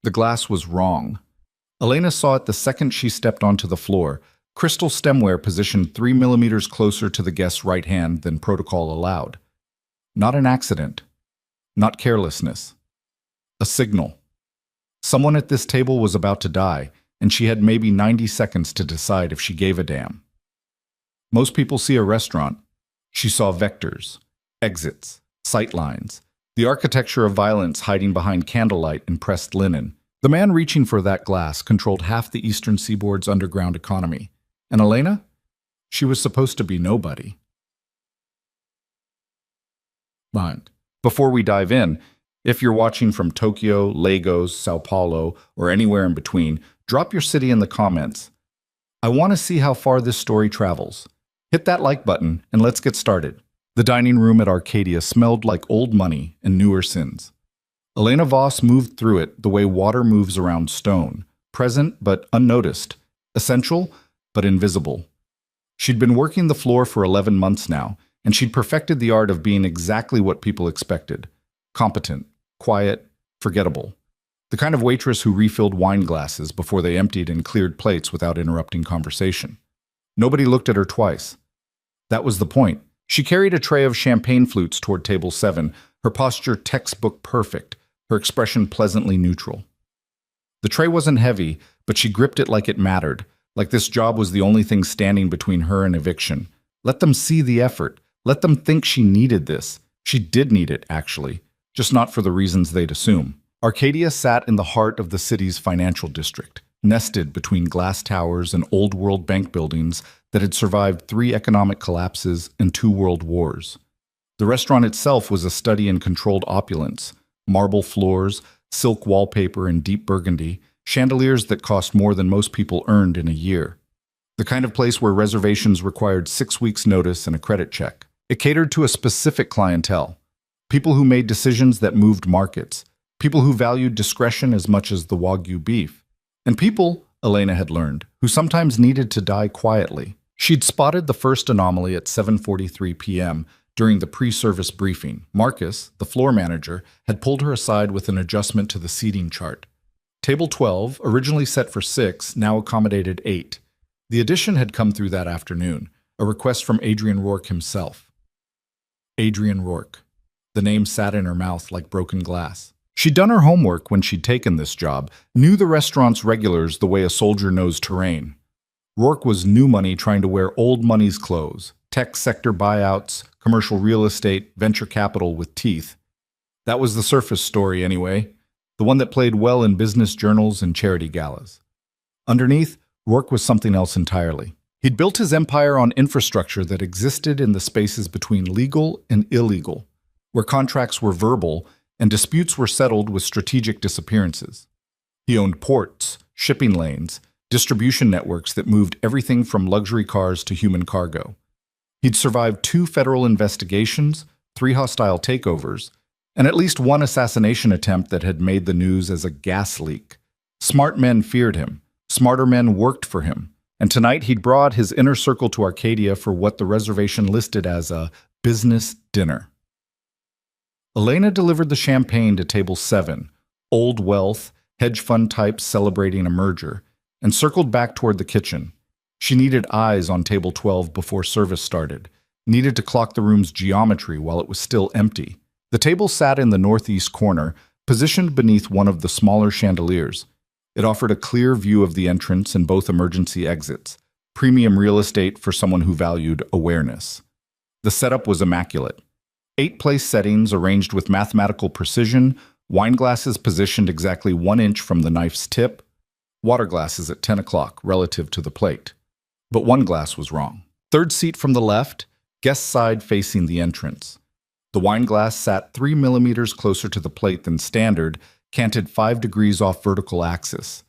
The glass was wrong. Elena saw it the second she stepped onto the floor. Crystal stemware positioned 3 millimeters closer to the guest's right hand than protocol allowed. Not an accident. Not carelessness. A signal. Someone at this table was about to die, and she had maybe 90 seconds to decide if she gave a damn. Most people see a restaurant. She saw vectors, exits, sightlines, the architecture of violence hiding behind candlelight and pressed linen. The man reaching for that glass controlled half the eastern seaboard's underground economy. And Elena? She was supposed to be nobody. But before we dive in, if you're watching from Tokyo, Lagos, Sao Paulo, or anywhere in between, drop your city in the comments. I want to see how far this story travels. Hit that like button and let's get started. The dining room at Arcadia smelled like old money and newer sins. Elena Voss moved through it the way water moves around stone, present but unnoticed, essential but invisible. She'd been working the floor for 11 months now, and she'd perfected the art of being exactly what people expected. Competent, quiet, forgettable. The kind of waitress who refilled wine glasses before they emptied and cleared plates without interrupting conversation. Nobody looked at her twice. That was the point. She carried a tray of champagne flutes toward table 7, her posture textbook perfect, her expression pleasantly neutral. The tray wasn't heavy, but she gripped it like it mattered, like this job was the only thing standing between her and eviction. Let them see the effort. Let them think she needed this. She did need it, actually, just not for the reasons they'd assume. Arcadia sat in the heart of the city's financial district, nested between glass towers and old-world bank buildings that had survived 3 economic collapses and 2 world wars. The restaurant itself was a study in controlled opulence, marble floors, silk wallpaper in deep burgundy, chandeliers that cost more than most people earned in a year. The kind of place where reservations required 6 weeks' notice and a credit check. It catered to a specific clientele, people who made decisions that moved markets, people who valued discretion as much as the Wagyu beef, and people, Elena had learned, who sometimes needed to die quietly. She'd spotted the first anomaly at 7:43 p.m. during the pre-service briefing. Marcus, the floor manager, had pulled her aside with an adjustment to the seating chart. Table 12, originally set for 6, now accommodated 8. The addition had come through that afternoon, a request from Adrian Rourke himself. Adrian Rourke. The name sat in her mouth like broken glass. She'd done her homework when she'd taken this job, knew the restaurant's regulars the way a soldier knows terrain. Rourke was new money trying to wear old money's clothes, tech sector buyouts, commercial real estate, venture capital with teeth. That was the surface story anyway, the one that played well in business journals and charity galas. Underneath, Rourke was something else entirely. He'd built his empire on infrastructure that existed in the spaces between legal and illegal, where contracts were verbal and disputes were settled with strategic disappearances. He owned ports, shipping lanes, distribution networks that moved everything from luxury cars to human cargo. He'd survived 2 federal investigations, 3 hostile takeovers, and at least 1 assassination attempt that had made the news as a gas leak. Smart men feared him. Smarter men worked for him. And tonight he'd brought his inner circle to Arcadia for what the reservation listed as a business dinner. Elena delivered the champagne to table 7, old wealth, hedge fund types celebrating a merger, and circled back toward the kitchen. She needed eyes on table 12 before service started, needed to clock the room's geometry while it was still empty. The table sat in the northeast corner, positioned beneath one of the smaller chandeliers. It offered a clear view of the entrance and both emergency exits, premium real estate for someone who valued awareness. The setup was immaculate. 8 place settings arranged with mathematical precision, wine glasses positioned exactly 1 inch from the knife's tip, water glasses at 10 o'clock relative to the plate. But 1 glass was wrong. 3rd seat from the left, guest side facing the entrance. The wine glass sat 3 millimeters closer to the plate than standard, canted 5 degrees off vertical axis.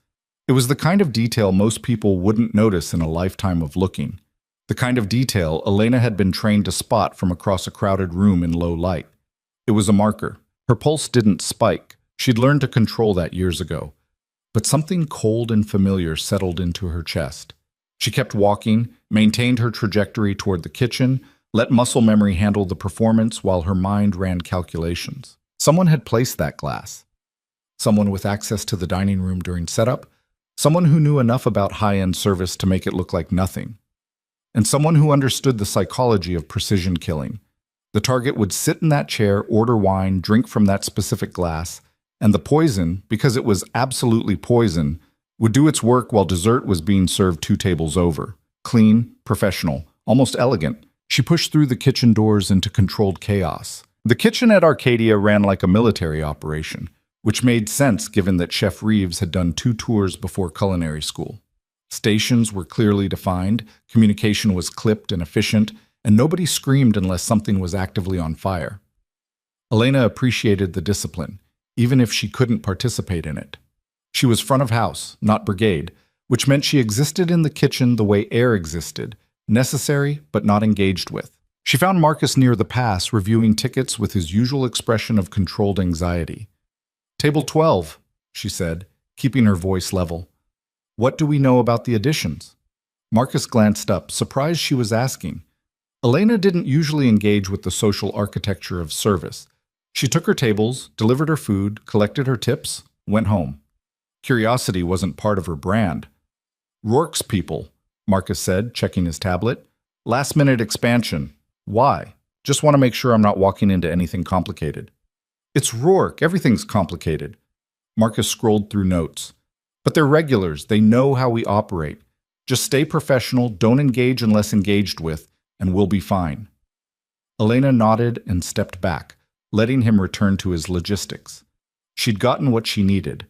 It was the kind of detail most people wouldn't notice in a lifetime of looking. The kind of detail Elena had been trained to spot from across a crowded room in low light. It was a marker. Her pulse didn't spike. She'd learned to control that years ago. But something cold and familiar settled into her chest. She kept walking, maintained her trajectory toward the kitchen, let muscle memory handle the performance while her mind ran calculations. Someone had placed that glass. someone with access to the dining room during setup, someone who knew enough about high-end service to make it look like nothing, and someone who understood the psychology of precision killing. The target would sit in that chair, order wine, drink from that specific glass, and the poison, because it was absolutely poison, would do its work while dessert was being served 2 tables over. Clean, professional, almost elegant. She pushed through the kitchen doors into controlled chaos. The kitchen at Arcadia ran like a military operation, which made sense given that Chef Reeves had done 2 tours before culinary school. Stations were clearly defined, communication was clipped and efficient, and nobody screamed unless something was actively on fire. Elena appreciated the discipline, even if she couldn't participate in it. She was front of house, not brigade, which meant she existed in the kitchen the way air existed, necessary but not engaged with. She found Marcus near the pass, reviewing tickets with his usual expression of controlled anxiety. "Table 12, she said, keeping her voice level. "What do we know about the additions?" Marcus glanced up, surprised she was asking. Elena didn't usually engage with the social architecture of service. She took her tables, delivered her food, collected her tips, went home. Curiosity wasn't part of her brand. "Rourke's people," Marcus said, checking his tablet. "Last-minute expansion. Why? Just want to make sure I'm not walking into anything complicated." "It's Rourke. Everything's complicated." Marcus scrolled through notes. "But they're regulars. They know how we operate. Just stay professional, don't engage unless engaged with, and we'll be fine." Elena nodded and stepped back, letting him return to his logistics. She'd gotten what she needed.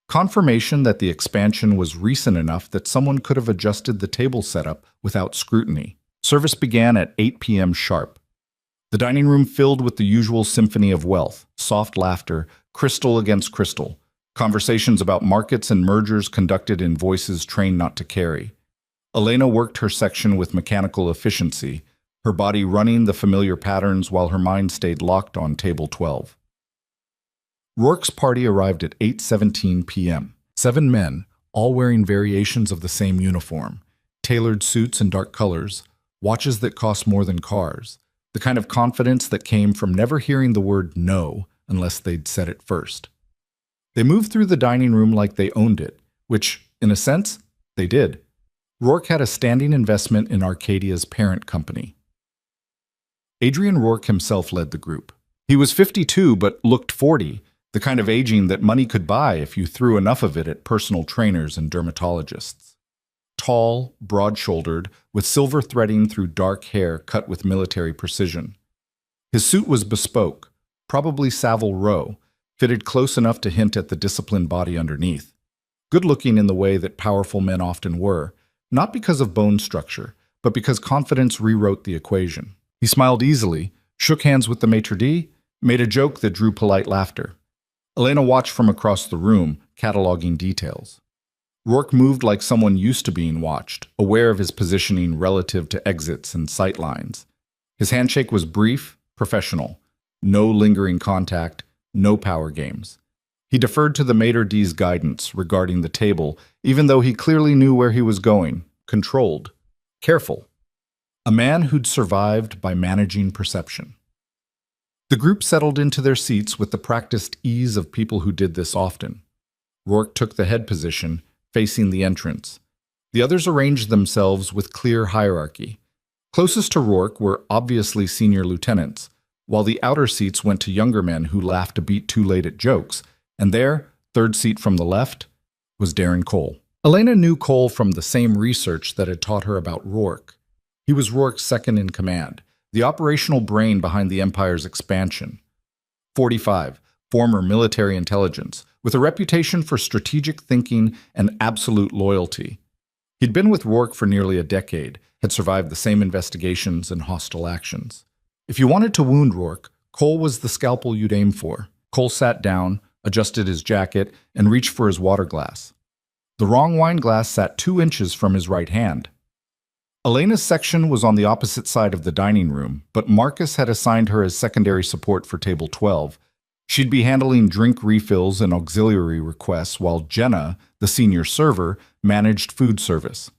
Confirmation that the expansion was recent enough that someone could have adjusted the table setup without scrutiny. Service began at 8 p.m. sharp. The dining room filled with the usual symphony of wealth, soft laughter, crystal against crystal, conversations about markets and mergers conducted in voices trained not to carry. Elena worked her section with mechanical efficiency, her body running the familiar patterns while her mind stayed locked on table 12. Rourke's party arrived at 8:17 p.m. 7 men, all wearing variations of the same uniform, tailored suits in dark colors, watches that cost more than cars, the kind of confidence that came from never hearing the word no unless they'd said it first. They moved through the dining room like they owned it, which, in a sense, they did. Rourke had a standing investment in Arcadia's parent company. Adrian Rourke himself led the group. He was 52 but looked 40, the kind of aging that money could buy if you threw enough of it at personal trainers and dermatologists. Tall, broad-shouldered, with silver threading through dark hair cut with military precision. His suit was bespoke, probably Savile Row, fitted close enough to hint at the disciplined body underneath. Good-looking in the way that powerful men often were, not because of bone structure, but because confidence rewrote the equation. He smiled easily, shook hands with the maitre d', made a joke that drew polite laughter. Elena watched from across the room, cataloging details. Rourke moved like someone used to being watched, aware of his positioning relative to exits and sight lines. His handshake was brief, professional. No lingering contact, no power games. He deferred to the maitre d's guidance regarding the table, even though he clearly knew where he was going, controlled, careful. A man who'd survived by managing perception. The group settled into their seats with the practiced ease of people who did this often. Rourke took the head position, facing the entrance. The others arranged themselves with clear hierarchy. Closest to Rourke were obviously senior lieutenants, while the outer seats went to younger men who laughed a beat too late at jokes, and there, third seat from the left, was Darren Cole. Elena knew Cole from the same research that had taught her about Rourke. He was Rourke's second in command, the operational brain behind the Empire's expansion. 45, former military intelligence, with a reputation for strategic thinking and absolute loyalty. He'd been with Rourke for nearly a decade, had survived the same investigations and hostile actions. If you wanted to wound Rourke, Cole was the scalpel you'd aim for. Cole sat down, adjusted his jacket, and reached for his water glass. The wrong wine glass sat 2 inches from his right hand. Elena's section was on the opposite side of the dining room, but Marcus had assigned her as secondary support for table 12. She'd be handling drink refills and auxiliary requests, while Jenna, the senior server, managed food service.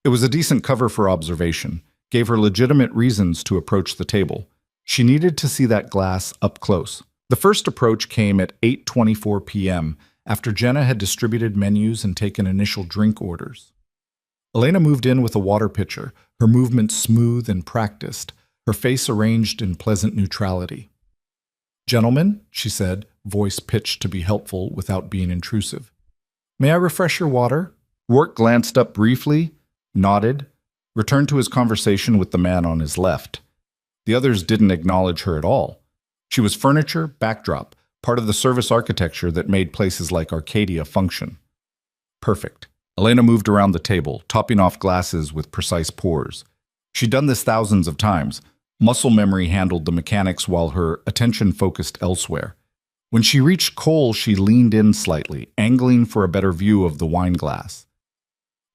It was a decent cover for observation, gave her legitimate reasons to approach the table. She needed to see that glass up close, The first approach came at 8:24 p.m. after Jenna had distributed menus and taken initial drink orders. Elena moved in with a water pitcher, her movements smooth and practiced, her face arranged in pleasant neutrality. "Gentlemen," she said, voice pitched to be helpful without being intrusive. "May I refresh your water?" Rourke glanced up briefly, nodded, returned to his conversation with the man on his left. The others didn't acknowledge her at all. She was furniture, backdrop, part of the service architecture that made places like Arcadia function. Perfect. Elena moved around the table, topping off glasses with precise pours. She'd done this thousands of times. Muscle memory handled the mechanics while her attention focused elsewhere. When she reached Cole, she leaned in slightly, angling for a better view of the wine glass.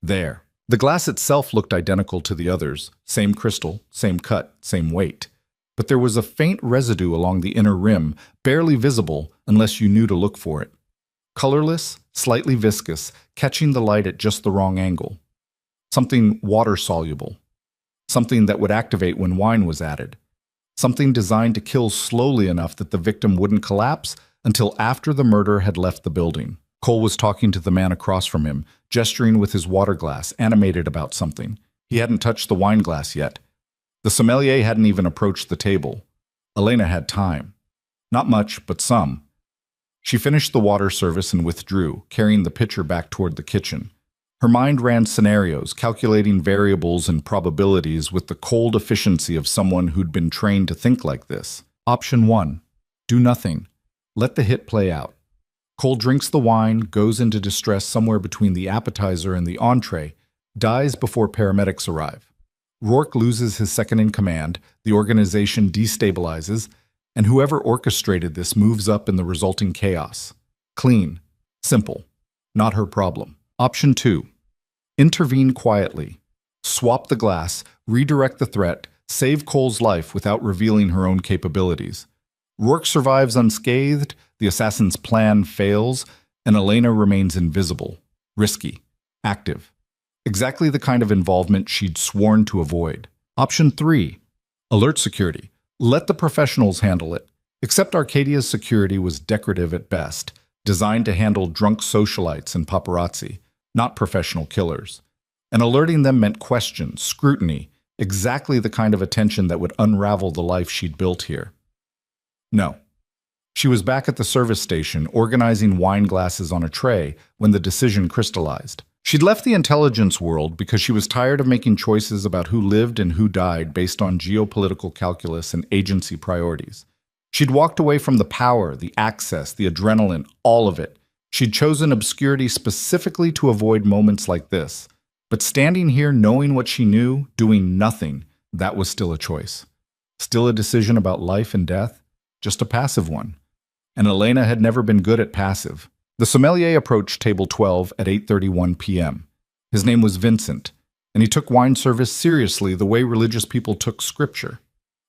There. The glass itself looked identical to the others, same crystal, same cut, same weight. But there was a faint residue along the inner rim, barely visible unless you knew to look for it. Colorless, slightly viscous, catching the light at just the wrong angle. Something water-soluble. Something that would activate when wine was added. Something designed to kill slowly enough that the victim wouldn't collapse until after the murderer had left the building. Cole was talking to the man across from him, gesturing with his water glass, animated about something. He hadn't touched the wine glass yet. The sommelier hadn't even approached the table. Elena had time. Not much, but some. She finished the water service and withdrew, carrying the pitcher back toward the kitchen. Her mind ran scenarios, calculating variables and probabilities with the cold efficiency of someone who'd been trained to think like this. Option 1. Do nothing. Let the hit play out. Cole drinks the wine, goes into distress somewhere between the appetizer and the entree, dies before paramedics arrive. Rourke loses his second-in-command, the organization destabilizes, and whoever orchestrated this moves up in the resulting chaos. Clean. Simple. Not her problem. Option 2. Intervene quietly. Swap the glass, redirect the threat, save Cole's life without revealing her own capabilities. Rourke survives unscathed, the assassin's plan fails, and Elena remains invisible. Risky. Active. Exactly the kind of involvement she'd sworn to avoid. Option 3. Alert security. Let the professionals handle it. Except Arcadia's security was decorative at best, designed to handle drunk socialites and paparazzi, not professional killers. And alerting them meant questions, scrutiny, exactly the kind of attention that would unravel the life she'd built here. No. She was back at the service station, organizing wine glasses on a tray when the decision crystallized. She'd left the intelligence world because she was tired of making choices about who lived and who died based on geopolitical calculus and agency priorities. She'd walked away from the power, the access, the adrenaline, all of it. She'd chosen obscurity specifically to avoid moments like this. But standing here knowing what she knew, doing nothing, that was still a choice. Still a decision about life and death, just a passive one. And Elena had never been good at passive. The sommelier approached table 12 at 8:31 p.m. His name was Vincent, and he took wine service seriously the way religious people took scripture.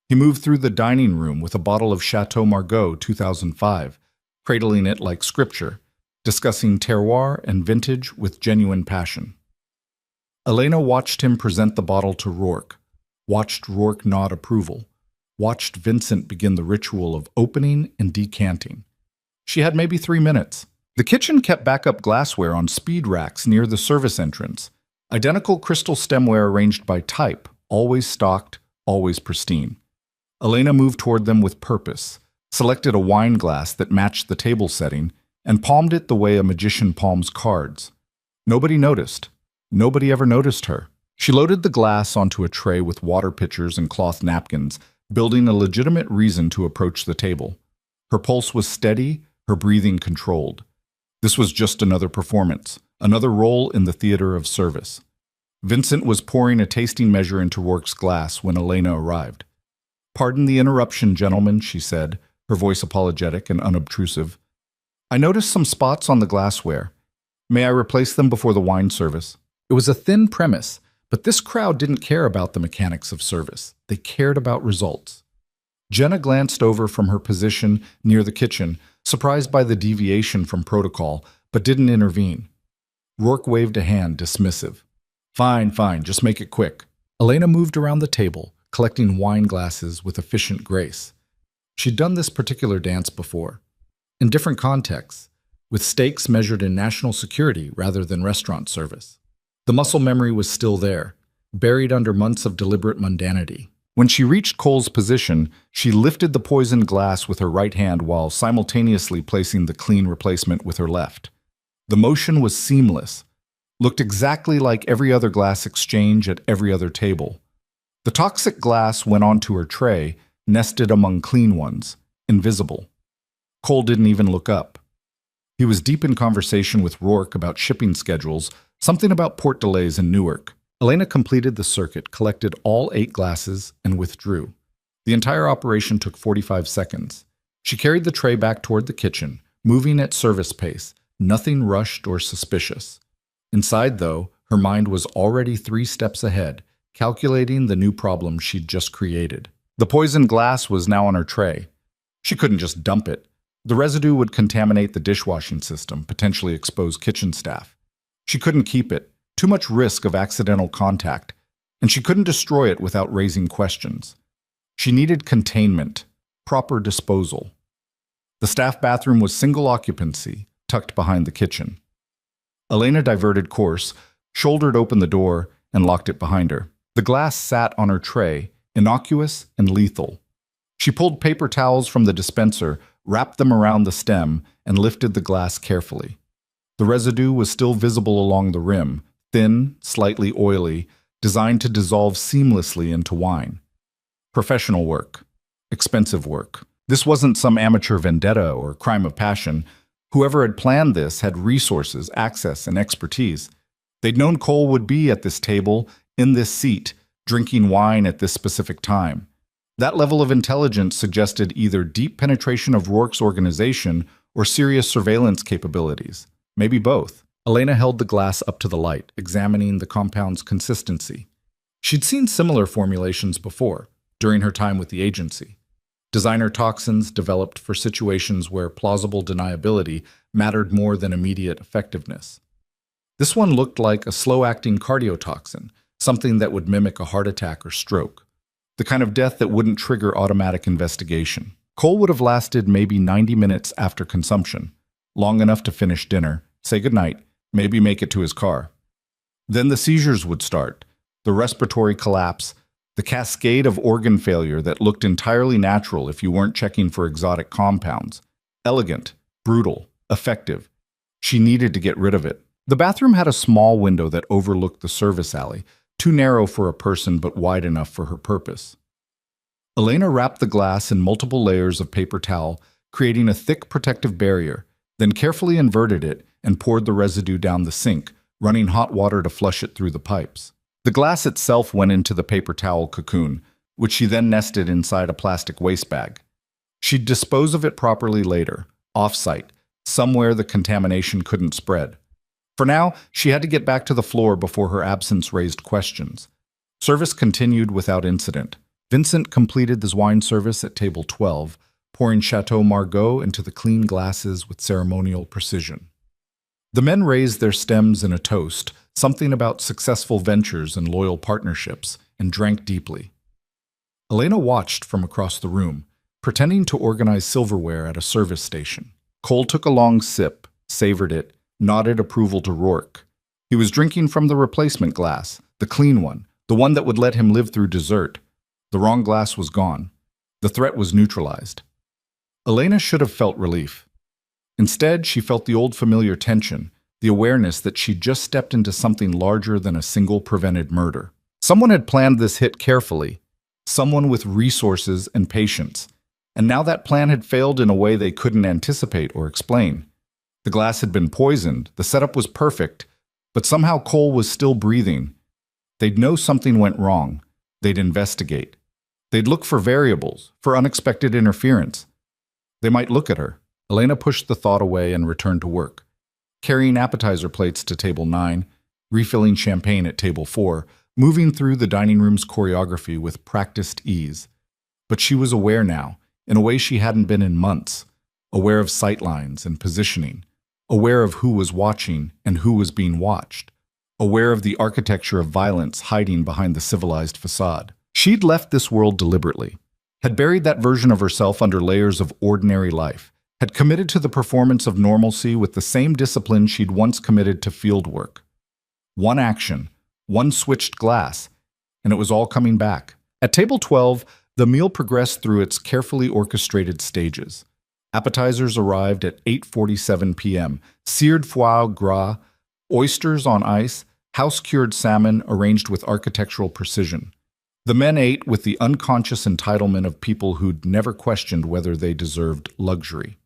He moved through the dining room with a bottle of Chateau Margaux 2005, cradling it like scripture, discussing terroir and vintage with genuine passion. Elena watched him present the bottle to Rourke, watched Rourke nod approval, watched Vincent begin the ritual of opening and decanting. She had maybe 3 minutes. The kitchen kept backup glassware on speed racks near the service entrance, identical crystal stemware arranged by type, always stocked, always pristine. Elena moved toward them with purpose, selected a wine glass that matched the table setting, and palmed it the way a magician palms cards. Nobody noticed. Nobody ever noticed her. She loaded the glass onto a tray with water pitchers and cloth napkins, building a legitimate reason to approach the table. Her pulse was steady, her breathing controlled. This was just another performance, another role in the theater of service. Vincent was pouring a tasting measure into Rourke's glass when Elena arrived. "Pardon the interruption, gentlemen," she said, her voice apologetic and unobtrusive. "I noticed some spots on the glassware. May I replace them before the wine service?" It was a thin premise, but this crowd didn't care about the mechanics of service. They cared about results. Jenna glanced over from her position near the kitchen, surprised by the deviation from protocol, but didn't intervene. Rourke waved a hand, dismissive. Fine, just make it quick." Elena moved around the table, collecting wine glasses with efficient grace. She'd done this particular dance before, in different contexts, with stakes measured in national security rather than restaurant service. The muscle memory was still there, buried under months of deliberate mundanity. When she reached Cole's position, she lifted the poisoned glass with her right hand while simultaneously placing the clean replacement with her left. The motion was seamless, looked exactly like every other glass exchange at every other table. The toxic glass went onto her tray, nested among clean ones, invisible. Cole didn't even look up. He was deep in conversation with Rourke about shipping schedules, something about port delays in Newark. Elena completed the circuit, collected all 8 glasses, and withdrew. The entire operation took 45 seconds. She carried the tray back toward the kitchen, moving at service pace, nothing rushed or suspicious. Inside, though, her mind was already 3 steps ahead, calculating the new problem she'd just created. The poisoned glass was now on her tray. She couldn't just dump it. The residue would contaminate the dishwashing system, potentially expose kitchen staff. She couldn't keep it. Too much risk of accidental contact, and she couldn't destroy it without raising questions. She needed containment, proper disposal. The staff bathroom was single occupancy, tucked behind the kitchen. Elena diverted course, shouldered open the door, and locked it behind her. The glass sat on her tray, innocuous and lethal. She pulled paper towels from the dispenser, wrapped them around the stem, and lifted the glass carefully. The residue was still visible along the rim, thin, slightly oily, designed to dissolve seamlessly into wine. Professional work. Expensive work. This wasn't some amateur vendetta or crime of passion. Whoever had planned this had resources, access, and expertise. They'd known Cole would be at this table, in this seat, drinking wine at this specific time. That level of intelligence suggested either deep penetration of Rourke's organization or serious surveillance capabilities. Maybe both. Elena held the glass up to the light, examining the compound's consistency. She'd seen similar formulations before, during her time with the agency. Designer toxins developed for situations where plausible deniability mattered more than immediate effectiveness. This one looked like a slow-acting cardiotoxin, something that would mimic a heart attack or stroke, the kind of death that wouldn't trigger automatic investigation. Cole would have lasted maybe 90 minutes after consumption, long enough to finish dinner, say goodnight, maybe make it to his car. Then the seizures would start, the respiratory collapse, the cascade of organ failure that looked entirely natural if you weren't checking for exotic compounds. Elegant, brutal, effective. She needed to get rid of it. The bathroom had a small window that overlooked the service alley, too narrow for a person but wide enough for her purpose. Elena wrapped the glass in multiple layers of paper towel, creating a thick protective barrier, then carefully inverted it and poured the residue down the sink, running hot water to flush it through the pipes. The glass itself went into the paper towel cocoon, which she then nested inside a plastic waste bag. She'd dispose of it properly later, off-site, somewhere the contamination couldn't spread. For now, she had to get back to the floor before her absence raised questions. Service continued without incident. Vincent completed his wine service at table 12, pouring Chateau Margaux into the clean glasses with ceremonial precision. The men raised their stems in a toast, something about successful ventures and loyal partnerships, and drank deeply. Elena watched from across the room, pretending to organize silverware at a service station. Cole took a long sip, savored it, nodded approval to Rourke. He was drinking from the replacement glass, the clean one, the one that would let him live through dessert. The wrong glass was gone. The threat was neutralized. Elena should have felt relief. Instead, she felt the old familiar tension, the awareness that she'd just stepped into something larger than a single prevented murder. Someone had planned this hit carefully, someone with resources and patience, and now that plan had failed in a way they couldn't anticipate or explain. The glass had been poisoned, the setup was perfect, but somehow Cole was still breathing. They'd know something went wrong. They'd investigate. They'd look for variables, for unexpected interference. They might look at her. Elena pushed the thought away and returned to work, carrying appetizer plates to table 9, refilling champagne at table 4, moving through the dining room's choreography with practiced ease. But she was aware now, in a way she hadn't been in months, aware of sightlines and positioning, aware of who was watching and who was being watched, aware of the architecture of violence hiding behind the civilized facade. She'd left this world deliberately, had buried that version of herself under layers of ordinary life, had committed to the performance of normalcy with the same discipline she'd once committed to field work. One action, one switched glass, and it was all coming back. At table 12, the meal progressed through its carefully orchestrated stages. Appetizers arrived at 8:47 p.m., seared foie gras, oysters on ice, house-cured salmon arranged with architectural precision. The men ate with the unconscious entitlement of people who'd never questioned whether they deserved luxury.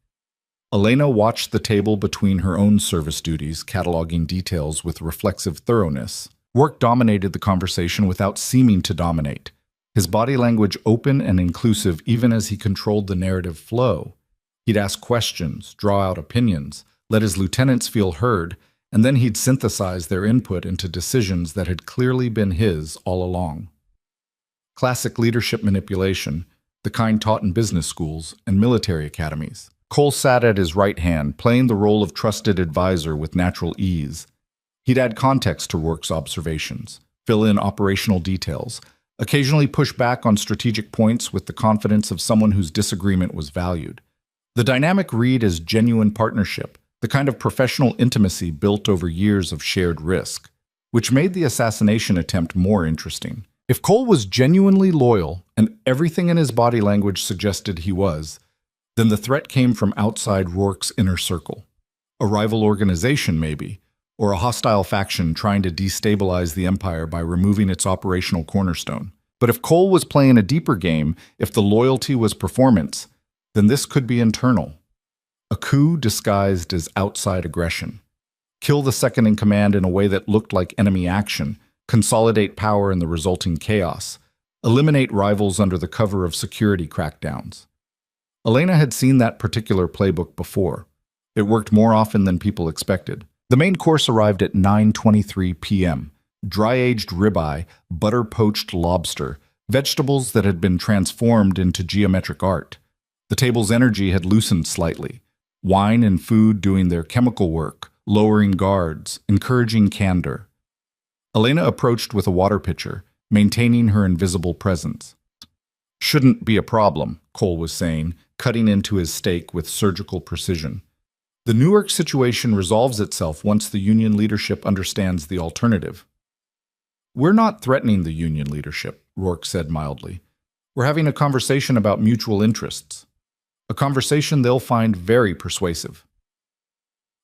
Elena watched the table between her own service duties, cataloging details with reflexive thoroughness. Work dominated the conversation without seeming to dominate. His body language open and inclusive even as he controlled the narrative flow. He'd ask questions, draw out opinions, let his lieutenants feel heard, and then he'd synthesize their input into decisions that had clearly been his all along. Classic leadership manipulation, the kind taught in business schools and military academies. Cole sat at his right hand, playing the role of trusted advisor with natural ease. He'd add context to Rourke's observations, fill in operational details, occasionally push back on strategic points with the confidence of someone whose disagreement was valued. The dynamic read as genuine partnership, the kind of professional intimacy built over years of shared risk, which made the assassination attempt more interesting. If Cole was genuinely loyal, and everything in his body language suggested he was, then the threat came from outside Rourke's inner circle. A rival organization, maybe, or a hostile faction trying to destabilize the Empire by removing its operational cornerstone. But if Cole was playing a deeper game, if the loyalty was performance, then this could be internal. A coup disguised as outside aggression. Kill the second-in-command in a way that looked like enemy action, consolidate power in the resulting chaos, eliminate rivals under the cover of security crackdowns. Elena had seen that particular playbook before. It worked more often than people expected. The main course arrived at 9:23 p.m. Dry-aged ribeye, butter-poached lobster, vegetables that had been transformed into geometric art. The table's energy had loosened slightly. Wine and food doing their chemical work, lowering guards, encouraging candor. Elena approached with a water pitcher, maintaining her invisible presence. "Shouldn't be a problem," Cole was saying, cutting into his steak with surgical precision. "The Newark situation resolves itself once the Union leadership understands the alternative." "We're not threatening the Union leadership," Rourke said mildly. "We're having a conversation about mutual interests. A conversation they'll find very persuasive."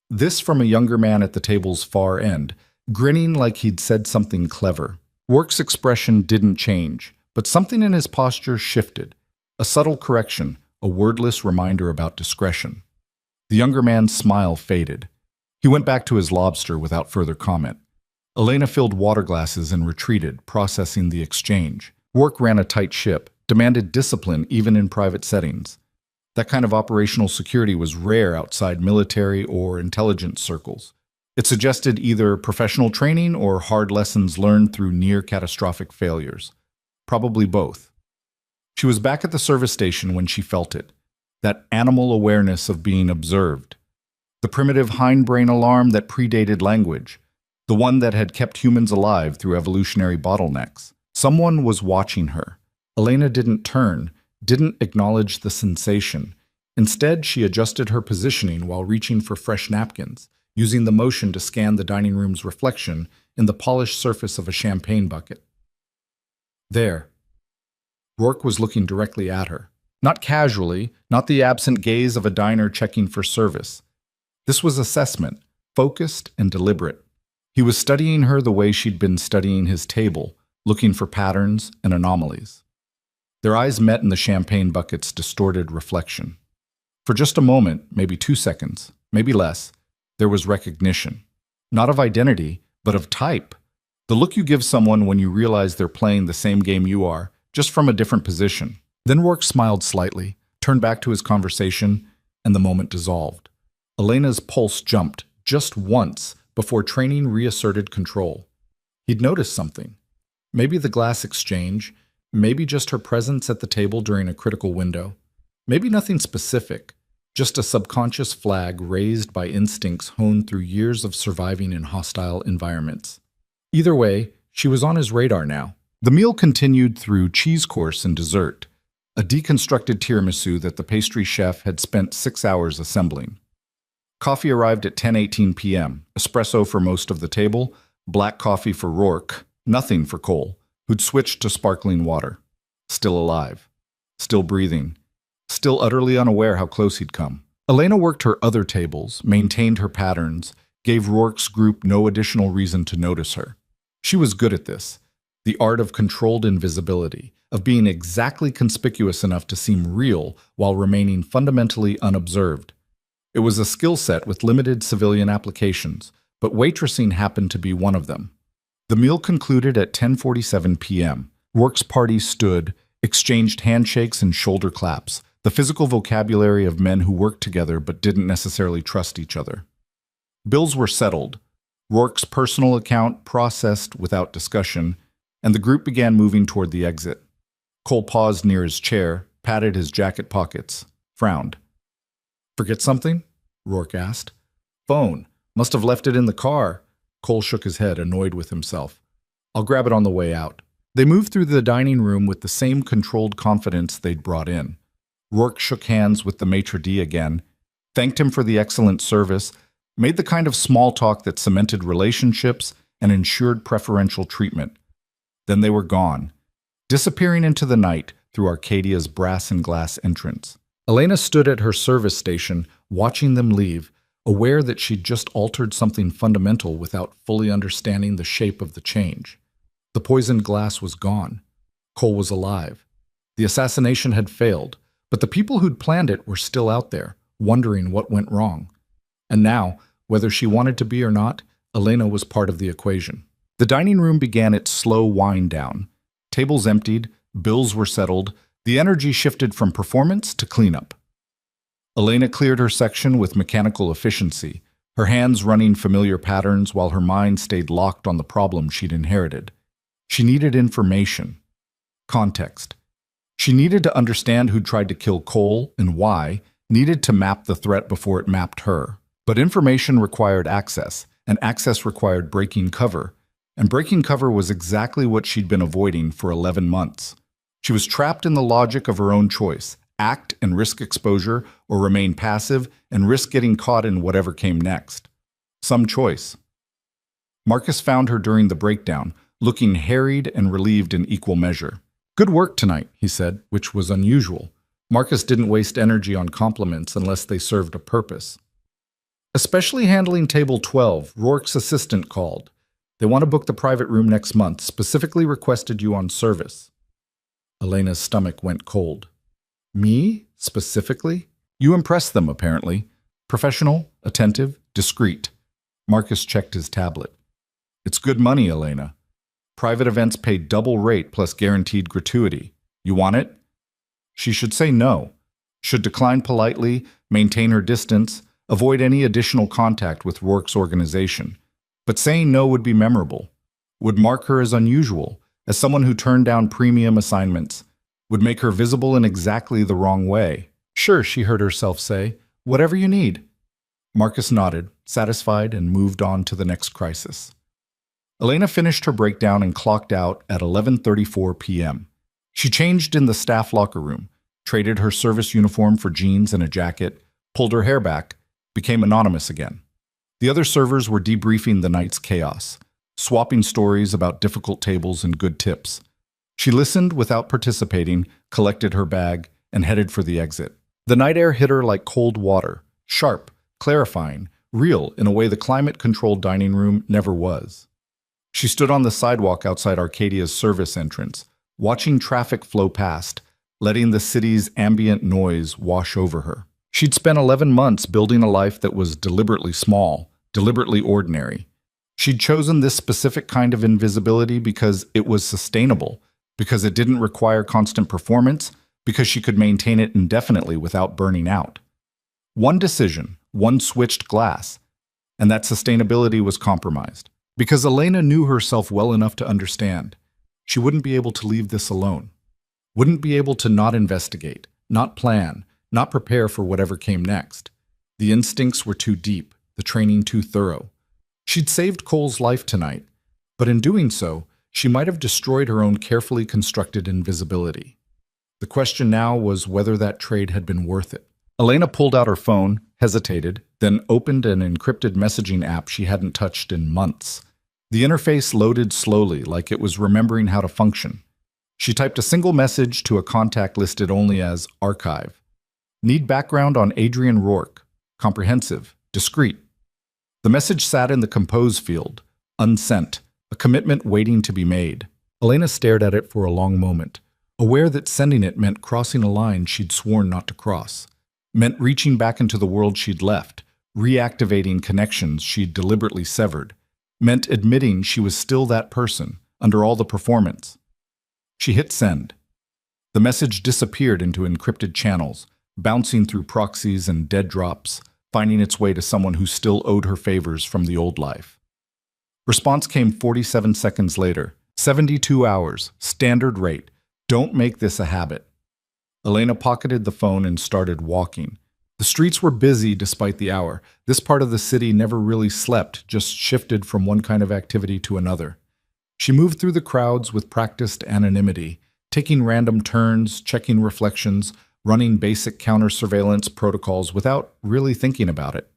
This from a younger man at the table's far end, grinning like he'd said something clever. Rourke's expression didn't change, but something in his posture shifted. A subtle correction, a wordless reminder about discretion. The younger man's smile faded. He went back to his lobster without further comment. Elena filled water glasses and retreated, processing the exchange. Rourke ran a tight ship, demanded discipline even in private settings. That kind of operational security was rare outside military or intelligence circles. It suggested either professional training or hard lessons learned through near-catastrophic failures. Probably both. She was back at the service station when she felt it. That animal awareness of being observed. The primitive hindbrain alarm that predated language. The one that had kept humans alive through evolutionary bottlenecks. Someone was watching her. Elena didn't turn, didn't acknowledge the sensation. Instead, she adjusted her positioning while reaching for fresh napkins, using the motion to scan the dining room's reflection in the polished surface of a champagne bucket. There. Rourke was looking directly at her. Not casually, not the absent gaze of a diner checking for service. This was assessment, focused and deliberate. He was studying her the way she'd been studying his table, looking for patterns and anomalies. Their eyes met in the champagne bucket's distorted reflection. For just a moment, maybe 2 seconds, maybe less, there was recognition. Not of identity, but of type. The look you give someone when you realize they're playing the same game you are, just from a different position. Then Rourke smiled slightly, turned back to his conversation, and the moment dissolved. Elena's pulse jumped, just once, before training reasserted control. He'd noticed something. Maybe the glass exchange, maybe just her presence at the table during a critical window. Maybe nothing specific, just a subconscious flag raised by instincts honed through years of surviving in hostile environments. Either way, she was on his radar now. The meal continued through cheese course and dessert. a deconstructed tiramisu that the pastry chef had spent 6 hours assembling. Coffee arrived at 10:18 p.m., espresso for most of the table, black coffee for Rourke, nothing for Cole, who'd switched to sparkling water. Still alive. Still breathing. Still utterly unaware how close he'd come. Elena worked her other tables, maintained her patterns, gave Rourke's group no additional reason to notice her. She was good at this. The art of controlled invisibility, of being exactly conspicuous enough to seem real while remaining fundamentally unobserved. It was a skill set with limited civilian applications, but waitressing happened to be one of them. The meal concluded at 10:47 p.m. Rourke's party stood, exchanged handshakes and shoulder claps, the physical vocabulary of men who worked together but didn't necessarily trust each other. Bills were settled, Rourke's personal account processed without discussion, and the group began moving toward the exit. Cole paused near his chair, patted his jacket pockets, frowned. "Forget something?" Rourke asked. "Phone. Must have left it in the car." Cole shook his head, annoyed with himself. "I'll grab it on the way out." They moved through the dining room with the same controlled confidence they'd brought in. Rourke shook hands with the maitre d' again, thanked him for the excellent service, made the kind of small talk that cemented relationships and ensured preferential treatment. Then they were gone, disappearing into the night through Arcadia's brass and glass entrance. Elena stood at her service station, watching them leave, aware that she'd just altered something fundamental without fully understanding the shape of the change. The poisoned glass was gone. Cole was alive. The assassination had failed, but the people who'd planned it were still out there, wondering what went wrong. And now, whether she wanted to be or not, Elena was part of the equation. The dining room began its slow wind down. Tables emptied, bills were settled, the energy shifted from performance to cleanup. Elena cleared her section with mechanical efficiency, her hands running familiar patterns while her mind stayed locked on the problem she'd inherited. She needed information. Context. She needed to understand who'd tried to kill Cole and why, needed to map the threat before it mapped her. But information required access, and access required breaking cover. And breaking cover was exactly what she'd been avoiding for 11 months. She was trapped in the logic of her own choice, act and risk exposure, or remain passive and risk getting caught in whatever came next. Some choice. Marcus found her during the breakdown, looking harried and relieved in equal measure. "Good work tonight," he said, which was unusual. Marcus didn't waste energy on compliments unless they served a purpose. "Especially handling table 12, Rourke's assistant called. They want to book the private room next month, specifically requested you on service." Elena's stomach went cold. "Me? Specifically?" "You impressed them, apparently. Professional, attentive, discreet." Marcus checked his tablet. "It's good money, Elena. Private events pay double rate plus guaranteed gratuity. You want it?" She should say no, should decline politely, maintain her distance, avoid any additional contact with Rourke's organization. But saying no would be memorable, would mark her as unusual, as someone who turned down premium assignments, would make her visible in exactly the wrong way. "Sure," she heard herself say, "whatever you need." Marcus nodded, satisfied, and moved on to the next crisis. Elena finished her breakdown and clocked out at 11:34 p.m. She changed in the staff locker room, traded her service uniform for jeans and a jacket, pulled her hair back, became anonymous again. The other servers were debriefing the night's chaos, swapping stories about difficult tables and good tips. She listened without participating, collected her bag, and headed for the exit. The night air hit her like cold water, sharp, clarifying, real in a way the climate-controlled dining room never was. She stood on the sidewalk outside Arcadia's service entrance, watching traffic flow past, letting the city's ambient noise wash over her. She'd spent 11 months building a life that was deliberately small, deliberately ordinary. She'd chosen this specific kind of invisibility because it was sustainable, because it didn't require constant performance, because she could maintain it indefinitely without burning out. One decision, one switched glass, and that sustainability was compromised. Because Elena knew herself well enough to understand, she wouldn't be able to leave this alone. Wouldn't be able to not investigate, not plan, not prepare for whatever came next. The instincts were too deep, the training too thorough. She'd saved Cole's life tonight, but in doing so, she might have destroyed her own carefully constructed invisibility. The question now was whether that trade had been worth it. Elena pulled out her phone, hesitated, then opened an encrypted messaging app she hadn't touched in months. The interface loaded slowly, like it was remembering how to function. She typed a single message to a contact listed only as Archive. Need background on Adrian Rourke. Comprehensive. Discreet. The message sat in the Compose field. Unsent. A commitment waiting to be made. Elena stared at it for a long moment, aware that sending it meant crossing a line she'd sworn not to cross. Meant reaching back into the world she'd left, reactivating connections she'd deliberately severed. Meant admitting she was still that person, under all the performance. She hit send. The message disappeared into encrypted channels, bouncing through proxies and dead drops, finding its way to someone who still owed her favors from the old life. Response came 47 seconds later. 72 hours, standard rate. Don't make this a habit. Elena pocketed the phone and started walking. The streets were busy despite the hour. This part of the city never really slept, just shifted from one kind of activity to another. She moved through the crowds with practiced anonymity, taking random turns, checking reflections, running basic counter-surveillance protocols without really thinking about it.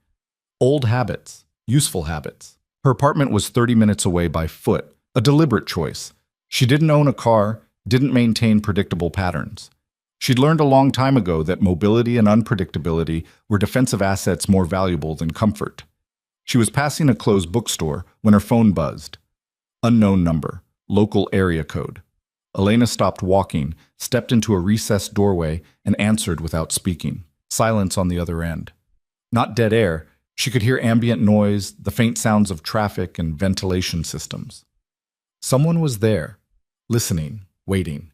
Old habits, useful habits. Her apartment was 30 minutes away by foot, a deliberate choice. She didn't own a car, didn't maintain predictable patterns. She'd learned a long time ago that mobility and unpredictability were defensive assets more valuable than comfort. She was passing a closed bookstore when her phone buzzed. Unknown number, local area code. Elena stopped walking, stepped into a recessed doorway, and answered without speaking. Silence on the other end. Not dead air. She could hear ambient noise, the faint sounds of traffic and ventilation systems. Someone was there, listening, waiting.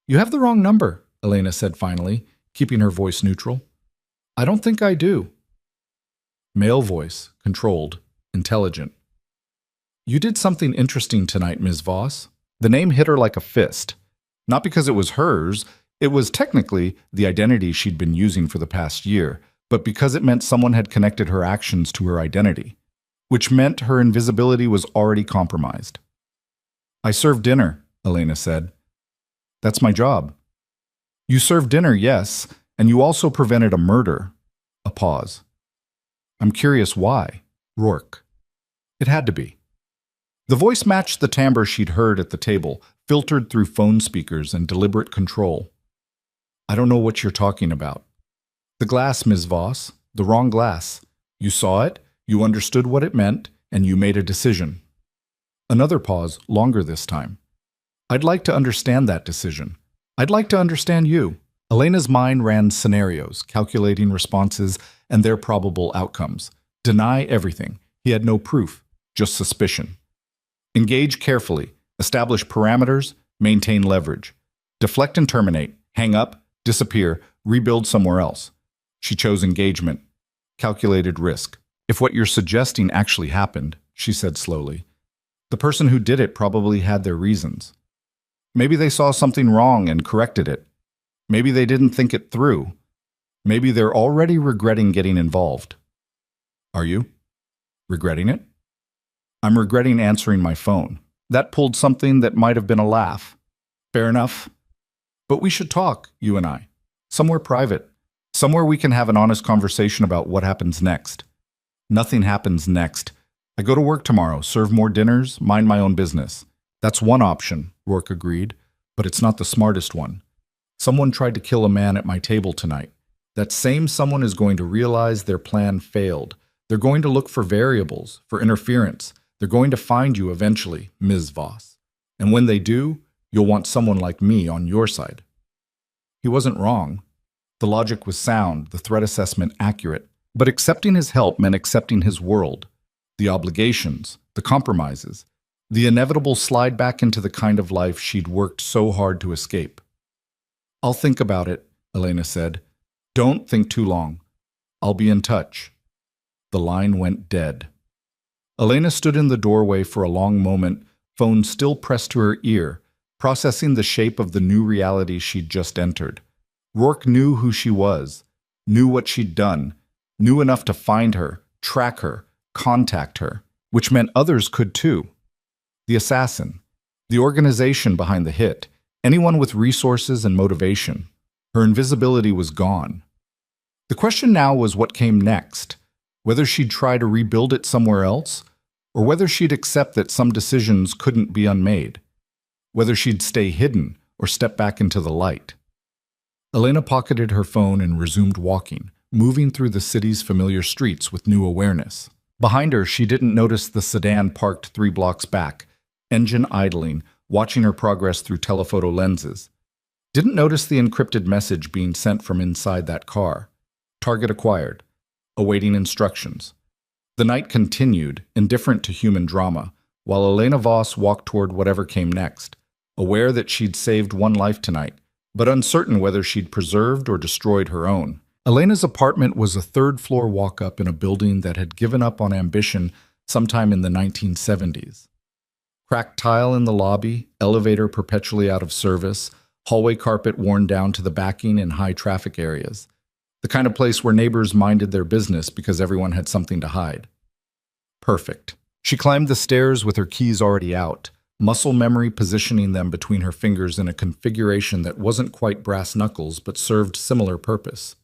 "You have the wrong number," Elena said finally, keeping her voice neutral. "I don't think I do." Male voice, controlled, intelligent. "You did something interesting tonight, Ms. Voss." The name hit her like a fist. Not because it was hers, it was technically the identity she'd been using for the past year, but because it meant someone had connected her actions to her identity, which meant her invisibility was already compromised. "I served dinner," Elena said. "That's my job." "You served dinner, yes, and you also prevented a murder." A pause. "I'm curious why." Rourke. It had to be. The voice matched the timbre she'd heard at the table, filtered through phone speakers and deliberate control. "I don't know what you're talking about." "The glass, Ms. Voss. The wrong glass. You saw it, you understood what it meant, and you made a decision." Another pause, longer this time. "I'd like to understand that decision. I'd like to understand you." Elena's mind ran scenarios, calculating responses and their probable outcomes. Deny everything. He had no proof, just suspicion. Engage carefully. Establish parameters. Maintain leverage. Deflect and terminate. Hang up. Disappear. Rebuild somewhere else. She chose engagement. Calculated risk. "If what you're suggesting actually happened," she said slowly, "the person who did it probably had their reasons. Maybe they saw something wrong and corrected it. Maybe they didn't think it through. Maybe they're already regretting getting involved." "Are you? Regretting it?" "I'm regretting answering my phone. That pulled something that might have been a laugh." "Fair enough. But we should talk, you and I. Somewhere private. Somewhere we can have an honest conversation about what happens next." "Nothing happens next. I go to work tomorrow, serve more dinners, mind my own business." "That's one option," Rourke agreed, "but it's not the smartest one. Someone tried to kill a man at my table tonight. That same someone is going to realize their plan failed. They're going to look for variables, for interference. They're going to find you eventually, Ms. Voss. And when they do, you'll want someone like me on your side." He wasn't wrong. The logic was sound, the threat assessment accurate. But accepting his help meant accepting his world, the obligations, the compromises, the inevitable slide back into the kind of life she'd worked so hard to escape. "I'll think about it," Elena said. "Don't think too long. I'll be in touch." The line went dead. Elena stood in the doorway for a long moment, phone still pressed to her ear, processing the shape of the new reality she'd just entered. Rourke knew who she was, knew what she'd done, knew enough to find her, track her, contact her, which meant others could too. The assassin, the organization behind the hit, Anyone with resources and motivation. Her invisibility was gone. The question now was what came next, whether she'd try to rebuild it somewhere else, or whether she'd accept that some decisions couldn't be unmade, whether she'd stay hidden or step back into the light. Elena pocketed her phone and resumed walking, moving through the city's familiar streets with new awareness. Behind her, she didn't notice the sedan parked 3 blocks back, engine idling, watching her progress through telephoto lenses. Didn't notice the encrypted message being sent from inside that car. Target acquired. Awaiting instructions. The night continued, indifferent to human drama, while Elena Voss walked toward whatever came next, aware that she'd saved one life tonight, but uncertain whether she'd preserved or destroyed her own. Elena's apartment was a 3rd-floor walk-up in a building that had given up on ambition sometime in the 1970s. Cracked tile in the lobby, elevator perpetually out of service, hallway carpet worn down to the backing in high-traffic areas. The kind of place where neighbors minded their business because everyone had something to hide. Perfect. She climbed the stairs with her keys already out, muscle memory positioning them between her fingers in a configuration that wasn't quite brass knuckles but served similar purpose.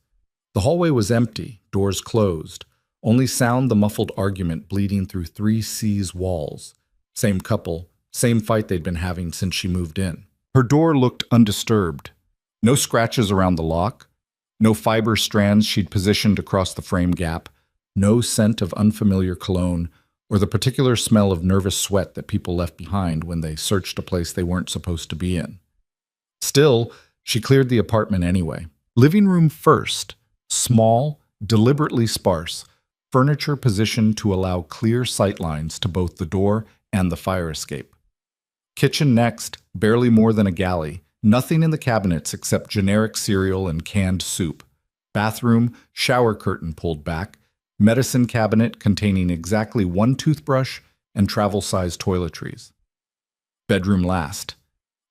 The hallway was empty, doors closed, only sound the muffled argument bleeding through 3C's walls. Same couple, same fight they'd been having since she moved in. Her door looked undisturbed. No scratches around the lock, no fiber strands she'd positioned across the frame gap, no scent of unfamiliar cologne, or the particular smell of nervous sweat that people left behind when they searched a place they weren't supposed to be in. Still, she cleared the apartment anyway. Living room first, small, deliberately sparse, furniture positioned to allow clear sightlines to both the door and the fire escape. Kitchen next, barely more than a galley, nothing in the cabinets except generic cereal and canned soup. Bathroom, shower curtain pulled back, medicine cabinet containing exactly 1 toothbrush and travel-sized toiletries. Bedroom last.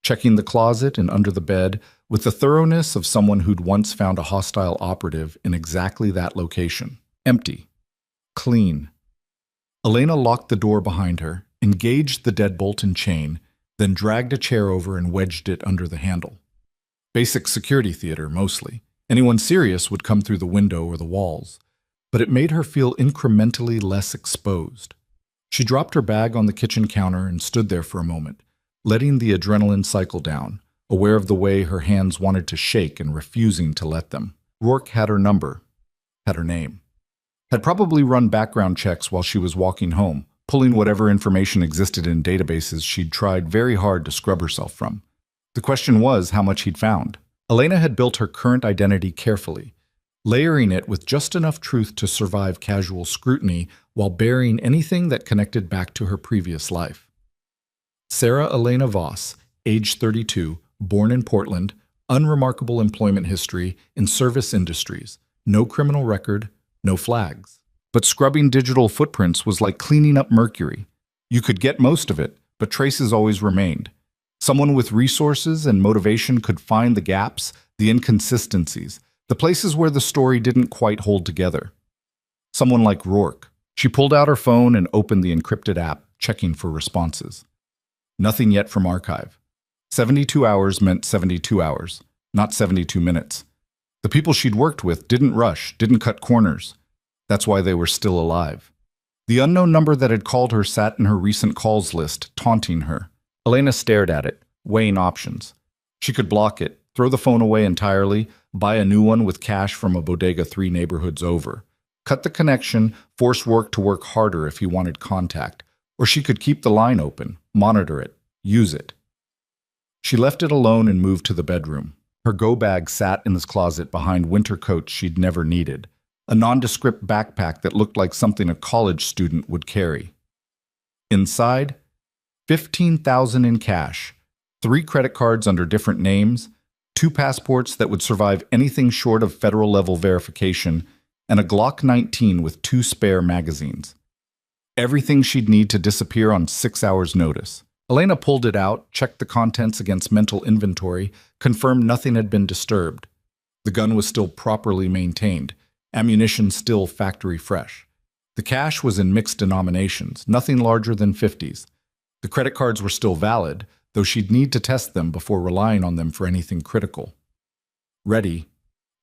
Checking the closet and under the bed with the thoroughness of someone who'd once found a hostile operative in exactly that location. Empty. Clean. Elena locked the door behind her, engaged the deadbolt and chain, then dragged a chair over and wedged it under the handle. Basic security theater, mostly. Anyone serious would come through the window or the walls, but it made her feel incrementally less exposed. She dropped her bag on the kitchen counter and stood there for a moment, letting the adrenaline cycle down, aware of the way her hands wanted to shake and refusing to let them. Rourke had her number, had her name. Had probably run background checks while she was walking home, pulling whatever information existed in databases she'd tried very hard to scrub herself from. The question was how much he'd found. Elena had built her current identity carefully, layering it with just enough truth to survive casual scrutiny while burying anything that connected back to her previous life. Sarah Elena Voss, age 32, born in Portland, unremarkable employment history in service industries, no criminal record, no flags. But scrubbing digital footprints was like cleaning up mercury. You could get most of it, but traces always remained. Someone with resources and motivation could find the gaps, the inconsistencies, the places where the story didn't quite hold together. Someone like Rourke. She pulled out her phone and opened the encrypted app, checking for responses. Nothing yet from archive. 72 hours meant 72 hours, not 72 minutes. The people she'd worked with didn't rush, didn't cut corners. That's why they were still alive. The unknown number that had called her sat in her recent calls list, taunting her. Elena stared at it, weighing options. She could block it, throw the phone away entirely, buy a new one with cash from a bodega 3 neighborhoods over. Cut the connection, force Rourke to work harder if he wanted contact. Or she could keep the line open, monitor it, use it. She left it alone and moved to the bedroom. Her go bag sat in this closet behind winter coats she'd never needed. A nondescript backpack that looked like something a college student would carry. Inside, $15,000 in cash, 3 credit cards under different names, 2 passports that would survive anything short of federal-level verification, and a Glock 19 with 2 spare magazines. Everything she'd need to disappear on 6 hours' notice. Elena pulled it out, checked the contents against mental inventory, confirmed nothing had been disturbed. The gun was still properly maintained, ammunition still factory fresh. The cash was in mixed denominations, nothing larger than 50s. The credit cards were still valid, though she'd need to test them before relying on them for anything critical. Ready,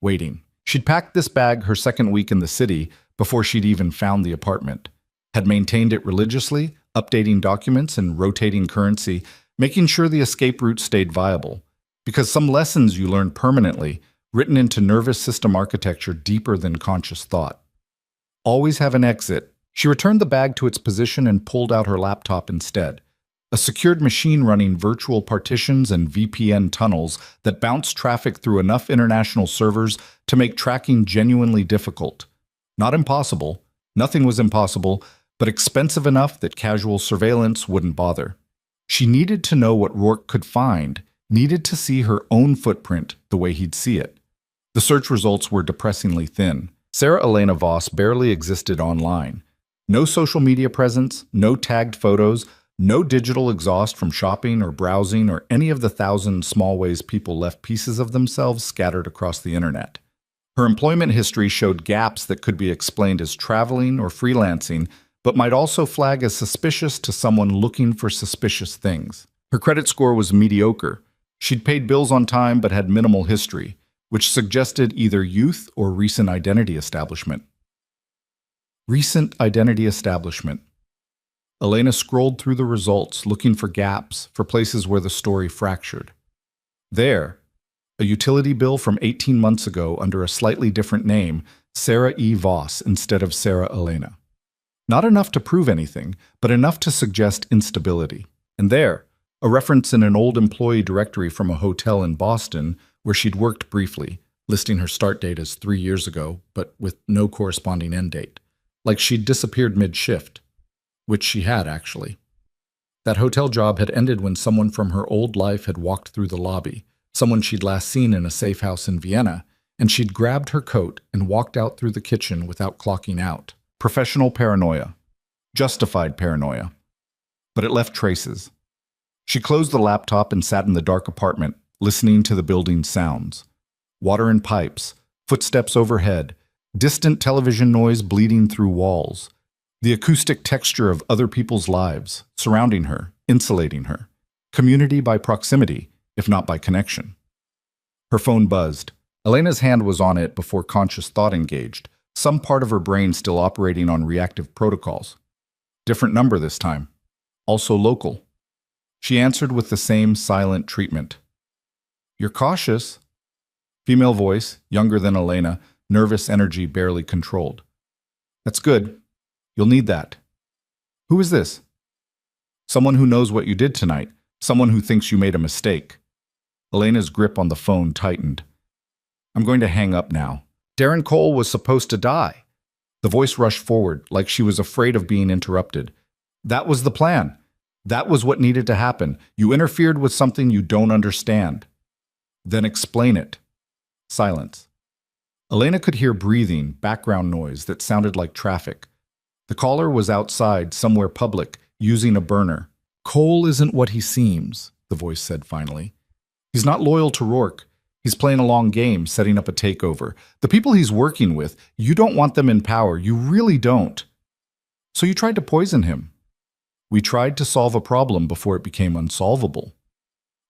waiting. She'd packed this bag her second week in the city before she'd even found the apartment, had maintained it religiously, updating documents and rotating currency, making sure the escape route stayed viable. Because some lessons you learn permanently, written into nervous system architecture deeper than conscious thought. Always have an exit. She returned the bag to its position and pulled out her laptop instead. A secured machine running virtual partitions and VPN tunnels that bounced traffic through enough international servers to make tracking genuinely difficult. Not impossible. Nothing was impossible, but expensive enough that casual surveillance wouldn't bother. She needed to know what Rourke could find, needed to see her own footprint the way he'd see it. The search results were depressingly thin. Sarah Elena Voss barely existed online. No social media presence, no tagged photos, no digital exhaust from shopping or browsing or any of the thousand small ways people left pieces of themselves scattered across the internet. Her employment history showed gaps that could be explained as traveling or freelancing, but might also flag as suspicious to someone looking for suspicious things. Her credit score was mediocre. She'd paid bills on time but had minimal history, which suggested either youth or recent identity establishment. Recent identity establishment. Elena scrolled through the results, looking for gaps, for places where the story fractured. There, a utility bill from 18 months ago under a slightly different name, Sarah E. Voss instead of Sarah Elena. Not enough to prove anything, but enough to suggest instability. And there, a reference in an old employee directory from a hotel in Boston where she'd worked briefly, listing her start date as 3 years ago, but with no corresponding end date. Like she'd disappeared mid-shift. Which she had, actually. That hotel job had ended when someone from her old life had walked through the lobby, someone she'd last seen in a safe house in Vienna, and she'd grabbed her coat and walked out through the kitchen without clocking out. Professional paranoia. Justified paranoia. But it left traces. She closed the laptop and sat in the dark apartment, listening to the building's sounds. Water in pipes, footsteps overhead, distant television noise bleeding through walls. The acoustic texture of other people's lives, surrounding her, insulating her. Community by proximity, if not by connection. Her phone buzzed. Elena's hand was on it before conscious thought engaged, some part of her brain still operating on reactive protocols. Different number this time. Also local. She answered with the same silent treatment. "You're cautious." Female voice, younger than Elena, nervous energy barely controlled. "That's good. You'll need that." "Who is this?" "Someone who knows what you did tonight. Someone who thinks you made a mistake." Elena's grip on the phone tightened. "I'm going to hang up now. Darren Cole was supposed to die." The voice rushed forward, like she was afraid of being interrupted. "That was the plan. That was what needed to happen. You interfered with something you don't understand." "Then explain it." Silence. Elena could hear breathing, background noise that sounded like traffic. The caller was outside, somewhere public, using a burner. "Cole isn't what he seems," the voice said finally. "He's not loyal to Rourke. He's playing a long game, setting up a takeover. The people he's working with, you don't want them in power. You really don't. So you tried to poison him." "We tried to solve a problem before it became unsolvable."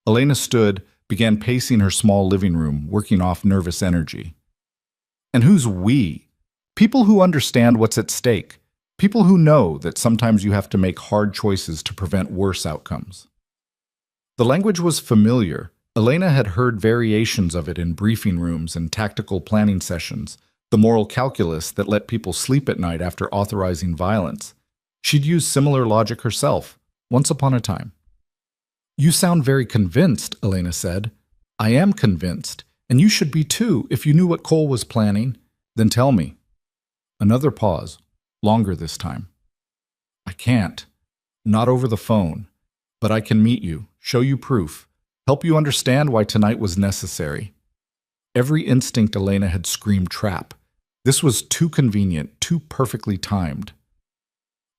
Elena stood, began pacing her small living room, working off nervous energy. "And who's we? People who understand what's at stake. People who know that sometimes you have to make hard choices to prevent worse outcomes." The language was familiar. Elena had heard variations of it in briefing rooms and tactical planning sessions, the moral calculus that let people sleep at night after authorizing violence. She'd used similar logic herself, once upon a time. "You sound very convinced," Elena said. "I am convinced, and you should be too if you knew what Cole was planning." "Then tell me." Another pause. Longer this time. "I can't. Not over the phone. But I can meet you, show you proof, help you understand why tonight was necessary." Every instinct Elena had screamed trap. This was too convenient, too perfectly timed.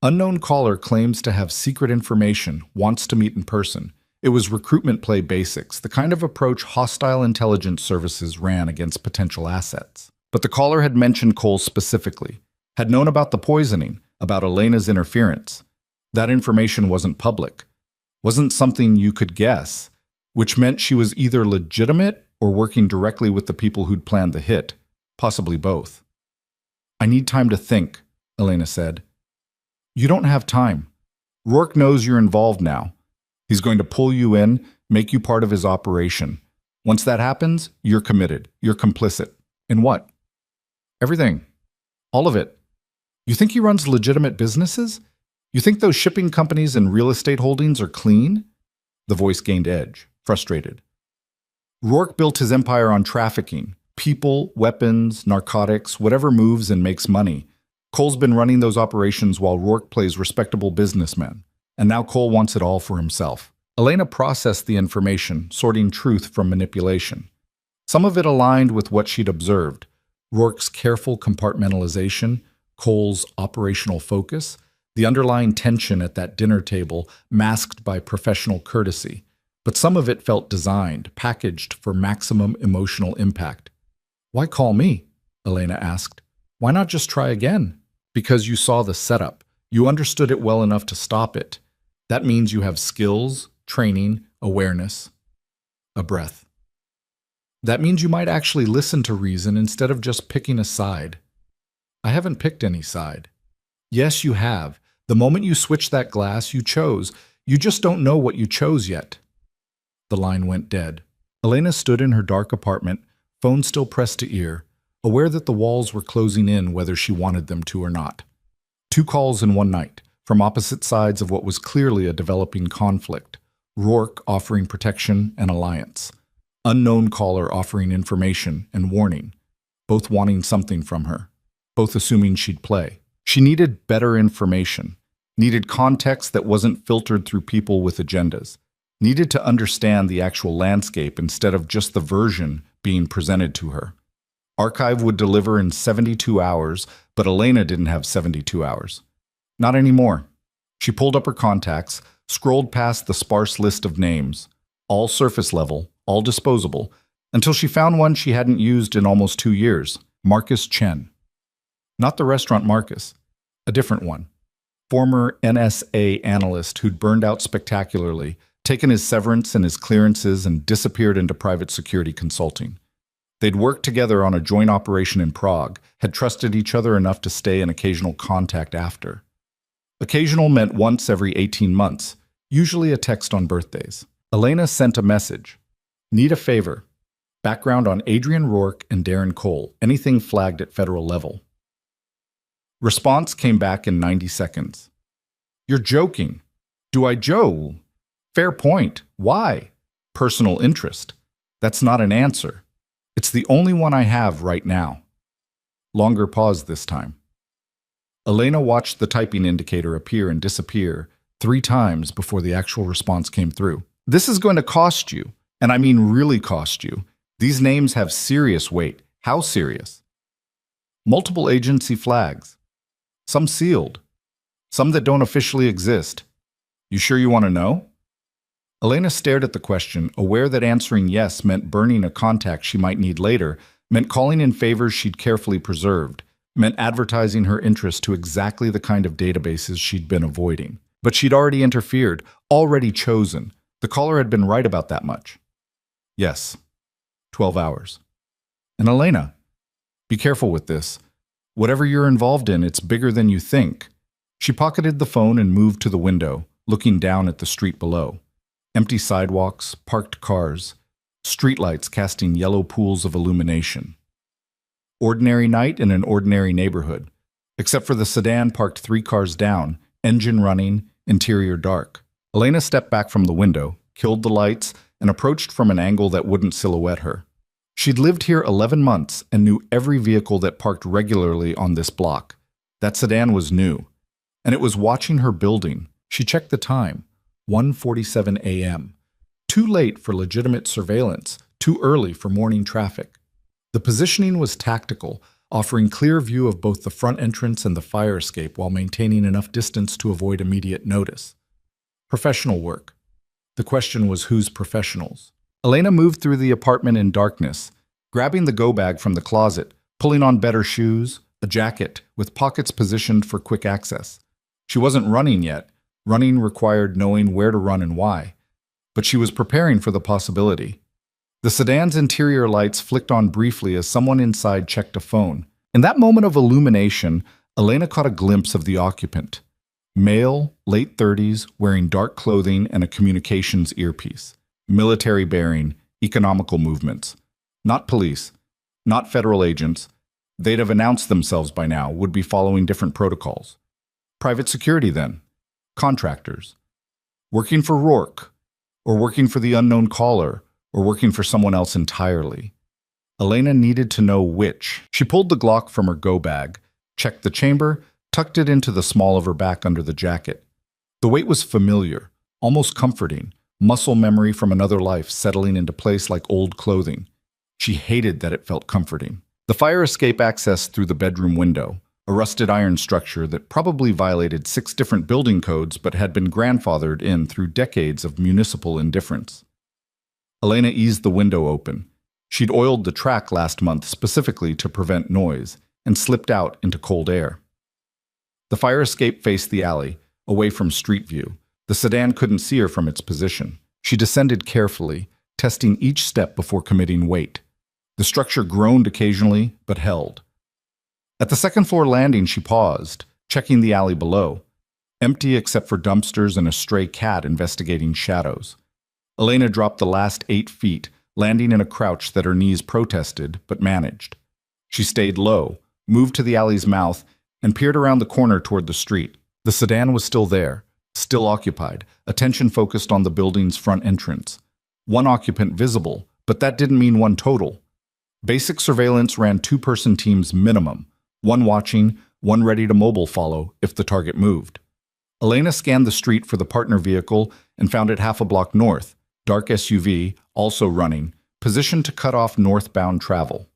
Unknown caller claims to have secret information, wants to meet in person. It was recruitment play basics, the kind of approach hostile intelligence services ran against potential assets. But the caller had mentioned Cole specifically. Had known about the poisoning, about Elena's interference. That information wasn't public. Wasn't something you could guess, which meant she was either legitimate or working directly with the people who'd planned the hit, possibly both. I need time to think, Elena said. You don't have time. Rourke knows you're involved now. He's going to pull you in, make you part of his operation. Once that happens, you're committed. You're complicit. In what? Everything. All of it. You think he runs legitimate businesses? You think those shipping companies and real estate holdings are clean? The voice gained edge, frustrated. Rourke built his empire on trafficking. People, weapons, narcotics, whatever moves and makes money. Cole's been running those operations while Rourke plays respectable businessmen. And now Cole wants it all for himself. Elena processed the information, sorting truth from manipulation. Some of it aligned with what she'd observed. Rourke's careful compartmentalization, Cole's operational focus, the underlying tension at that dinner table masked by professional courtesy. But some of it felt designed, packaged for maximum emotional impact. Why call me? Elena asked. Why not just try again? Because you saw the setup. You understood it well enough to stop it. That means you have skills, training, awareness, a breath. That means you might actually listen to reason instead of just picking a side. I haven't picked any side. Yes, you have. The moment you switched that glass, you chose. You just don't know what you chose yet. The line went dead. Elena stood in her dark apartment, phone still pressed to ear, aware that the walls were closing in whether she wanted them to or not. 2 calls in one night, from opposite sides of what was clearly a developing conflict. Rourke offering protection and alliance. Unknown caller offering information and warning, both wanting something from her, both assuming she'd play. She needed better information, needed context that wasn't filtered through people with agendas, needed to understand the actual landscape instead of just the version being presented to her. Archive would deliver in 72 hours, but Elena didn't have 72 hours. Not anymore. She pulled up her contacts, scrolled past the sparse list of names, all surface level, all disposable, until she found one she hadn't used in almost 2 years, Marcus Chen. Not the restaurant Marcus, a different one. Former NSA analyst who'd burned out spectacularly, taken his severance and his clearances and disappeared into private security consulting. They'd worked together on a joint operation in Prague, had trusted each other enough to stay in occasional contact after. Occasional meant once every 18 months, usually a text on birthdays. Elena sent a message. Need a favor. Background on Adrian Rourke and Darren Cole, anything flagged at federal level. Response came back in 90 seconds. You're joking. Do I joke? Fair point. Why? Personal interest. That's not an answer. It's the only one I have right now. Longer pause this time. Elena watched the typing indicator appear and disappear 3 times before the actual response came through. This is going to cost you, and I mean really cost you. These names have serious weight. How serious? Multiple agency flags. Some sealed. Some that don't officially exist. You sure you want to know? Elena stared at the question, aware that answering yes meant burning a contact she might need later, meant calling in favors she'd carefully preserved, meant advertising her interest to exactly the kind of databases she'd been avoiding. But she'd already interfered, already chosen. The caller had been right about that much. Yes. 12 hours. And Elena, be careful with this. Whatever you're involved in, it's bigger than you think. She pocketed the phone and moved to the window, looking down at the street below. Empty sidewalks, parked cars, streetlights casting yellow pools of illumination. Ordinary night in an ordinary neighborhood, except for the sedan parked 3 cars down, engine running, interior dark. Elena stepped back from the window, killed the lights, and approached from an angle that wouldn't silhouette her. She'd lived here 11 months and knew every vehicle that parked regularly on this block. That sedan was new, and it was watching her building. She checked the time. 1:47 a.m. Too late for legitimate surveillance, too early for morning traffic. The positioning was tactical, offering clear view of both the front entrance and the fire escape while maintaining enough distance to avoid immediate notice. Professional work. The question was whose professionals? Elena moved through the apartment in darkness, grabbing the go-bag from the closet, pulling on better shoes, a jacket with pockets positioned for quick access. She wasn't running yet, Running required knowing where to run and why, but she was preparing for the possibility. The sedan's interior lights flicked on briefly as someone inside checked a phone. In that moment of illumination, Elena caught a glimpse of the occupant. Male, late 30s, wearing dark clothing and a communications earpiece. Military bearing, economical movements. Not police, not federal agents. They'd have announced themselves by now, would be following different protocols. Private security then. Contractors. Working for Rourke, or working for the unknown caller, or working for someone else entirely. Elena needed to know which. She pulled the Glock from her go bag, checked the chamber, tucked it into the small of her back under the jacket. The weight was familiar, almost comforting, muscle memory from another life settling into place like old clothing. She hated that it felt comforting. The fire escape accessed through the bedroom window, a rusted iron structure that probably violated 6 different building codes but had been grandfathered in through decades of municipal indifference. Elena eased the window open. She'd oiled the track last month specifically to prevent noise and slipped out into cold air. The fire escape faced the alley, away from street view. The sedan couldn't see her from its position. She descended carefully, testing each step before committing weight. The structure groaned occasionally, but held. At the second-floor landing, she paused, checking the alley below, empty except for dumpsters and a stray cat investigating shadows. Elena dropped the last 8 feet, landing in a crouch that her knees protested, but managed. She stayed low, moved to the alley's mouth, and peered around the corner toward the street. The sedan was still there, still occupied, attention focused on the building's front entrance. One occupant visible, but that didn't mean one total. Basic surveillance ran 2-person teams minimum, one watching, one ready to mobile follow if the target moved. Elena scanned the street for the partner vehicle and found it half a block north, dark SUV, also running, positioned to cut off northbound travel.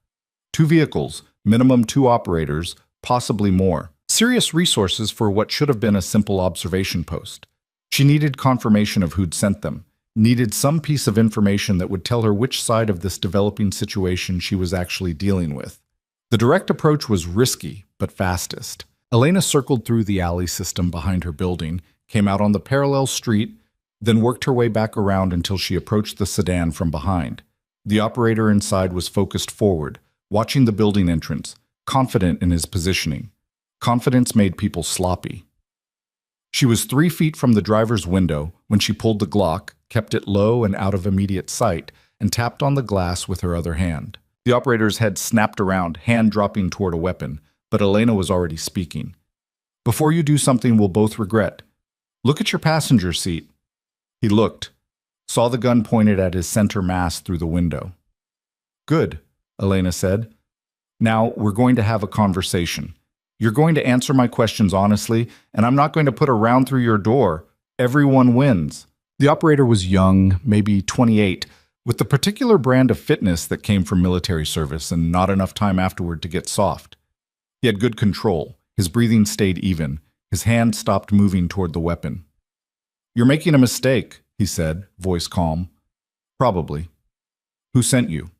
2 vehicles, minimum 2 operators, possibly more. Serious resources for what should have been a simple observation post. She needed confirmation of who'd sent them, needed some piece of information that would tell her which side of this developing situation she was actually dealing with. The direct approach was risky, but fastest. Elena circled through the alley system behind her building, came out on the parallel street, then worked her way back around until she approached the sedan from behind. The operator inside was focused forward, watching the building entrance, confident in his positioning. Confidence made people sloppy. She was 3 feet from the driver's window when she pulled the Glock, kept it low and out of immediate sight, and tapped on the glass with her other hand. The operator's head snapped around, hand dropping toward a weapon, but Elena was already speaking. "Before you do something we'll both regret, look at your passenger seat." He looked, saw the gun pointed at his center mass through the window. "Good," Elena said. "Now we're going to have a conversation. You're going to answer my questions honestly, and I'm not going to put a round through your door. Everyone wins." The operator was young, maybe 28, with the particular brand of fitness that came from military service and not enough time afterward to get soft. He had good control. His breathing stayed even. His hand stopped moving toward the weapon. "You're making a mistake," he said, voice calm. "Probably. Who sent you?"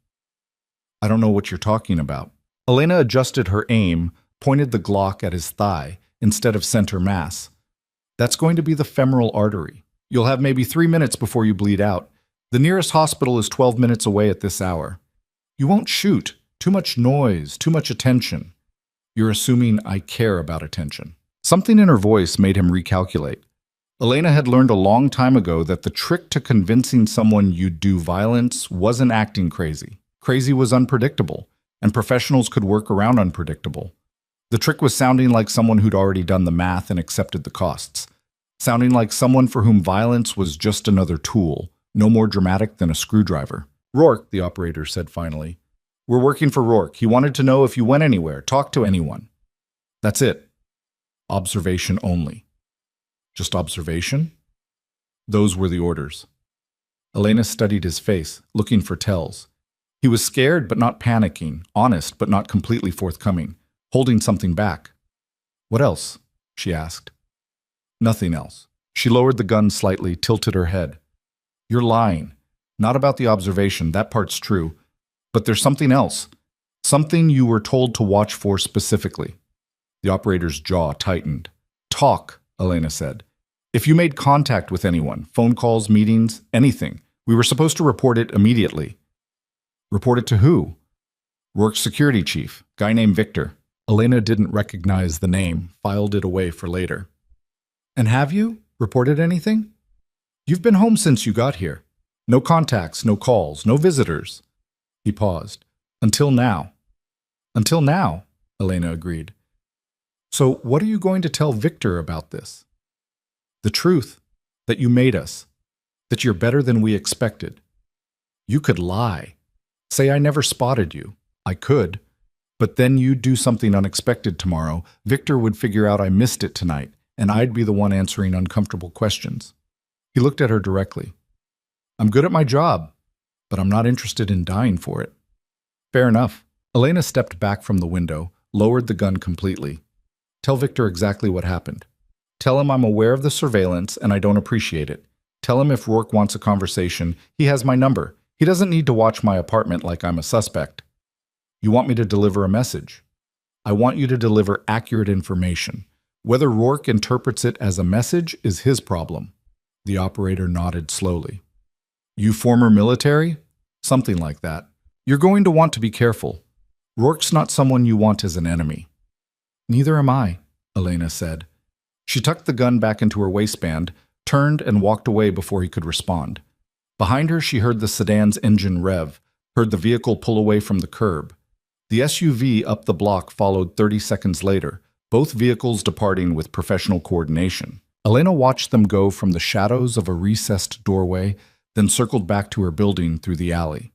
"I don't know what you're talking about." Elena adjusted her aim, pointed the Glock at his thigh instead of center mass. "That's going to be the femoral artery. You'll have maybe 3 minutes before you bleed out. The nearest hospital is 12 minutes away at this hour. You won't shoot. Too much noise, too much attention." "You're assuming I care about attention." Something in her voice made him recalculate. Elena had learned a long time ago that the trick to convincing someone you'd do violence wasn't acting crazy. Crazy was unpredictable, and professionals could work around unpredictable. The trick was sounding like someone who'd already done the math and accepted the costs. Sounding like someone for whom violence was just another tool, no more dramatic than a screwdriver. "Rourke," the operator said finally. "We're working for Rourke. He wanted to know if you went anywhere, talked to anyone." "That's it. Observation only." "Just observation?" Those were the orders. Elena studied his face, looking for tells. He was scared but not panicking, honest but not completely forthcoming, holding something back. "What else?" she asked. "Nothing else." She lowered the gun slightly, tilted her head. "You're lying. Not about the observation, that part's true. But there's something else. Something you were told to watch for specifically." The operator's jaw tightened. "Talk," Elena said. If you made contact with anyone, phone calls, meetings, anything, we were supposed to report it immediately. Report it to who? Rourke's security chief, guy named Victor. Elena didn't recognize the name, filed it away for later. And have you reported anything? You've been home since you got here. No contacts, no calls, no visitors. He paused. Until now. Until now, Elena agreed. So what are you going to tell Victor about this? The truth, that you made us, that you're better than we expected. You could lie. Say I never spotted you. I could. But then you'd do something unexpected tomorrow. Victor would figure out I missed it tonight, and I'd be the one answering uncomfortable questions. He looked at her directly. I'm good at my job, but I'm not interested in dying for it. Fair enough. Elena stepped back from the window, lowered the gun completely. Tell Victor exactly what happened. Tell him I'm aware of the surveillance and I don't appreciate it. Tell him if Rourke wants a conversation, he has my number. He doesn't need to watch my apartment like I'm a suspect. You want me to deliver a message? I want you to deliver accurate information. Whether Rourke interprets it as a message is his problem. The operator nodded slowly. You former military? Something like that. You're going to want to be careful. Rourke's not someone you want as an enemy. Neither am I, Elena said. She tucked the gun back into her waistband, turned and walked away before he could respond. Behind her, she heard the sedan's engine rev, heard the vehicle pull away from the curb. The SUV up the block followed 30 seconds later, both vehicles departing with professional coordination. Elena watched them go from the shadows of a recessed doorway, then circled back to her building through the alley.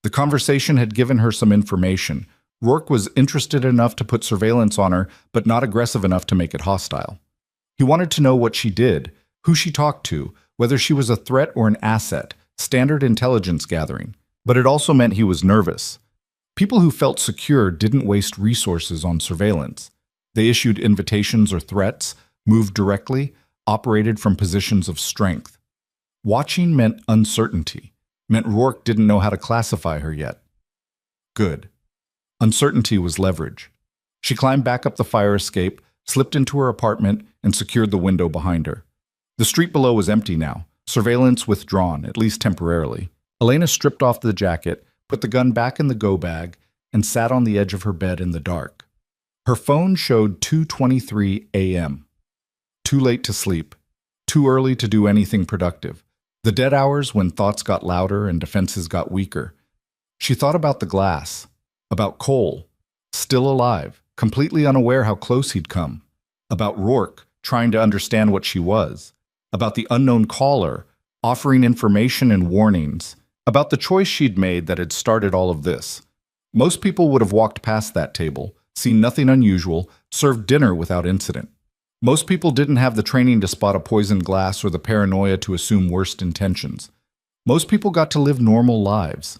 The conversation had given her some information. Rourke was interested enough to put surveillance on her, but not aggressive enough to make it hostile. He wanted to know what she did, who she talked to, whether she was a threat or an asset, standard intelligence gathering. But it also meant he was nervous. People who felt secure didn't waste resources on surveillance. They issued invitations or threats, moved directly, operated from positions of strength. Watching meant uncertainty, meant Rourke didn't know how to classify her yet. Good. Uncertainty was leverage. She climbed back up the fire escape, slipped into her apartment, and secured the window behind her. The street below was empty now, surveillance withdrawn, at least temporarily. Elena stripped off the jacket, put the gun back in the go bag, and sat on the edge of her bed in the dark. Her phone showed 2:23 a.m. Too late to sleep, too early to do anything productive. The dead hours when thoughts got louder and defenses got weaker. She thought about the glass, about Cole, still alive, completely unaware how close he'd come, about Rourke, trying to understand what she was, about the unknown caller, offering information and warnings, about the choice she'd made that had started all of this. Most people would have walked past that table, seen nothing unusual, served dinner without incident. Most people didn't have the training to spot a poisoned glass or the paranoia to assume worst intentions. Most people got to live normal lives.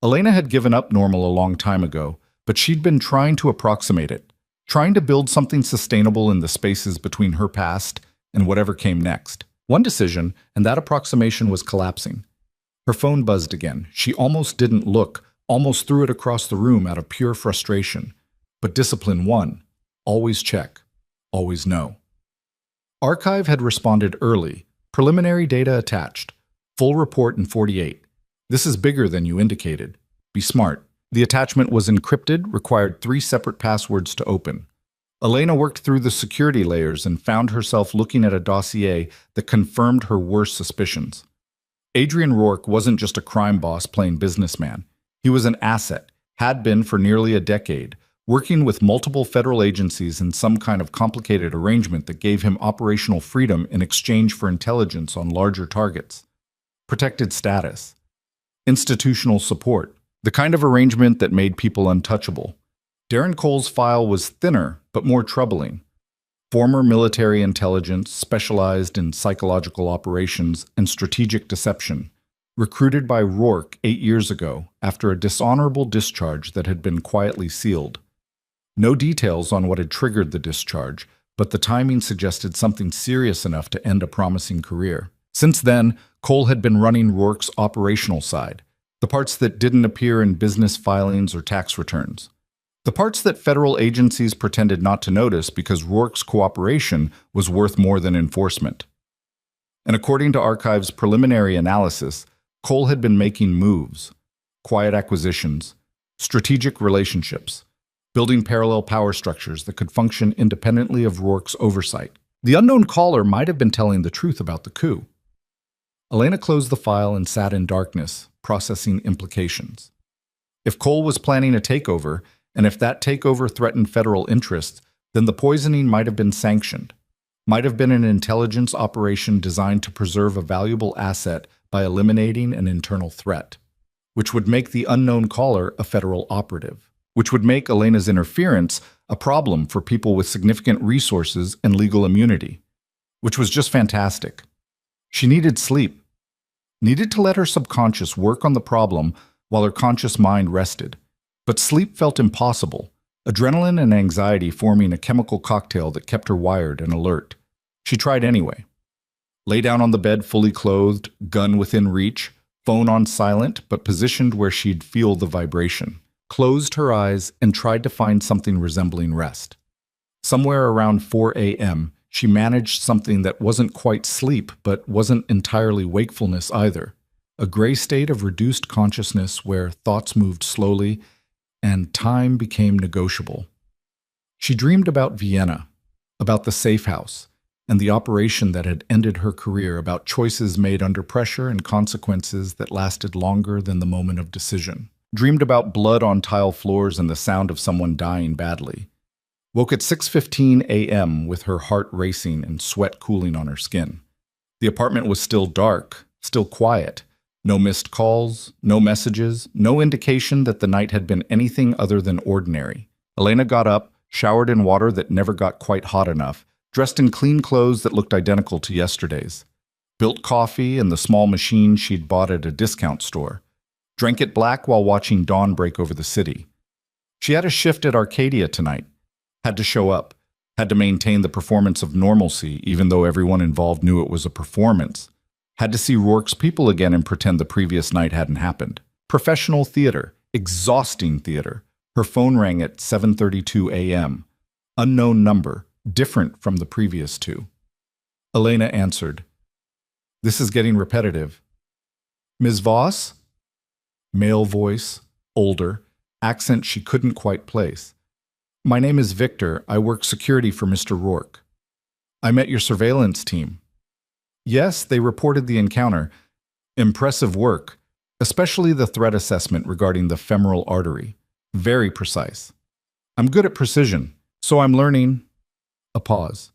Elena had given up normal a long time ago, but she'd been trying to approximate it, trying to build something sustainable in the spaces between her past and whatever came next. One decision, and that approximation was collapsing. Her phone buzzed again. She almost didn't look, almost threw it across the room out of pure frustration. But discipline won. Always check. Always know. Archive had responded early. Preliminary data attached. Full report in 48. This is bigger than you indicated. Be smart. The attachment was encrypted, required 3 separate passwords to open. Elena worked through the security layers and found herself looking at a dossier that confirmed her worst suspicions. Adrian Rourke wasn't just a crime boss playing businessman. He was an asset, had been for nearly a decade, working with multiple federal agencies in some kind of complicated arrangement that gave him operational freedom in exchange for intelligence on larger targets. Protected status. Institutional support. The kind of arrangement that made people untouchable. Darren Cole's file was thinner, but more troubling. Former military intelligence specialized in psychological operations and strategic deception. Recruited by Rourke 8 years ago after a dishonorable discharge that had been quietly sealed. No details on what had triggered the discharge, but the timing suggested something serious enough to end a promising career. Since then, Cole had been running Rourke's operational side, the parts that didn't appear in business filings or tax returns. The parts that federal agencies pretended not to notice because Rourke's cooperation was worth more than enforcement. And according to Archive's preliminary analysis, Cole had been making moves, quiet acquisitions, strategic relationships, building parallel power structures that could function independently of Rourke's oversight. The unknown caller might have been telling the truth about the coup. Elena closed the file and sat in darkness, processing implications. If Cole was planning a takeover, and if that takeover threatened federal interests, then the poisoning might have been sanctioned, might have been an intelligence operation designed to preserve a valuable asset by eliminating an internal threat, which would make the unknown caller a federal operative, which would make Elena's interference a problem for people with significant resources and legal immunity, which was just fantastic. She needed sleep, needed to let her subconscious work on the problem while her conscious mind rested. But sleep felt impossible, adrenaline and anxiety forming a chemical cocktail that kept her wired and alert. She tried anyway. Lay down on the bed fully clothed, gun within reach, phone on silent but positioned where she'd feel the vibration. Closed her eyes and tried to find something resembling rest. Somewhere around 4 a.m., she managed something that wasn't quite sleep but wasn't entirely wakefulness either. A gray state of reduced consciousness where thoughts moved slowly and time became negotiable. She dreamed about Vienna, about the safe house, and the operation that had ended her career, about choices made under pressure and consequences that lasted longer than the moment of decision. Dreamed about blood on tile floors and the sound of someone dying badly. Woke at 6:15 a.m. with her heart racing and sweat cooling on her skin. The apartment was still dark, still quiet. No missed calls, no messages, no indication that the night had been anything other than ordinary. Elena got up, showered in water that never got quite hot enough, dressed in clean clothes that looked identical to yesterday's. Built coffee in the small machine she'd bought at a discount store. Drank it black while watching dawn break over the city. She had a shift at Arcadia tonight. Had to show up. Had to maintain the performance of normalcy, even though everyone involved knew it was a performance. Had to see Rourke's people again and pretend the previous night hadn't happened. Professional theater. Exhausting theater. Her phone rang at 7:32 a.m. Unknown number. Different from the previous two. Elena answered. This is getting repetitive. Ms. Voss? Male voice. Older. Accent she couldn't quite place. My name is Victor. I work security for Mr. Rourke. I met your surveillance team. Yes, they reported the encounter. Impressive work, especially the threat assessment regarding the femoral artery. Very precise. I'm good at precision, so I'm learning. A pause.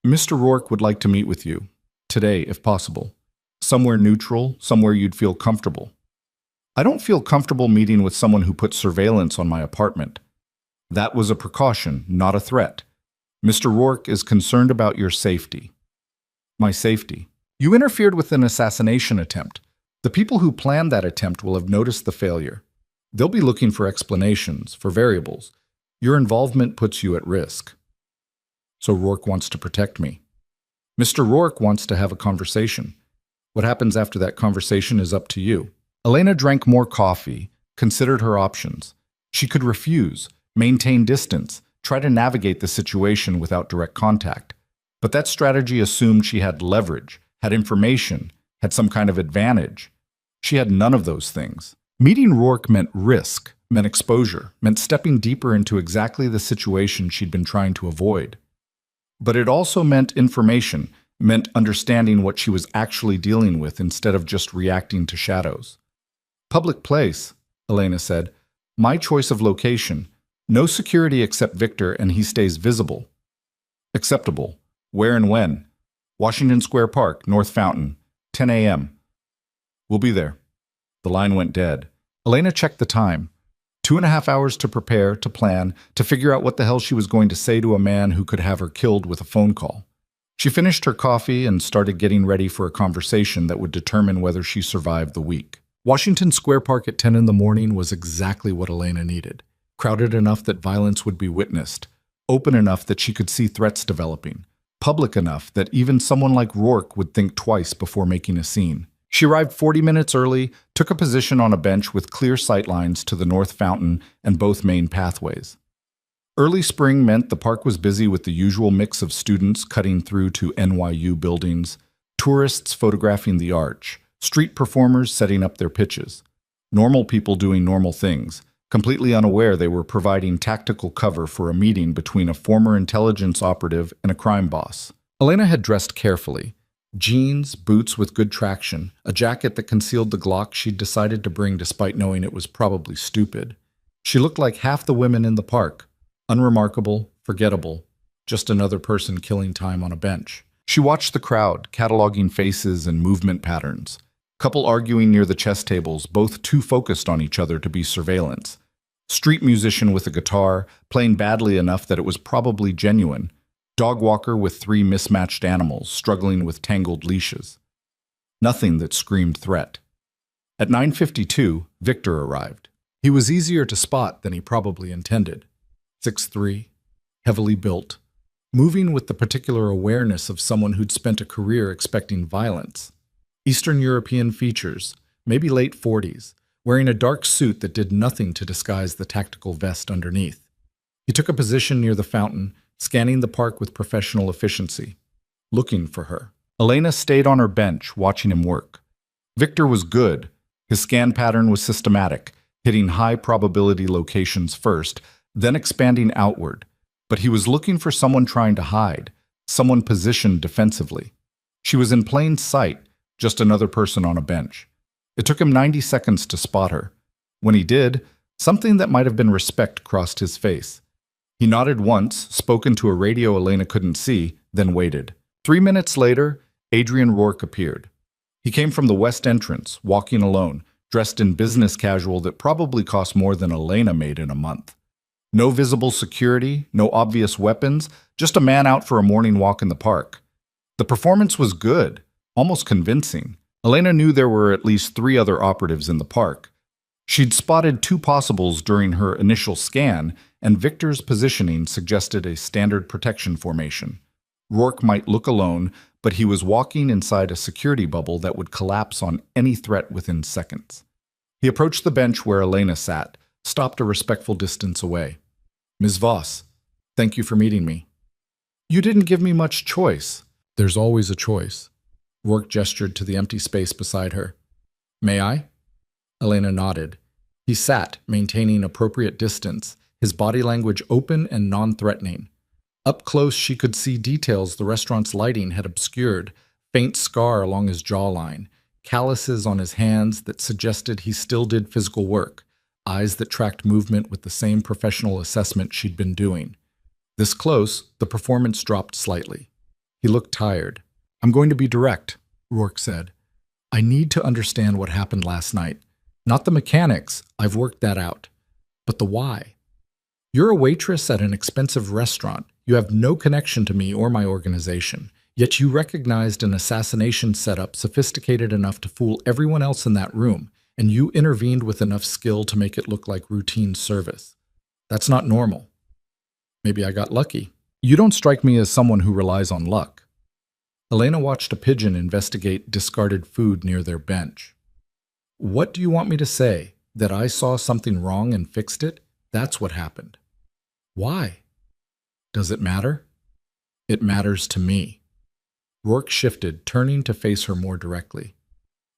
Mr. Rourke would like to meet with you, today if possible. Somewhere neutral, somewhere you'd feel comfortable. I don't feel comfortable meeting with someone who put surveillance on my apartment. That was a precaution, not a threat. Mr. Rourke is concerned about your safety. My safety. You interfered with an assassination attempt. The people who planned that attempt will have noticed the failure. They'll be looking for explanations, for variables. Your involvement puts you at risk. So Rourke wants to protect me. Mr. Rourke wants to have a conversation. What happens after that conversation is up to you. Elena drank more coffee, considered her options. She could refuse, maintain distance, try to navigate the situation without direct contact. But that strategy assumed she had leverage, had information, had some kind of advantage. She had none of those things. Meeting Rourke meant risk, meant exposure, meant stepping deeper into exactly the situation she'd been trying to avoid. But it also meant information, meant understanding what she was actually dealing with instead of just reacting to shadows. Public place, Elena said. My choice of location. No security except Victor, and he stays visible. Acceptable. Where and when? Washington Square Park, North Fountain, 10 a.m. We'll be there. The line went dead. Elena checked the time. 2.5 hours to prepare, to plan, to figure out what the hell she was going to say to a man who could have her killed with a phone call. She finished her coffee and started getting ready for a conversation that would determine whether she survived the week. Washington Square Park at 10 in the morning was exactly what Elena needed. Crowded enough that violence would be witnessed. Open enough that she could see threats developing. Public enough that even someone like Rourke would think twice before making a scene. She arrived 40 minutes early, took a position on a bench with clear sightlines to the north fountain and both main pathways. Early spring meant the park was busy with the usual mix of students cutting through to NYU buildings, tourists photographing the arch, street performers setting up their pitches, normal people doing normal things, completely unaware they were providing tactical cover for a meeting between a former intelligence operative and a crime boss. Elena had dressed carefully. Jeans, boots with good traction, a jacket that concealed the Glock she'd decided to bring despite knowing it was probably stupid. She looked like half the women in the park. Unremarkable, forgettable, just another person killing time on a bench. She watched the crowd, cataloging faces and movement patterns. Couple arguing near the chess tables, both too focused on each other to be surveillance. Street musician with a guitar, playing badly enough that it was probably genuine. Dog walker with 3 mismatched animals, struggling with tangled leashes. Nothing that screamed threat. At 9:52, Victor arrived. He was easier to spot than he probably intended. 6'3", heavily built, moving with the particular awareness of someone who'd spent a career expecting violence. Eastern European features, maybe late 40s, wearing a dark suit that did nothing to disguise the tactical vest underneath. He took a position near the fountain, scanning the park with professional efficiency, looking for her. Elena stayed on her bench, watching him work. Victor was good. His scan pattern was systematic, hitting high-probability locations first, then expanding outward. But he was looking for someone trying to hide, someone positioned defensively. She was in plain sight, just another person on a bench. It took him 90 seconds to spot her. When he did, something that might have been respect crossed his face. He nodded once, spoke into a radio Elena couldn't see, then waited. 3 minutes later, Adrian Rourke appeared. He came from the west entrance, walking alone, dressed in business casual that probably cost more than Elena made in a month. No visible security, no obvious weapons, just a man out for a morning walk in the park. The performance was good, almost convincing. Elena knew there were at least 3 other operatives in the park. She'd spotted 2 possibles during her initial scan, and Victor's positioning suggested a standard protection formation. Rourke might look alone, but he was walking inside a security bubble that would collapse on any threat within seconds. He approached the bench where Elena sat, stopped a respectful distance away. "Ms. Voss, thank you for meeting me." "You didn't give me much choice." "There's always a choice." Rourke gestured to the empty space beside her. "May I?" Elena nodded. He sat, maintaining appropriate distance, his body language open and non-threatening. Up close, she could see details the restaurant's lighting had obscured, faint scar along his jawline, calluses on his hands that suggested he still did physical work, eyes that tracked movement with the same professional assessment she'd been doing. This close, the performance dropped slightly. He looked tired. "I'm going to be direct," Rourke said. "I need to understand what happened last night. Not the mechanics, I've worked that out. But the why. You're a waitress at an expensive restaurant. You have no connection to me or my organization. Yet you recognized an assassination setup sophisticated enough to fool everyone else in that room, and you intervened with enough skill to make it look like routine service. That's not normal. Maybe I got lucky. You don't strike me as someone who relies on luck." Elena watched a pigeon investigate discarded food near their bench. "What do you want me to say? That I saw something wrong and fixed it? That's what happened." "Why?" "Does it matter?" "It matters to me." Rourke shifted, turning to face her more directly.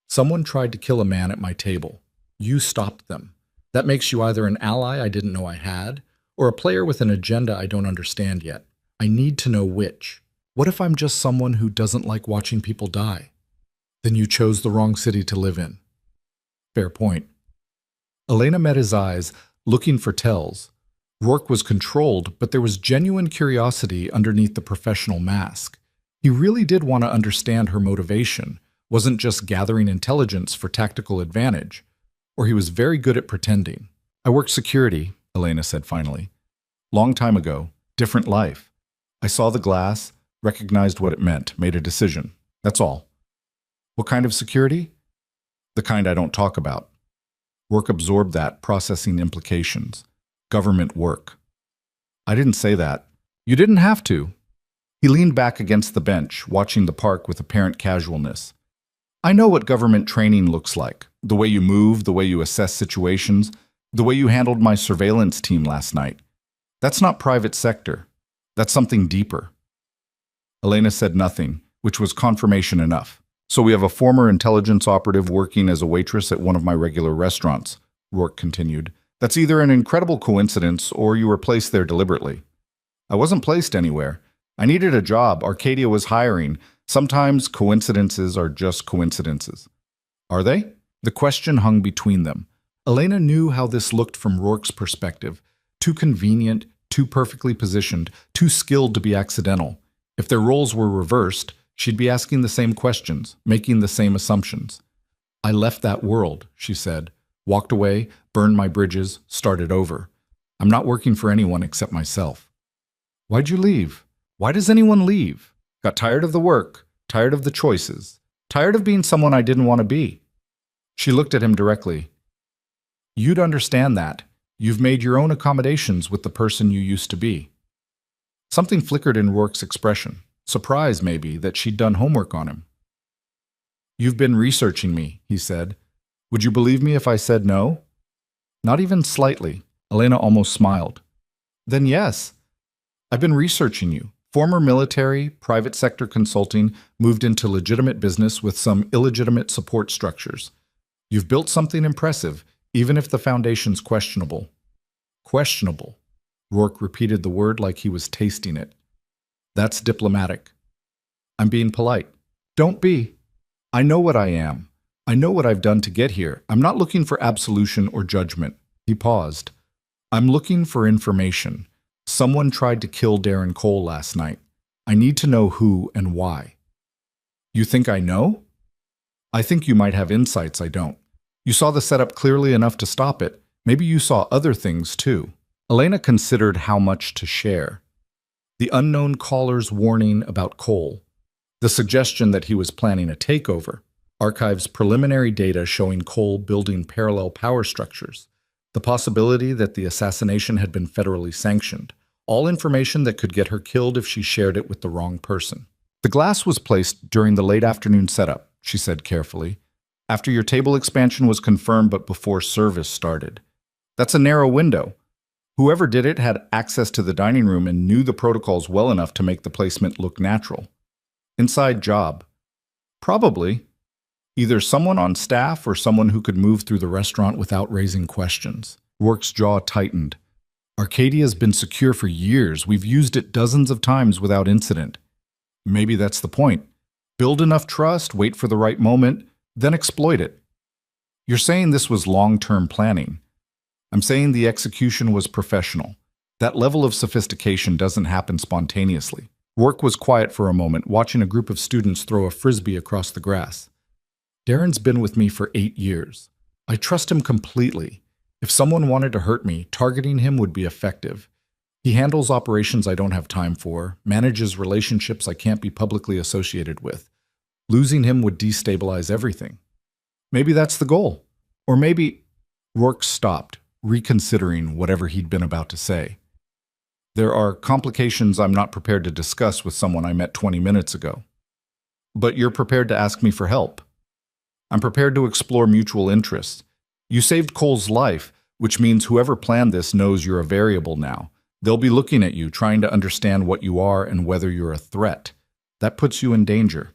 "Someone tried to kill a man at my table. You stopped them. That makes you either an ally I didn't know I had, or a player with an agenda I don't understand yet. I need to know which. What if I'm just someone who doesn't like watching people die? Then you chose the wrong city to live in." "Fair point." Elena met his eyes, looking for tells. Rourke was controlled, but there was genuine curiosity underneath the professional mask. He really did want to understand her motivation, wasn't just gathering intelligence for tactical advantage. Or he was very good at pretending. "I worked security," Elena said finally. "Long time ago, different life. I saw the glass, recognized what it meant, made a decision. That's all." "What kind of security?" "The kind I don't talk about." Rourke absorbed that, processing implications. "Government work." "I didn't say that." "You didn't have to." He leaned back against the bench, watching the park with apparent casualness. I know what government training looks like. The way you move, the way you assess situations, the way you handled my surveillance team last night. That's not private sector. That's something deeper. Elena said nothing, which was confirmation enough. So we have a former intelligence operative working as a waitress at one of my regular restaurants, Rourke continued. That's either an incredible coincidence or you were placed there deliberately. I wasn't placed anywhere. I needed a job. Arcadia was hiring. Sometimes coincidences are just coincidences. Are they? The question hung between them. Elena knew how this looked from Rourke's perspective. Too convenient, too perfectly positioned, too skilled to be accidental. If their roles were reversed, she'd be asking the same questions, making the same assumptions. I left that world, she said. Walked away, burned my bridges, started over. I'm not working for anyone except myself. Why'd you leave? Why does anyone leave? Got tired of the work, tired of the choices, tired of being someone I didn't want to be. She looked at him directly. You'd understand that. You've made your own accommodations with the person you used to be. Something flickered in Rourke's expression. Surprise, maybe, that she'd done homework on him. You've been researching me, he said. Would you believe me if I said no? Not even slightly. Elena almost smiled. Then yes. I've been researching you. Former military, private sector consulting, moved into legitimate business with some illegitimate support structures. You've built something impressive, even if the foundation's questionable. Questionable. Rourke repeated the word like he was tasting it. That's diplomatic. I'm being polite. Don't be. I know what I am. I know what I've done to get here. I'm not looking for absolution or judgment. He paused. I'm looking for information. Someone tried to kill Darren Cole last night. I need to know who and why. You think I know? I think you might have insights I don't. You saw the setup clearly enough to stop it. Maybe you saw other things too. Elena considered how much to share. The unknown caller's warning about Cole. The suggestion that he was planning a takeover. Archives preliminary data showing Cole building parallel power structures. The possibility that the assassination had been federally sanctioned. All information that could get her killed if she shared it with the wrong person. The glass was placed during the late afternoon setup, she said carefully. After your table expansion was confirmed but before service started. That's a narrow window. Whoever did it had access to the dining room and knew the protocols well enough to make the placement look natural. Inside job. Probably. Either someone on staff or someone who could move through the restaurant without raising questions. Rourke's jaw tightened. Arcadia's been secure for years. We've used it dozens of times without incident. Maybe that's the point. Build enough trust, wait for the right moment, then exploit it. You're saying this was long-term planning. I'm saying the execution was professional. That level of sophistication doesn't happen spontaneously. Rourke was quiet for a moment, watching a group of students throw a frisbee across the grass. Darren's been with me for 8 years. I trust him completely. If someone wanted to hurt me, targeting him would be effective. He handles operations I don't have time for, manages relationships I can't be publicly associated with. Losing him would destabilize everything. Maybe that's the goal. Or maybe... Rourke stopped, reconsidering whatever he'd been about to say. There are complications I'm not prepared to discuss with someone I met 20 minutes ago. But you're prepared to ask me for help. I'm prepared to explore mutual interests. You saved Cole's life, which means whoever planned this knows you're a variable now. They'll be looking at you, trying to understand what you are and whether you're a threat. That puts you in danger.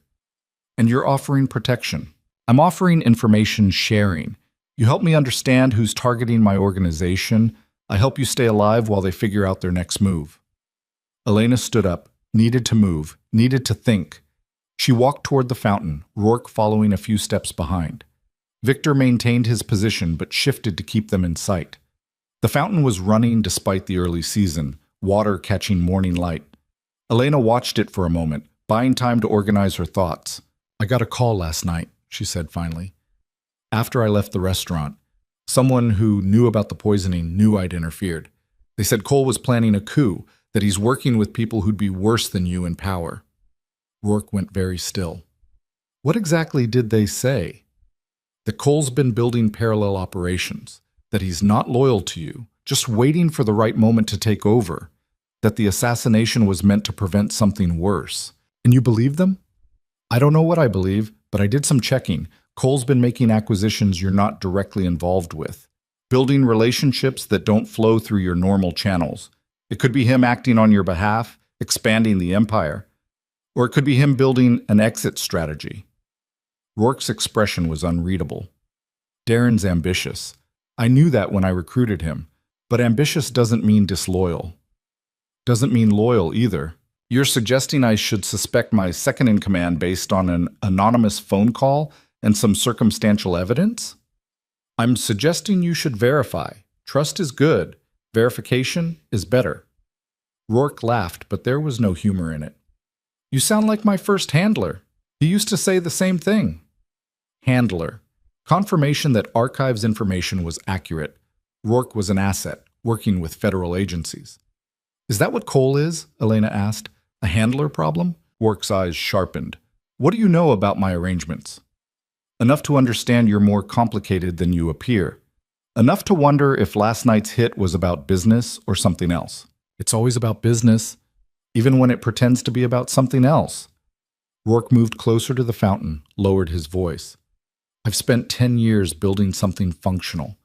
And you're offering protection. I'm offering information sharing. You help me understand who's targeting my organization. I help you stay alive while they figure out their next move. Elena stood up, needed to move, needed to think. She walked toward the fountain, Rourke following a few steps behind. Victor maintained his position but shifted to keep them in sight. The fountain was running despite the early season, water catching morning light. Elena watched it for a moment, buying time to organize her thoughts. I got a call last night, she said finally. After I left the restaurant, someone who knew about the poisoning knew I'd interfered. They said Cole was planning a coup, that he's working with people who'd be worse than you in power. Rourke went very still. What exactly did they say? That Cole's been building parallel operations, that he's not loyal to you, just waiting for the right moment to take over, that the assassination was meant to prevent something worse. And you believe them? I don't know what I believe, but I did some checking. Cole's been making acquisitions you're not directly involved with, building relationships that don't flow through your normal channels. It could be him acting on your behalf, expanding the empire, or it could be him building an exit strategy. Rourke's expression was unreadable. Darren's ambitious. I knew that when I recruited him, but ambitious doesn't mean disloyal. Doesn't mean loyal either. You're suggesting I should suspect my second-in-command based on an anonymous phone call and some circumstantial evidence? I'm suggesting you should verify. Trust is good. Verification is better. Rourke laughed, but there was no humor in it. You sound like my first handler. He used to say the same thing. Handler. Confirmation that archives information was accurate. Rourke was an asset, working with federal agencies. Is that what Cole is? Elena asked. A handler problem? Rourke's eyes sharpened. What do you know about my arrangements? Enough to understand you're more complicated than you appear. Enough to wonder if last night's hit was about business or something else. It's always about business, even when it pretends to be about something else. Rourke moved closer to the fountain, lowered his voice. I've spent 10 years building something functional,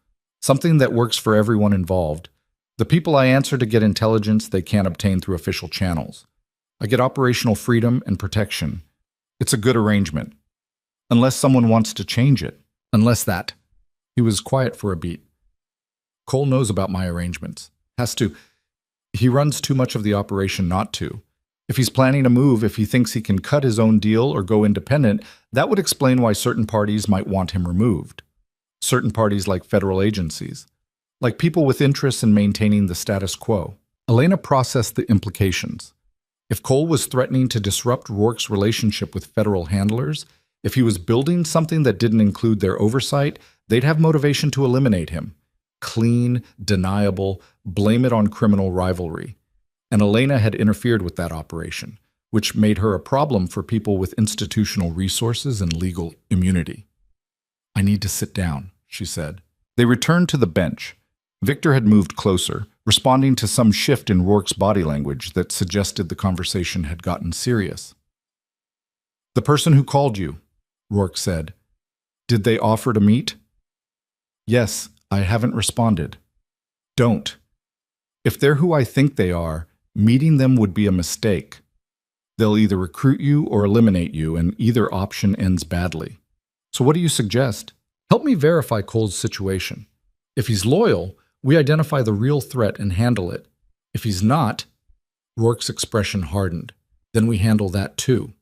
something that works for everyone involved. The people I answer to get intelligence they can't obtain through official channels. I get operational freedom and protection. It's a good arrangement. Unless someone wants to change it. Unless that. He was quiet for a beat. Cole knows about my arrangements. Has to. He runs too much of the operation not to. If he's planning a move, if he thinks he can cut his own deal or go independent, that would explain why certain parties might want him removed. Certain parties like federal agencies. Like people with interests in maintaining the status quo. Elena processed the implications. If Cole was threatening to disrupt Rourke's relationship with federal handlers, if he was building something that didn't include their oversight, they'd have motivation to eliminate him. Clean, deniable, blame it on criminal rivalry. And Elena had interfered with that operation, which made her a problem for people with institutional resources and legal immunity. I need to sit down, she said. They returned to the bench. Victor had moved closer, responding to some shift in Rourke's body language that suggested the conversation had gotten serious. The person who called you, Rourke said. Did they offer to meet? Yes, I haven't responded. Don't. If they're who I think they are, meeting them would be a mistake. They'll either recruit you or eliminate you, and either option ends badly. So what do you suggest? Help me verify Cole's situation. If he's loyal, we identify the real threat and handle it. If he's not, Rourke's expression hardened. Then we handle that too.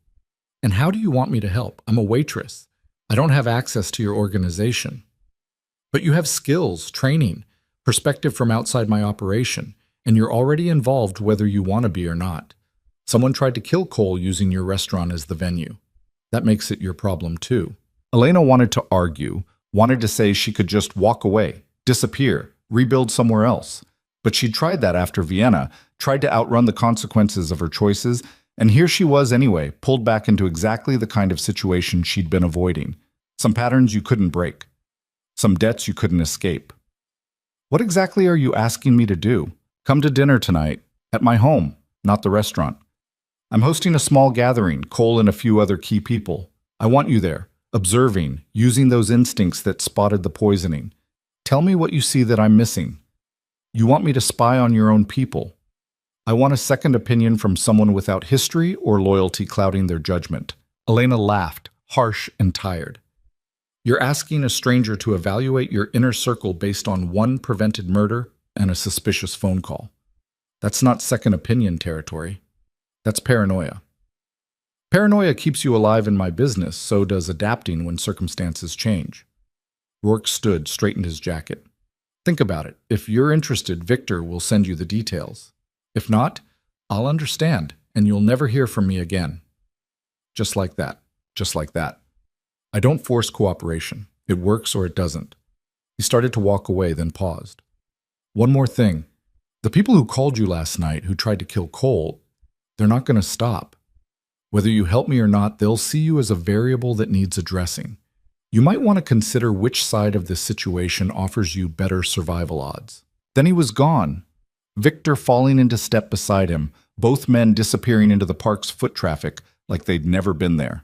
And how do you want me to help? I'm a waitress. I don't have access to your organization. But you have skills, training, perspective from outside my operation, and you're already involved whether you want to be or not. Someone tried to kill Cole using your restaurant as the venue. That makes it your problem too. Elena wanted to argue, wanted to say she could just walk away, disappear, rebuild somewhere else. But she'd tried that after Vienna, tried to outrun the consequences of her choices, and here she was anyway, pulled back into exactly the kind of situation she'd been avoiding. Some patterns you couldn't break. Some debts you couldn't escape. What exactly are you asking me to do? Come to dinner tonight, at my home, not the restaurant. I'm hosting a small gathering, Cole and a few other key people. I want you there, observing, using those instincts that spotted the poisoning. Tell me what you see that I'm missing. You want me to spy on your own people. I want a second opinion from someone without history or loyalty clouding their judgment. Elena laughed, harsh and tired. You're asking a stranger to evaluate your inner circle based on one prevented murder and a suspicious phone call. That's not second opinion territory. That's paranoia. Paranoia keeps you alive in my business, so does adapting when circumstances change. Rourke stood, straightened his jacket. Think about it. If you're interested, Victor will send you the details. If not, I'll understand, and you'll never hear from me again. Just like that. Just like that. I don't force cooperation. It works or it doesn't. He started to walk away, then paused. One more thing. The people who called you last night, who tried to kill Cole, they're not going to stop. Whether you help me or not, they'll see you as a variable that needs addressing. You might want to consider which side of this situation offers you better survival odds. Then he was gone. Victor falling into step beside him, both men disappearing into the park's foot traffic like they'd never been there.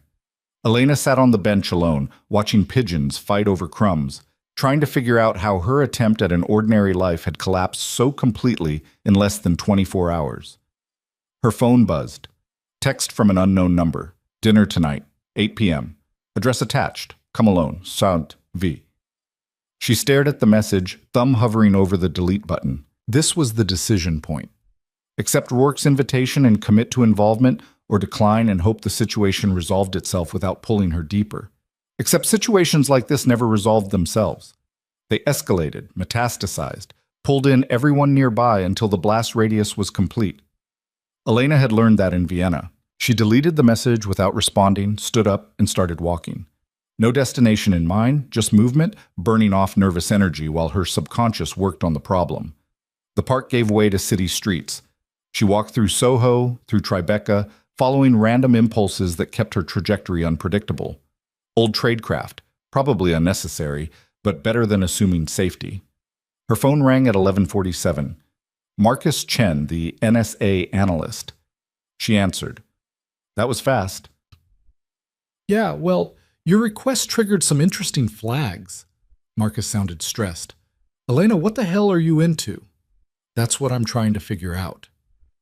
Elena sat on the bench alone, watching pigeons fight over crumbs, trying to figure out how her attempt at an ordinary life had collapsed so completely in less than 24 hours. Her phone buzzed. Text from an unknown number. Dinner tonight, 8 p.m. Address attached. Come alone. Saint V. She stared at the message, thumb hovering over the delete button. This was the decision point. Accept Rourke's invitation and commit to involvement, or decline and hope the situation resolved itself without pulling her deeper. Except situations like this never resolved themselves. They escalated, metastasized, pulled in everyone nearby until the blast radius was complete. Elena had learned that in Vienna. She deleted the message without responding, stood up, and started walking. No destination in mind, just movement, burning off nervous energy while her subconscious worked on the problem. The park gave way to city streets. She walked through Soho, through Tribeca, following random impulses that kept her trajectory unpredictable. Old tradecraft, probably unnecessary, but better than assuming safety. Her phone rang at 11:47. Marcus Chen, the NSA analyst. She answered. That was fast. Yeah, well, your request triggered some interesting flags. Marcus sounded stressed. Elena, what the hell are you into? That's what I'm trying to figure out.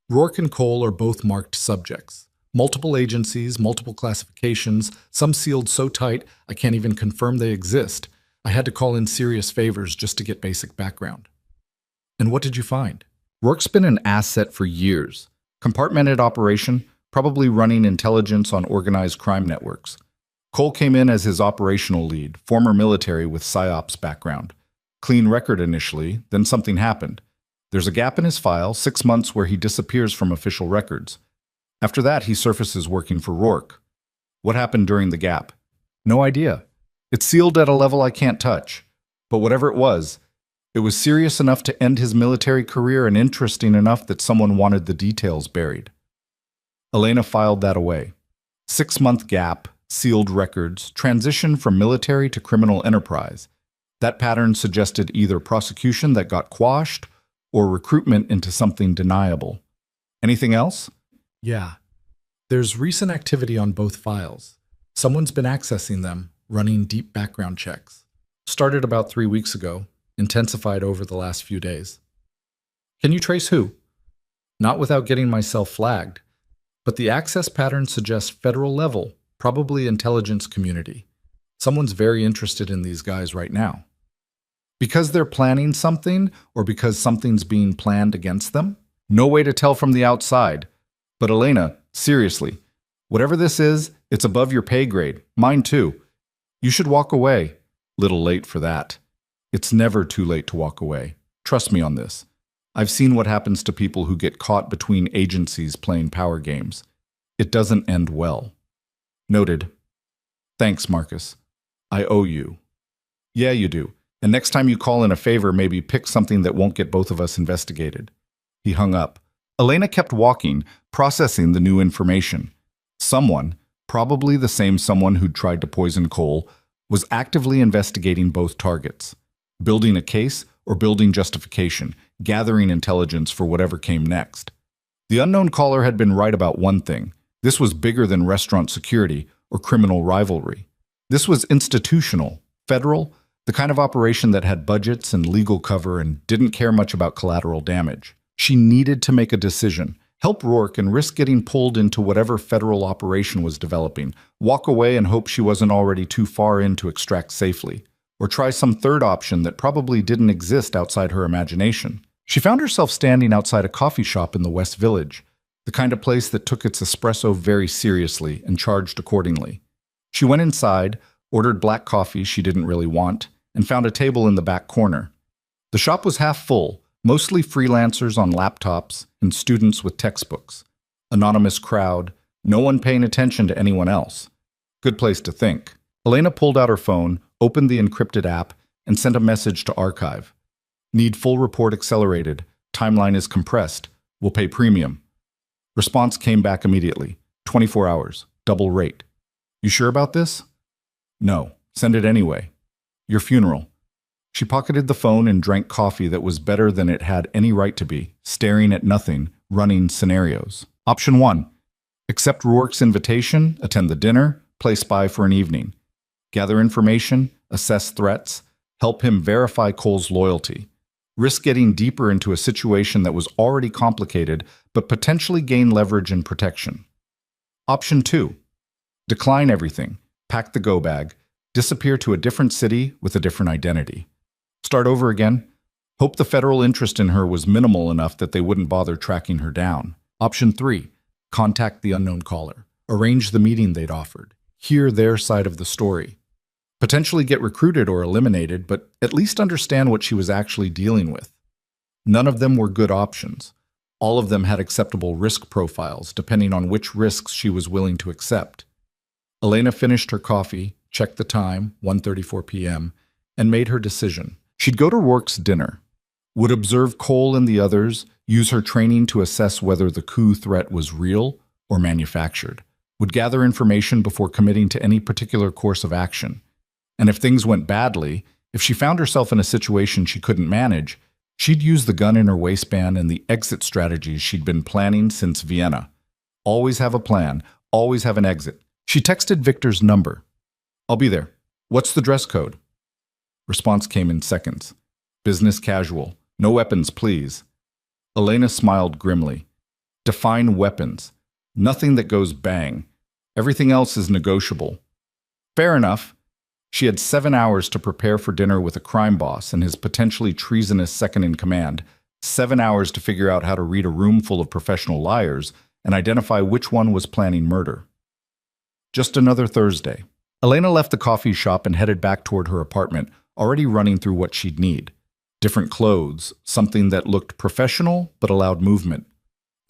Rourke and Cole are both marked subjects. Multiple agencies, multiple classifications, some sealed so tight I can't even confirm they exist. I had to call in serious favors just to get basic background. And what did you find? Rourke's been an asset for years. Compartmented operation, probably running intelligence on organized crime networks. Cole came in as his operational lead, former military with PSYOPs background. Clean record initially, then something happened. There's a gap in his file, 6 months where he disappears from official records. After that, he surfaces working for Rourke. What happened during the gap? No idea. It's sealed at a level I can't touch. But whatever it was serious enough to end his military career and interesting enough that someone wanted the details buried. Elena filed that away. 6-month gap, sealed records, transition from military to criminal enterprise. That pattern suggested either prosecution that got quashed or recruitment into something deniable. Anything else? Yeah. There's recent activity on both files. Someone's been accessing them, running deep background checks. Started about 3 weeks ago, intensified over the last few days. Can you trace who? Not without getting myself flagged, but the access pattern suggests federal level, probably intelligence community. Someone's very interested in these guys right now. Because they're planning something, or because something's being planned against them? No way to tell from the outside. But Elena, seriously, whatever this is, it's above your pay grade. Mine too. You should walk away. Little late for that. It's never too late to walk away. Trust me on this. I've seen what happens to people who get caught between agencies playing power games. It doesn't end well. Noted. Thanks, Marcus. I owe you. Yeah, you do. And next time you call in a favor, maybe pick something that won't get both of us investigated. He hung up. Elena kept walking, processing the new information. Someone, probably the same someone who'd tried to poison Cole, was actively investigating both targets. Building a case or building justification, gathering intelligence for whatever came next. The unknown caller had been right about one thing. This was bigger than restaurant security or criminal rivalry. This was institutional, federal, the kind of operation that had budgets and legal cover and didn't care much about collateral damage. She needed to make a decision, help Rourke and risk getting pulled into whatever federal operation was developing, walk away and hope she wasn't already too far in to extract safely, or try some third option that probably didn't exist outside her imagination. She found herself standing outside a coffee shop in the West Village, the kind of place that took its espresso very seriously and charged accordingly. She went inside, ordered black coffee she didn't really want, and found a table in the back corner. The shop was half full, mostly freelancers on laptops and students with textbooks. Anonymous crowd, no one paying attention to anyone else. Good place to think. Elena pulled out her phone, opened the encrypted app, and sent a message to archive. Need full report accelerated. Timeline is compressed. Will pay premium. Response came back immediately. 24 hours. Double rate. You sure about this? No. Send it anyway. Your funeral. She pocketed the phone and drank coffee that was better than it had any right to be, staring at nothing, running scenarios. Option 1. Accept Rourke's invitation, attend the dinner, play spy for an evening. Gather information, assess threats, help him verify Cole's loyalty. Risk getting deeper into a situation that was already complicated, but potentially gain leverage and protection. Option 2. Decline everything, pack the go bag, disappear to a different city with a different identity. Start over again. Hope the federal interest in her was minimal enough that they wouldn't bother tracking her down. Option 3. Contact the unknown caller. Arrange the meeting they'd offered. Hear their side of the story. Potentially get recruited or eliminated, but at least understand what she was actually dealing with. None of them were good options. All of them had acceptable risk profiles, depending on which risks she was willing to accept. Elena finished her coffee, checked the time, 1:34 p.m., and made her decision. She'd go to Rourke's dinner, would observe Cole and the others, use her training to assess whether the coup threat was real or manufactured, would gather information before committing to any particular course of action. And if things went badly, if she found herself in a situation she couldn't manage, she'd use the gun in her waistband and the exit strategies she'd been planning since Vienna. Always have a plan, always have an exit. She texted Victor's number. "I'll be there. What's the dress code?" Response came in seconds. "Business casual. No weapons, please." Elena smiled grimly. "Define weapons. Nothing that goes bang. Everything else is negotiable." Fair enough. She had 7 hours to prepare for dinner with a crime boss and his potentially treasonous second-in-command, 7 hours to figure out how to read a room full of professional liars and identify which one was planning murder. Just another Thursday. Elena left the coffee shop and headed back toward her apartment, already running through what she'd need. Different clothes, something that looked professional but allowed movement.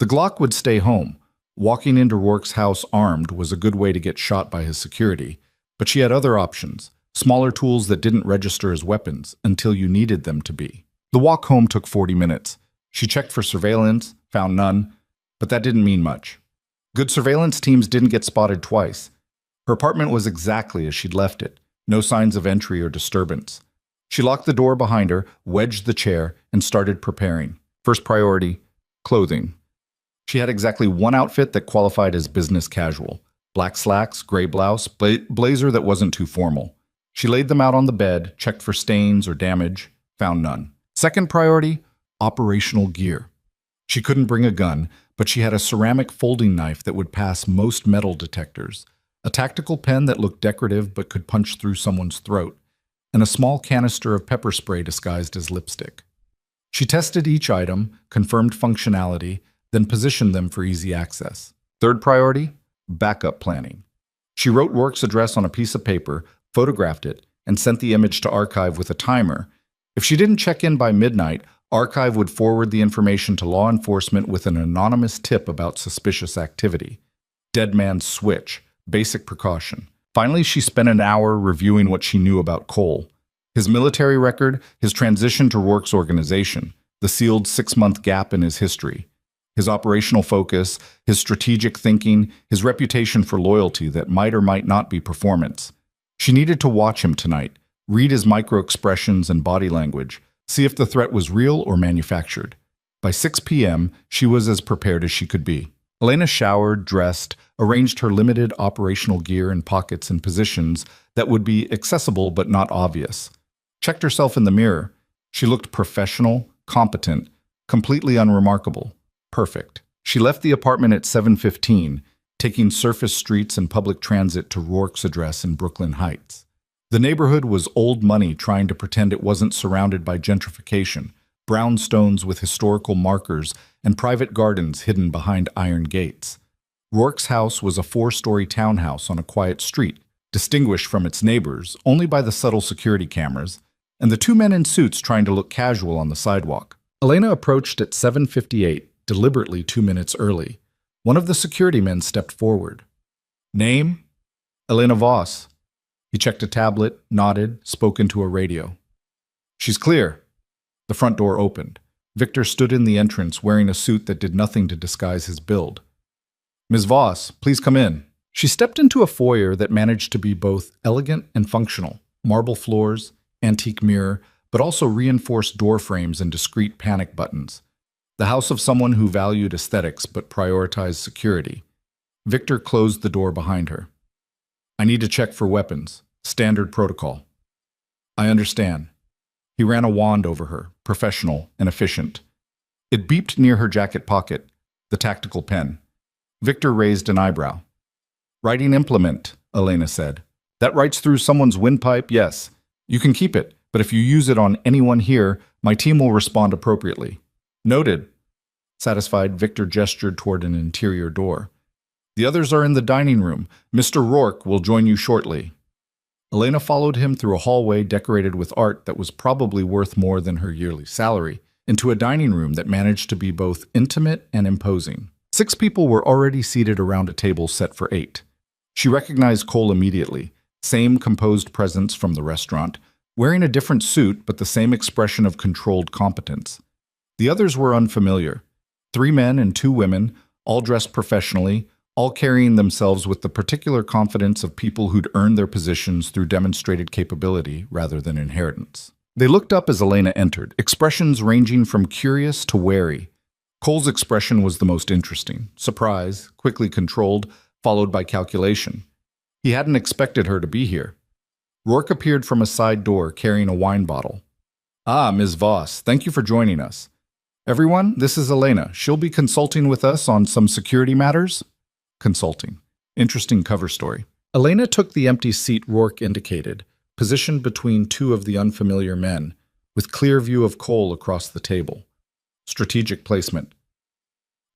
The Glock would stay home. Walking into Rourke's house armed was a good way to get shot by his security. But she had other options, smaller tools that didn't register as weapons until you needed them to be. The walk home took 40 minutes. She checked for surveillance, found none, but that didn't mean much. Good surveillance teams didn't get spotted twice. Her apartment was exactly as she'd left it, no signs of entry or disturbance. She locked the door behind her, wedged the chair, and started preparing. First priority, clothing. She had exactly one outfit that qualified as business casual. Black slacks, gray blouse, blazer that wasn't too formal. She laid them out on the bed, checked for stains or damage, found none. Second priority, operational gear. She couldn't bring a gun, but she had a ceramic folding knife that would pass most metal detectors, a tactical pen that looked decorative but could punch through someone's throat, and a small canister of pepper spray disguised as lipstick. She tested each item, confirmed functionality, then positioned them for easy access. Third priority, backup planning. She wrote Rourke's address on a piece of paper, photographed it, and sent the image to Archive with a timer. If she didn't check in by midnight, Archive would forward the information to law enforcement with an anonymous tip about suspicious activity. Dead man's switch, basic precaution. Finally, she spent an hour reviewing what she knew about Cole. His military record, his transition to Rourke's organization, the sealed 6-month gap in his history. His operational focus, his strategic thinking, his reputation for loyalty that might or might not be performance. She needed to watch him tonight, read his micro-expressions and body language, see if the threat was real or manufactured. By 6 p.m., she was as prepared as she could be. Elena showered, dressed, arranged her limited operational gear in pockets and positions that would be accessible but not obvious. Checked herself in the mirror. She looked professional, competent, completely unremarkable. Perfect. She left the apartment at 7:15, taking surface streets and public transit to Rourke's address in Brooklyn Heights. The neighborhood was old money trying to pretend it wasn't surrounded by gentrification, brownstones with historical markers, and private gardens hidden behind iron gates. Rourke's house was a 4-story townhouse on a quiet street, distinguished from its neighbors only by the subtle security cameras, and the 2 men in suits trying to look casual on the sidewalk. Elena approached at 7:58. Deliberately 2 minutes early. One of the security men stepped forward. "Name?" "Elena Voss." He checked a tablet, nodded, spoke into a radio. "She's clear." The front door opened. Victor stood in the entrance wearing a suit that did nothing to disguise his build. "Ms. Voss, please come in." She stepped into a foyer that managed to be both elegant and functional. Marble floors, antique mirror, but also reinforced door frames and discreet panic buttons. The house of someone who valued aesthetics but prioritized security. Victor closed the door behind her. I need to check for weapons. Standard protocol. I understand. He ran a wand over her, professional and efficient. It beeped near her jacket pocket, the tactical pen. Victor raised an eyebrow. Writing implement, Elena said. That writes through someone's windpipe, yes. You can keep it, but if you use it on anyone here, my team will respond appropriately. Noted. Satisfied, Victor gestured toward an interior door. The others are in the dining room. Mr. Rourke will join you shortly. Elena followed him through a hallway decorated with art that was probably worth more than her yearly salary, into a dining room that managed to be both intimate and imposing. 6 people were already seated around a table set for 8. She recognized Cole immediately, same composed presence from the restaurant, wearing a different suit but the same expression of controlled competence. The others were unfamiliar. 3 men and 2 women, all dressed professionally, all carrying themselves with the particular confidence of people who'd earned their positions through demonstrated capability rather than inheritance. They looked up as Elena entered, expressions ranging from curious to wary. Cole's expression was the most interesting, surprise, quickly controlled, followed by calculation. He hadn't expected her to be here. Rourke appeared from a side door carrying a wine bottle. Ah, Ms. Voss, thank you for joining us. Everyone, this is Elena. She'll be consulting with us on some security matters. Consulting. Interesting cover story. Elena took the empty seat Rourke indicated, positioned between 2 of the unfamiliar men, with clear view of Cole across the table. Strategic placement.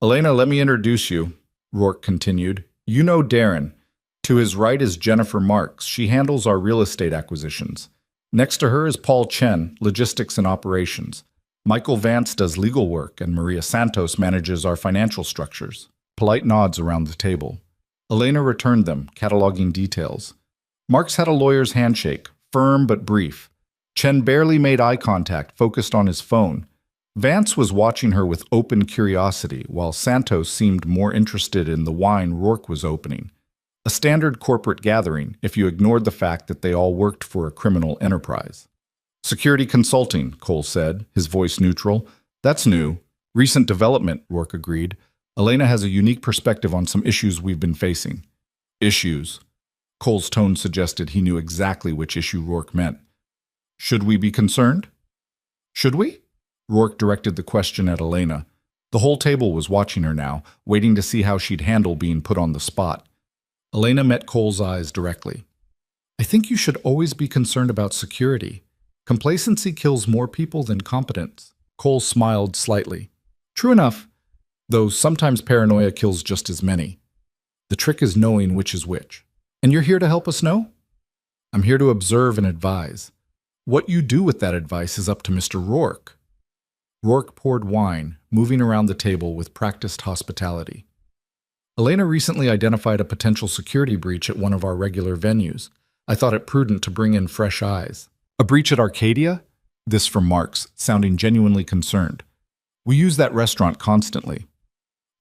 Elena, let me introduce you, Rourke continued. You know Darren. To his right is Jennifer Marks. She handles our real estate acquisitions. Next to her is Paul Chen, logistics and operations. Michael Vance does legal work, and Maria Santos manages our financial structures. Polite nods around the table. Elena returned them, cataloging details. Marks had a lawyer's handshake, firm but brief. Chen barely made eye contact, focused on his phone. Vance was watching her with open curiosity, while Santos seemed more interested in the wine Rourke was opening. A standard corporate gathering, if you ignored the fact that they all worked for a criminal enterprise. Security consulting, Cole said, his voice neutral. That's new. Recent development, Rourke agreed. Elena has a unique perspective on some issues we've been facing. Issues. Cole's tone suggested he knew exactly which issue Rourke meant. Should we be concerned? Should we? Rourke directed the question at Elena. The whole table was watching her now, waiting to see how she'd handle being put on the spot. Elena met Cole's eyes directly. I think you should always be concerned about security. Complacency kills more people than competence. Cole smiled slightly. True enough, though sometimes paranoia kills just as many. The trick is knowing which is which. And you're here to help us know? I'm here to observe and advise. What you do with that advice is up to Mr. Rourke. Rourke poured wine, moving around the table with practiced hospitality. Elena recently identified a potential security breach at one of our regular venues. I thought it prudent to bring in fresh eyes. A breach at Arcadia? This from Marks, sounding genuinely concerned. We use that restaurant constantly.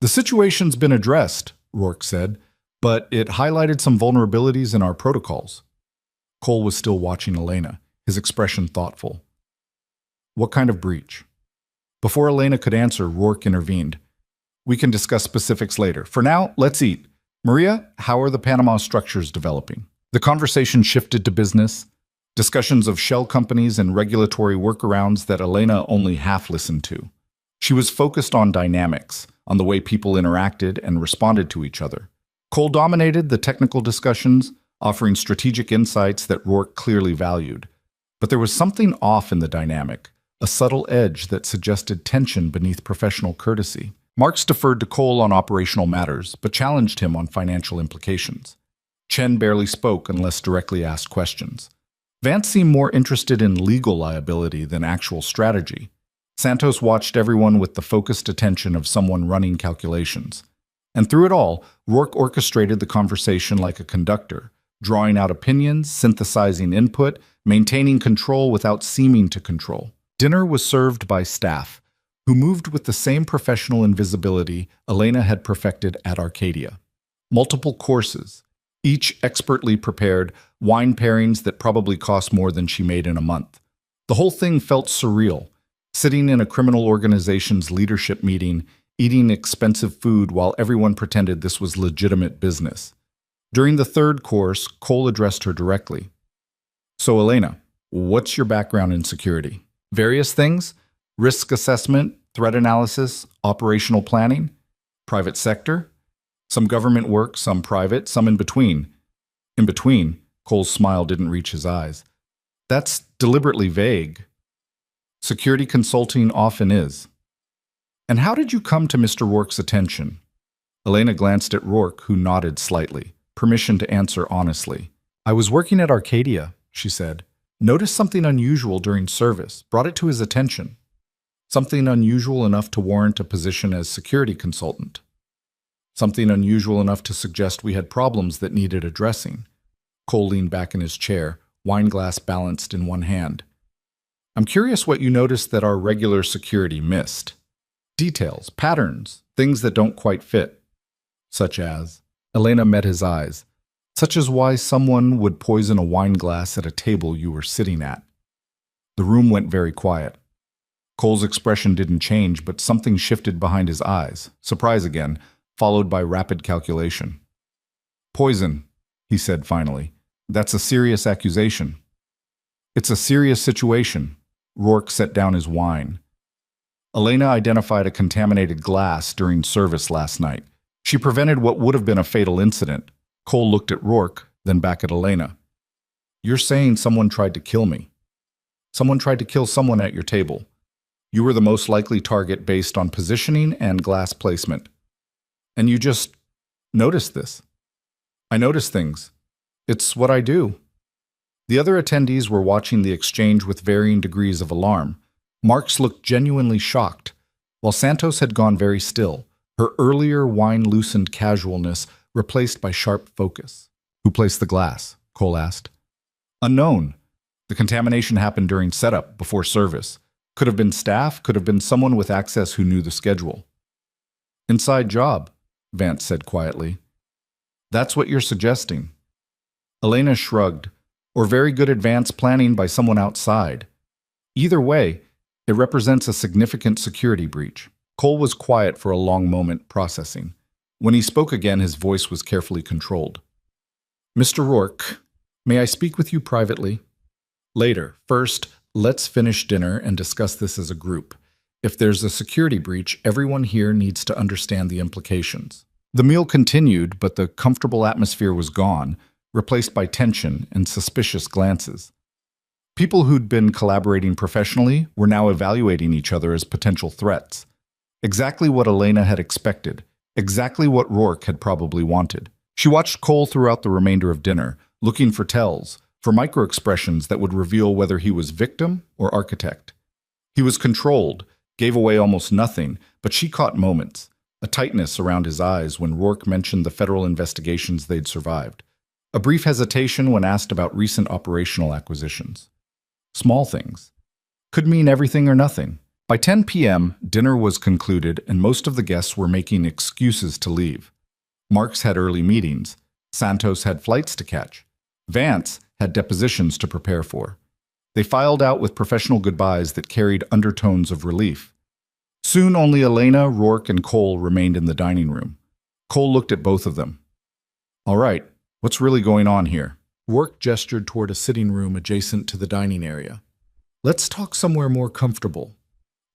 The situation's been addressed, Rourke said, but it highlighted some vulnerabilities in our protocols. Cole was still watching Elena, his expression thoughtful. What kind of breach? Before Elena could answer, Rourke intervened. We can discuss specifics later. For now, let's eat. Maria, how are the Panama structures developing? The conversation shifted to business, discussions of shell companies and regulatory workarounds that Elena only half listened to. She was focused on dynamics, on the way people interacted and responded to each other. Cole dominated the technical discussions, offering strategic insights that Rourke clearly valued. But there was something off in the dynamic, a subtle edge that suggested tension beneath professional courtesy. Marks deferred to Cole on operational matters, but challenged him on financial implications. Chen barely spoke unless directly asked questions. Vance seemed more interested in legal liability than actual strategy. Santos watched everyone with the focused attention of someone running calculations. And through it all, Rourke orchestrated the conversation like a conductor, drawing out opinions, synthesizing input, maintaining control without seeming to control. Dinner was served by staff, who moved with the same professional invisibility Elena had perfected at Arcadia. Multiple courses, each expertly prepared, wine pairings that probably cost more than she made in a month. The whole thing felt surreal, sitting in a criminal organization's leadership meeting, eating expensive food while everyone pretended this was legitimate business. During the third course, Cole addressed her directly. So, Elena, what's your background in security? Various things? Risk assessment, threat analysis, operational planning, private sector? Some government work, some private, some in between. In between, Cole's smile didn't reach his eyes. That's deliberately vague. Security consulting often is. And how did you come to Mr. Rourke's attention? Elena glanced at Rourke, who nodded slightly, permission to answer honestly. I was working at Arcadia, she said. Noticed something unusual during service, brought it to his attention. Something unusual enough to warrant a position as security consultant. Something unusual enough to suggest we had problems that needed addressing. Cole leaned back in his chair, wine glass balanced in one hand. I'm curious what you noticed that our regular security missed. Details, patterns, things that don't quite fit. Such as, Elena met his eyes, such as why someone would poison a wine glass at a table you were sitting at. The room went very quiet. Cole's expression didn't change, but something shifted behind his eyes, surprise again, followed by rapid calculation. Poison, he said finally. That's a serious accusation. It's a serious situation. Rourke set down his wine. Elena identified a contaminated glass during service last night. She prevented what would have been a fatal incident. Cole looked at Rourke, then back at Elena. You're saying someone tried to kill me. Someone tried to kill someone at your table. You were the most likely target based on positioning and glass placement. And you just noticed this. I notice things. It's what I do. The other attendees were watching the exchange with varying degrees of alarm. Marks looked genuinely shocked, while Santos had gone very still, her earlier wine-loosened casualness replaced by sharp focus. Who placed the glass? Cole asked. Unknown. The contamination happened during setup, before service. Could have been staff, could have been someone with access who knew the schedule. Inside job, Vance said quietly. That's what you're suggesting. Elena shrugged, or very good advanced planning by someone outside. Either way, it represents a significant security breach. Cole was quiet for a long moment, processing. When he spoke again, his voice was carefully controlled. Mr. Rourke, may I speak with you privately? Later. First, let's finish dinner and discuss this as a group. If there's a security breach, everyone here needs to understand the implications. The meal continued, but the comfortable atmosphere was gone, replaced by tension and suspicious glances. People who'd been collaborating professionally were now evaluating each other as potential threats. Exactly what Elena had expected, exactly what Rourke had probably wanted. She watched Cole throughout the remainder of dinner, looking for tells, for micro-expressions that would reveal whether he was victim or architect. He was controlled, gave away almost nothing, but she caught moments, a tightness around his eyes when Rourke mentioned the federal investigations they'd survived, a brief hesitation when asked about recent operational acquisitions. Small things. Could mean everything or nothing. By 10 p.m., dinner was concluded and most of the guests were making excuses to leave. Marks had early meetings. Santos had flights to catch. Vance had depositions to prepare for. They filed out with professional goodbyes that carried undertones of relief. Soon only Elena, Rourke, and Cole remained in the dining room. Cole looked at both of them. All right, what's really going on here? Rourke gestured toward a sitting room adjacent to the dining area. Let's talk somewhere more comfortable.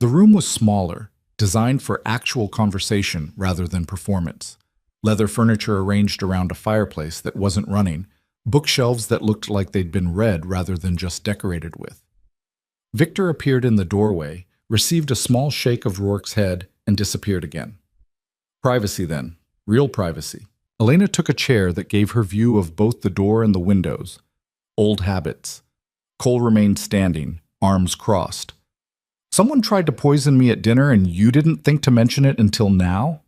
The room was smaller, designed for actual conversation rather than performance. Leather furniture arranged around a fireplace that wasn't running, bookshelves that looked like they'd been read rather than just decorated with. Victor appeared in the doorway, received a small shake of Rourke's head, and disappeared again. Privacy then. Real privacy. Elena took a chair that gave her view of both the door and the windows. Old habits. Cole remained standing, arms crossed. Someone tried to poison me at dinner and you didn't think to mention it until now?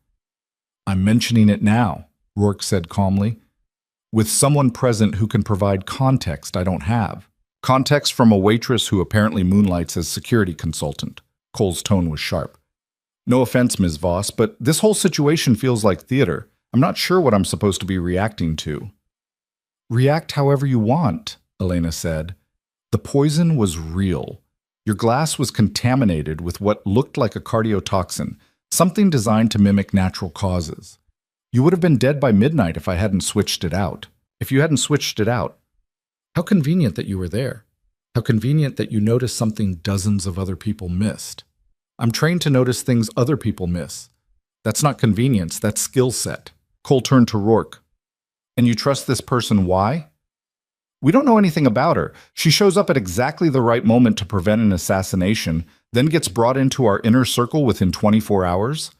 I'm mentioning it now, Rourke said calmly. With someone present who can provide context I don't have. Context from a waitress who apparently moonlights as security consultant. Cole's tone was sharp. No offense, Ms. Voss, but this whole situation feels like theater. I'm not sure what I'm supposed to be reacting to. React however you want, Elena said. The poison was real. Your glass was contaminated with what looked like a cardiotoxin, something designed to mimic natural causes. You would have been dead by midnight if I hadn't switched it out. If you hadn't switched it out. How convenient that you were there. How convenient that you noticed something dozens of other people missed. I'm trained to notice things other people miss. That's not convenience, that's skill set. Cole turned to Rourke. And you trust this person why? We don't know anything about her. She shows up at exactly the right moment to prevent an assassination, then gets brought into our inner circle within 24 hours?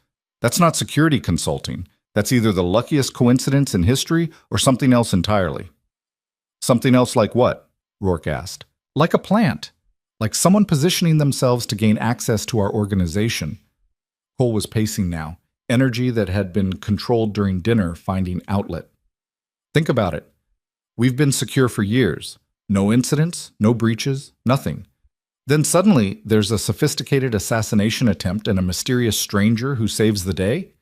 That's not security consulting. That's either the luckiest coincidence in history or something else entirely. Something else like what? Rourke asked. Like a plant. Like someone positioning themselves to gain access to our organization. Cole was pacing now, energy that had been controlled during dinner finding outlet. Think about it. We've been secure for years. No incidents, no breaches, nothing. Then suddenly, there's a sophisticated assassination attempt and a mysterious stranger who saves the day?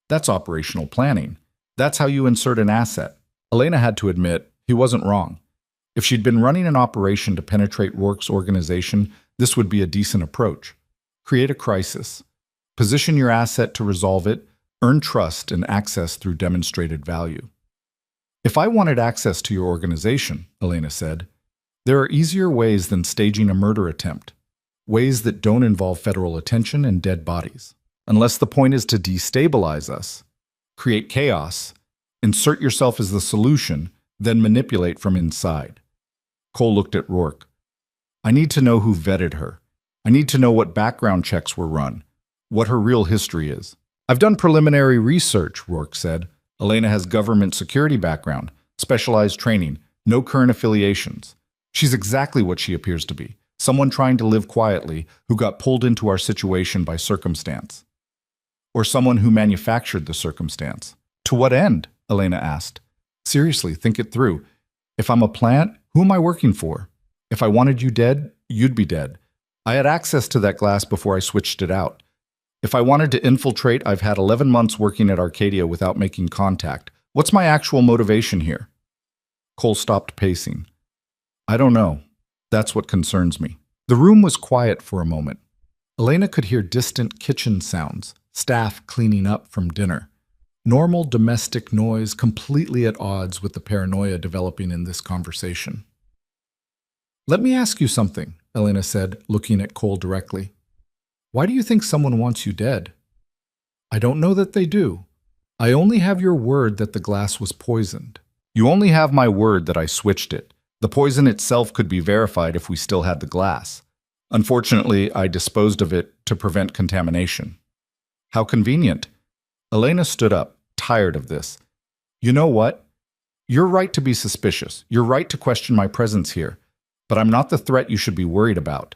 That's operational planning. That's how you insert an asset. Elena had to admit, he wasn't wrong. If she'd been running an operation to penetrate Rourke's organization, this would be a decent approach. Create a crisis. Position your asset to resolve it, earn trust and access through demonstrated value. If I wanted access to your organization, Elena said, there are easier ways than staging a murder attempt. Ways that don't involve federal attention and dead bodies. Unless the point is to destabilize us, create chaos, insert yourself as the solution, then manipulate from inside. Cole looked at Rourke. I need to know who vetted her. I need to know what background checks were run, what her real history is. I've done preliminary research, Rourke said. Elena has government security background, specialized training, no current affiliations. She's exactly what she appears to be, someone trying to live quietly who got pulled into our situation by circumstance. Or someone who manufactured the circumstance. To what end? Elena asked. Seriously, think it through. If I'm a plant, who am I working for? If I wanted you dead, you'd be dead. I had access to that glass before I switched it out. If I wanted to infiltrate, I've had 11 months working at Arcadia without making contact. What's my actual motivation here? Cole stopped pacing. I don't know. That's what concerns me. The room was quiet for a moment. Elena could hear distant kitchen sounds, staff cleaning up from dinner. Normal domestic noise completely at odds with the paranoia developing in this conversation. Let me ask you something, Elena said, looking at Cole directly. Why do you think someone wants you dead? I don't know that they do. I only have your word that the glass was poisoned. You only have my word that I switched it. The poison itself could be verified if we still had the glass. Unfortunately, I disposed of it to prevent contamination. How convenient. Elena stood up, tired of this. You know what? You're right to be suspicious. You're right to question my presence here. But I'm not the threat you should be worried about.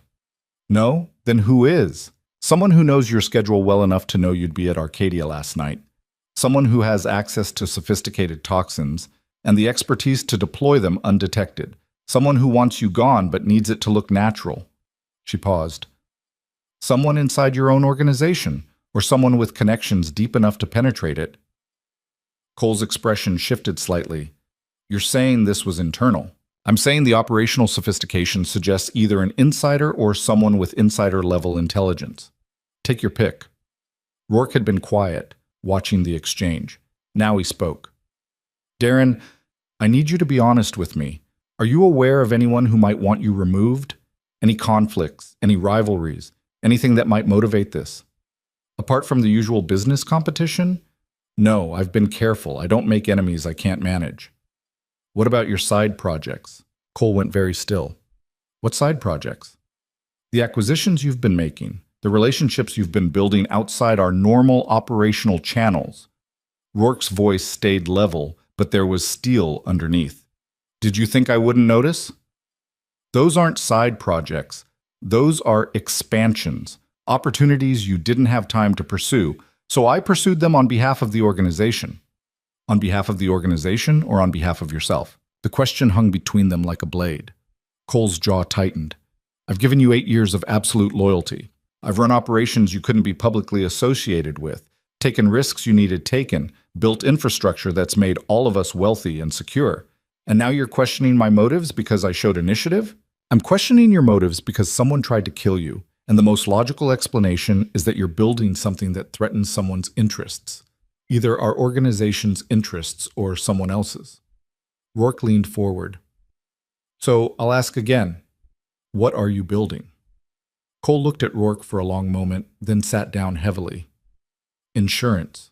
No? Then who is? Someone who knows your schedule well enough to know you'd be at Arcadia last night. Someone who has access to sophisticated toxins and the expertise to deploy them undetected. Someone who wants you gone but needs it to look natural. She paused. Someone inside your own organization, or someone with connections deep enough to penetrate it. Cole's expression shifted slightly. You're saying this was internal. I'm saying the operational sophistication suggests either an insider or someone with insider-level intelligence. Take your pick. Rourke had been quiet, watching the exchange. Now he spoke. Darren, I need you to be honest with me. Are you aware of anyone who might want you removed? Any conflicts, any rivalries, anything that might motivate this? Apart from the usual business competition? No, I've been careful. I don't make enemies I can't manage. What about your side projects? Cole went very still. What side projects? The acquisitions you've been making, the relationships you've been building outside our normal operational channels. Rourke's voice stayed level, but there was steel underneath. Did you think I wouldn't notice? Those aren't side projects. Those are expansions, opportunities you didn't have time to pursue, so I pursued them on behalf of the organization. On behalf of the organization or on behalf of yourself? The question hung between them like a blade. Cole's jaw tightened. I've given you 8 years of absolute loyalty. I've run operations you couldn't be publicly associated with, taken risks you needed taken, built infrastructure that's made all of us wealthy and secure. And now you're questioning my motives because I showed initiative? I'm questioning your motives because someone tried to kill you, and the most logical explanation is that you're building something that threatens someone's interests. either our organization's interests or someone else's. Rourke leaned forward. So I'll ask again, what are you building? Cole looked at Rourke for a long moment, then sat down heavily. Insurance.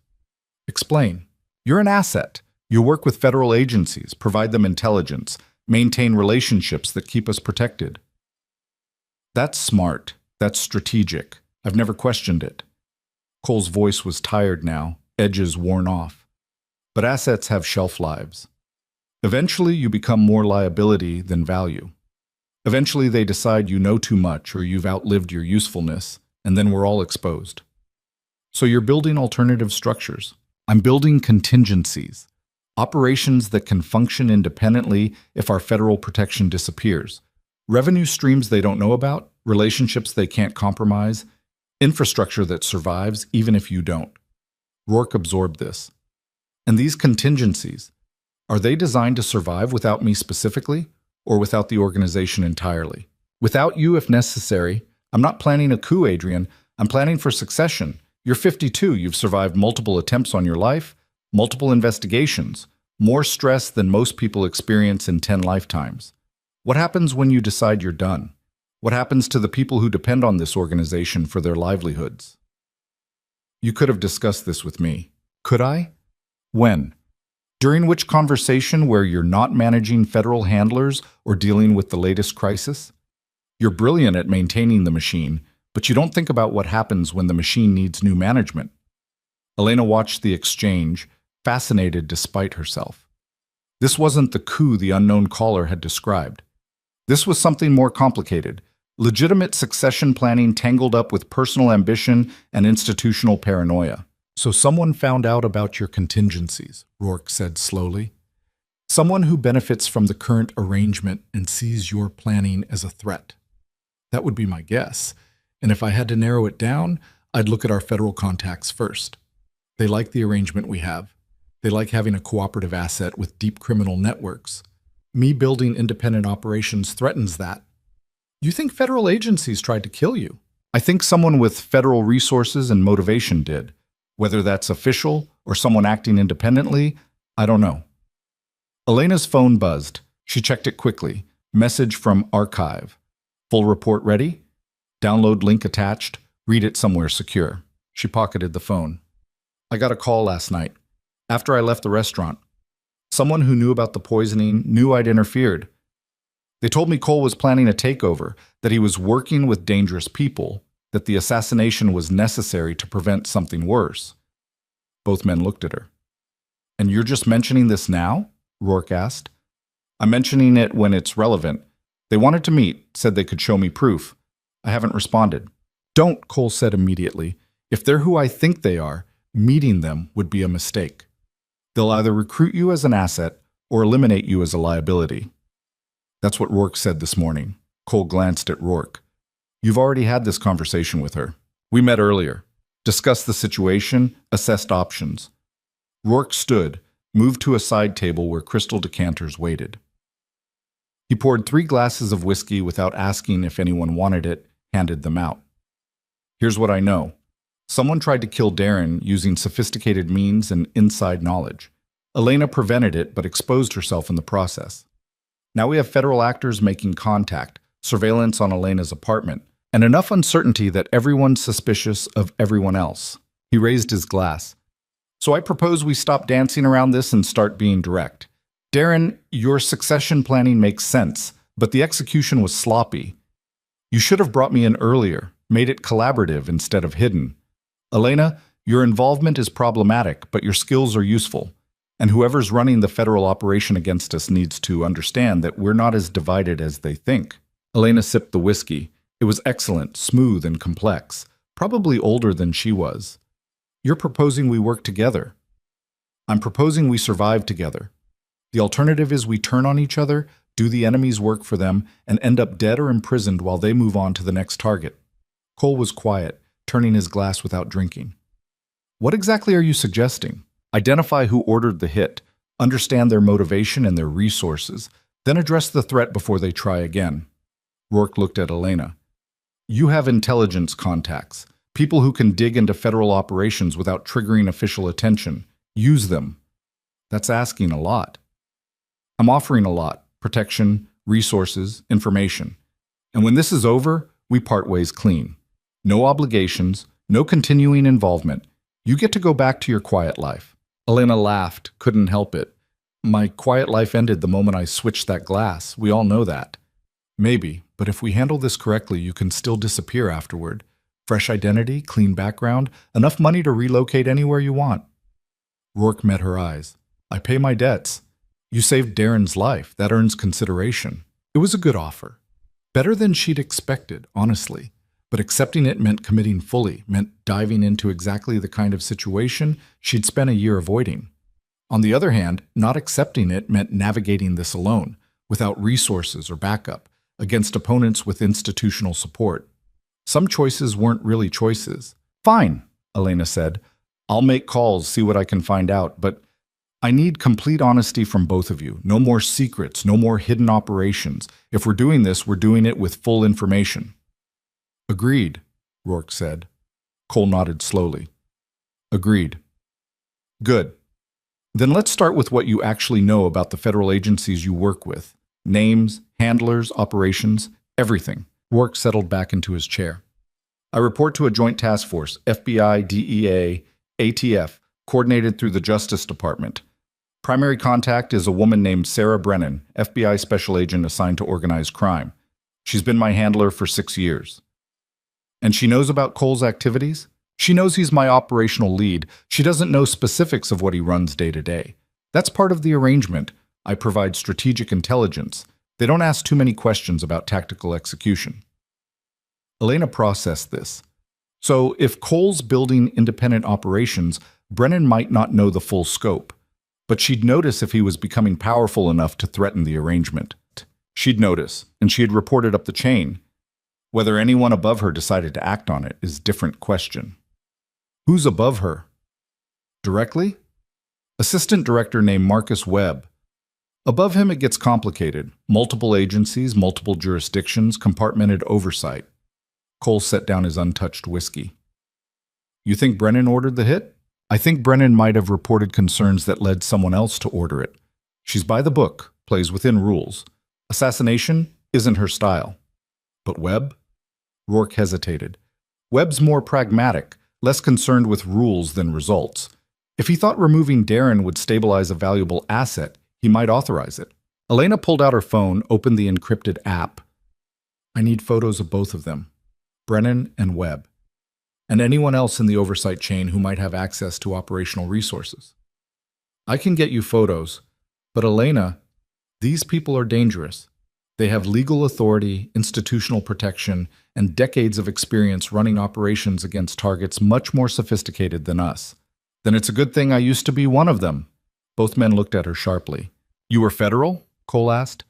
Explain. You're an asset. You work with federal agencies, provide them intelligence, maintain relationships that keep us protected. That's smart. That's strategic. I've never questioned it. Cole's voice was tired now, edges worn off. But assets have shelf lives. Eventually, you become more liability than value. Eventually, they decide you know too much or you've outlived your usefulness, and then we're all exposed. So you're building alternative structures. I'm building contingencies, operations that can function independently if our federal protection disappears. Revenue streams they don't know about, relationships they can't compromise, infrastructure that survives even if you don't. Rourke absorbed this. And these contingencies, are they designed to survive without me specifically, or without the organization entirely? Without you if necessary. I'm not planning a coup, Adrian. I'm planning for succession. You're 52. You've survived multiple attempts on your life, multiple investigations, more stress than most people experience in 10 lifetimes. What happens when you decide you're done? What happens to the people who depend on this organization for their livelihoods? You could have discussed this with me. Could I? When? During which conversation where you're not managing federal handlers or dealing with the latest crisis? You're brilliant at maintaining the machine, but you don't think about what happens when the machine needs new management. Elena watched the exchange, fascinated despite herself. This wasn't the coup the unknown caller had described. This was something more complicated, legitimate succession planning tangled up with personal ambition and institutional paranoia. So someone found out about your contingencies, Rourke said slowly. Someone who benefits from the current arrangement and sees your planning as a threat. That would be my guess. And if I had to narrow it down, I'd look at our federal contacts first. They like the arrangement we have. They like having a cooperative asset with deep criminal networks. Me building independent operations threatens that. You think federal agencies tried to kill you? I think someone with federal resources and motivation did. Whether that's official or someone acting independently, I don't know. Elena's phone buzzed. She checked it quickly. Message from archive. Full report ready? Download link attached. Read it somewhere secure. She pocketed the phone. I got a call last night, after I left the restaurant. Someone who knew about the poisoning knew I'd interfered. They told me Cole was planning a takeover, that he was working with dangerous people, that the assassination was necessary to prevent something worse. Both men looked at her. And you're just mentioning this now? Rourke asked. I'm mentioning it when it's relevant. They wanted to meet, said they could show me proof. I haven't responded. Don't, Cole said immediately. If they're who I think they are, meeting them would be a mistake. They'll either recruit you as an asset or eliminate you as a liability. That's what Rourke said this morning. Cole glanced at Rourke. You've already had this conversation with her. We met earlier, discussed the situation, assessed options. Rourke stood, moved to a side table where crystal decanters waited. He poured 3 glasses of whiskey without asking if anyone wanted it, handed them out. Here's what I know. Someone tried to kill Darren using sophisticated means and inside knowledge. Elena prevented it but exposed herself in the process. Now we have federal actors making contact, surveillance on Elena's apartment, and enough uncertainty that everyone's suspicious of everyone else. He raised his glass. So I propose we stop dancing around this and start being direct. Darren, your succession planning makes sense, but the execution was sloppy. You should have brought me in earlier, made it collaborative instead of hidden. Elena, your involvement is problematic, but your skills are useful. And whoever's running the federal operation against us needs to understand that we're not as divided as they think. Elena sipped the whiskey. It was excellent, smooth and complex, probably older than she was. You're proposing we work together. I'm proposing we survive together. The alternative is we turn on each other, do the enemy's work for them, and end up dead or imprisoned while they move on to the next target. Cole was quiet, turning his glass without drinking. What exactly are you suggesting? Identify who ordered the hit, understand their motivation and their resources, then address the threat before they try again. Rourke looked at Elena. You have intelligence contacts. People who can dig into federal operations without triggering official attention. Use them. That's asking a lot. I'm offering a lot: protection, resources, information. And when this is over, we part ways clean. No obligations, no continuing involvement. You get to go back to your quiet life. Elena laughed, couldn't help it. My quiet life ended the moment I switched that glass. We all know that. Maybe, but if we handle this correctly, you can still disappear afterward. Fresh identity, clean background, enough money to relocate anywhere you want. Rourke met her eyes. I pay my debts. You saved Darren's life. That earns consideration. It was a good offer. Better than she'd expected, honestly. But accepting it meant committing fully, meant diving into exactly the kind of situation she'd spent a year avoiding. On the other hand, not accepting it meant navigating this alone, without resources or backup, against opponents with institutional support. Some choices weren't really choices. Fine, Elena said. I'll make calls, see what I can find out, but I need complete honesty from both of you. No more secrets, no more hidden operations. If we're doing this, we're doing it with full information. Agreed, Rourke said. Cole nodded slowly. Agreed. Good. Then let's start with what you actually know about the federal agencies you work with. Names, handlers, operations, everything. Rourke settled back into his chair. I report to a joint task force, FBI, DEA, ATF, coordinated through the Justice Department. Primary contact is a woman named Sarah Brennan, FBI special agent assigned to organized crime. She's been my handler for 6 years. And she knows about Cole's activities? She knows he's my operational lead. She doesn't know specifics of what he runs day to day. That's part of the arrangement. I provide strategic intelligence. They don't ask too many questions about tactical execution. Elena processed this. So if Cole's building independent operations, Brennan might not know the full scope. But she'd notice if he was becoming powerful enough to threaten the arrangement. She'd notice, and she had reported up the chain. Whether anyone above her decided to act on it is a different question. Who's above her? Directly? Assistant director named Marcus Webb. Above him it gets complicated. Multiple agencies, multiple jurisdictions, compartmented oversight. Cole set down his untouched whiskey. You think Brennan ordered the hit? I think Brennan might have reported concerns that led someone else to order it. She's by the book, plays within rules. Assassination isn't her style. But Webb? Rourke hesitated. Webb's more pragmatic, less concerned with rules than results. If he thought removing Darren would stabilize a valuable asset, he might authorize it. Elena pulled out her phone, opened the encrypted app. I need photos of both of them, Brennan and Webb, and anyone else in the oversight chain who might have access to operational resources. I can get you photos, but Elena, these people are dangerous. They have legal authority, institutional protection, and decades of experience running operations against targets much more sophisticated than us. Then it's a good thing I used to be one of them. Both men looked at her sharply. You were federal? Cole asked.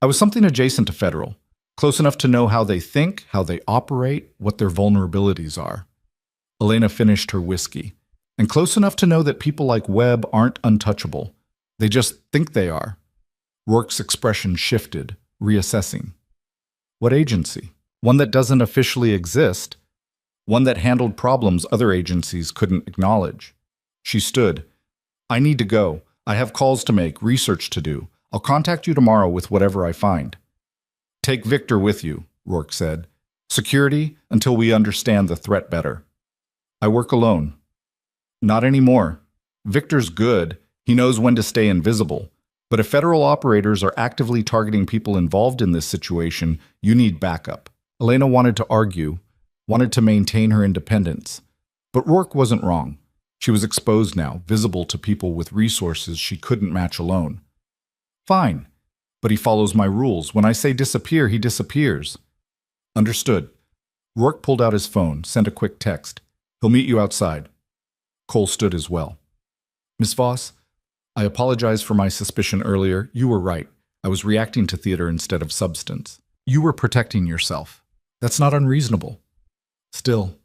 I was something adjacent to federal, close enough to know how they think, how they operate, what their vulnerabilities are. Elena finished her whiskey. And close enough to know that people like Webb aren't untouchable. They just think they are. Rourke's expression shifted, reassessing. What agency? One that doesn't officially exist. One that handled problems other agencies couldn't acknowledge. She stood. I need to go. I have calls to make, research to do. I'll contact you tomorrow with whatever I find. Take Victor with you, Rourke said. Security until we understand the threat better. I work alone. Not anymore. Victor's good. He knows when to stay invisible. But if federal operators are actively targeting people involved in this situation, you need backup. Elena wanted to argue, wanted to maintain her independence. But Rourke wasn't wrong. She was exposed now, visible to people with resources she couldn't match alone. Fine, but he follows my rules. When I say disappear, he disappears. Understood. Rourke pulled out his phone, sent a quick text. He'll meet you outside. Cole stood as well. Miss Voss, I apologize for my suspicion earlier. You were right. I was reacting to theater instead of substance. You were protecting yourself. That's not unreasonable. Still,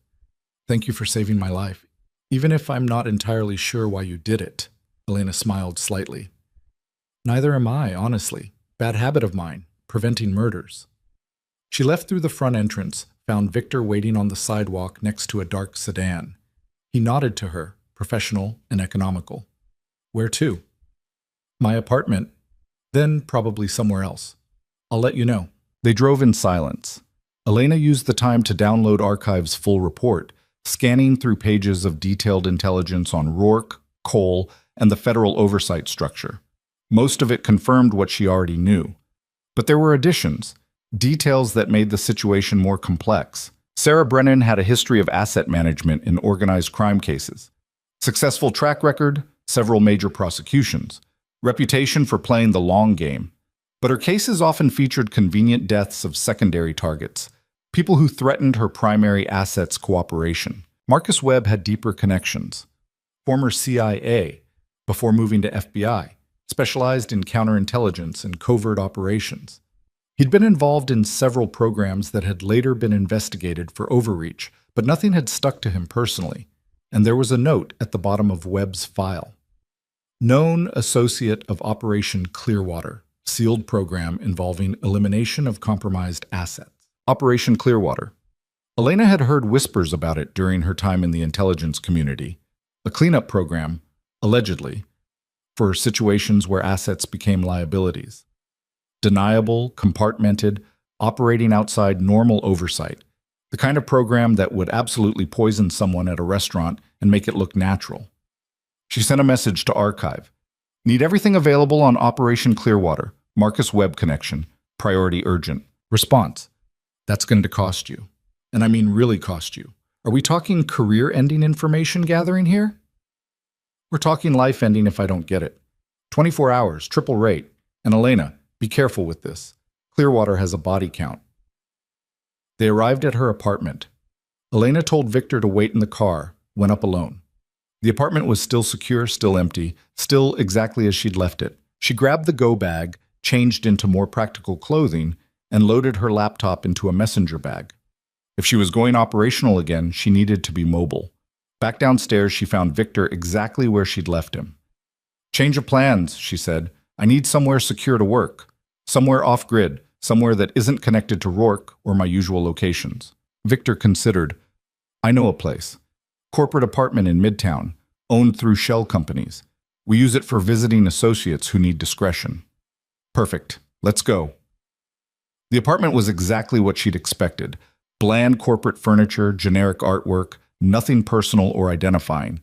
thank you for saving my life. Even if I'm not entirely sure why you did it. Elena smiled slightly. Neither am I, honestly. Bad habit of mine, preventing murders. She left through the front entrance, found Victor waiting on the sidewalk next to a dark sedan. He nodded to her, professional and economical. Where to? My apartment. Then probably somewhere else. I'll let you know. They drove in silence. Elena used the time to download Archive's full report, scanning through pages of detailed intelligence on Rourke, Cole, and the federal oversight structure. Most of it confirmed what she already knew. But there were additions, details that made the situation more complex. Sarah Brennan had a history of asset management in organized crime cases. Successful track record, several major prosecutions. Reputation for playing the long game. But her cases often featured convenient deaths of secondary targets, people who threatened her primary assets' cooperation. Marcus Webb had deeper connections. Former CIA, before moving to FBI, specialized in counterintelligence and covert operations. He'd been involved in several programs that had later been investigated for overreach, but nothing had stuck to him personally, and there was a note at the bottom of Webb's file. Known associate of Operation Clearwater, sealed program involving elimination of compromised assets. Operation Clearwater. Elena had heard whispers about it during her time in the intelligence community. A cleanup program, allegedly, for situations where assets became liabilities. Deniable, compartmented, operating outside normal oversight. The kind of program that would absolutely poison someone at a restaurant and make it look natural. She sent a message to Archive. Need everything available on Operation Clearwater. Marcus Webb connection. Priority urgent. Response. That's going to cost you. And I mean really cost you. Are we talking career-ending information gathering here? We're talking life-ending if I don't get it. 24 hours, triple rate. And Elena, be careful with this. Clearwater has a body count. They arrived at her apartment. Elena told Victor to wait in the car, went up alone. The apartment was still secure, still empty, still exactly as she'd left it. She grabbed the go bag, changed into more practical clothing, and loaded her laptop into a messenger bag. If she was going operational again, she needed to be mobile. Back downstairs, she found Victor exactly where she'd left him. Change of plans, she said. I need somewhere secure to work. Somewhere off-grid, somewhere that isn't connected to Rourke or my usual locations. Victor considered. I know a place. Corporate apartment in Midtown, owned through shell companies. We use it for visiting associates who need discretion. Perfect. Let's go. The apartment was exactly what she'd expected. Bland corporate furniture, generic artwork, nothing personal or identifying.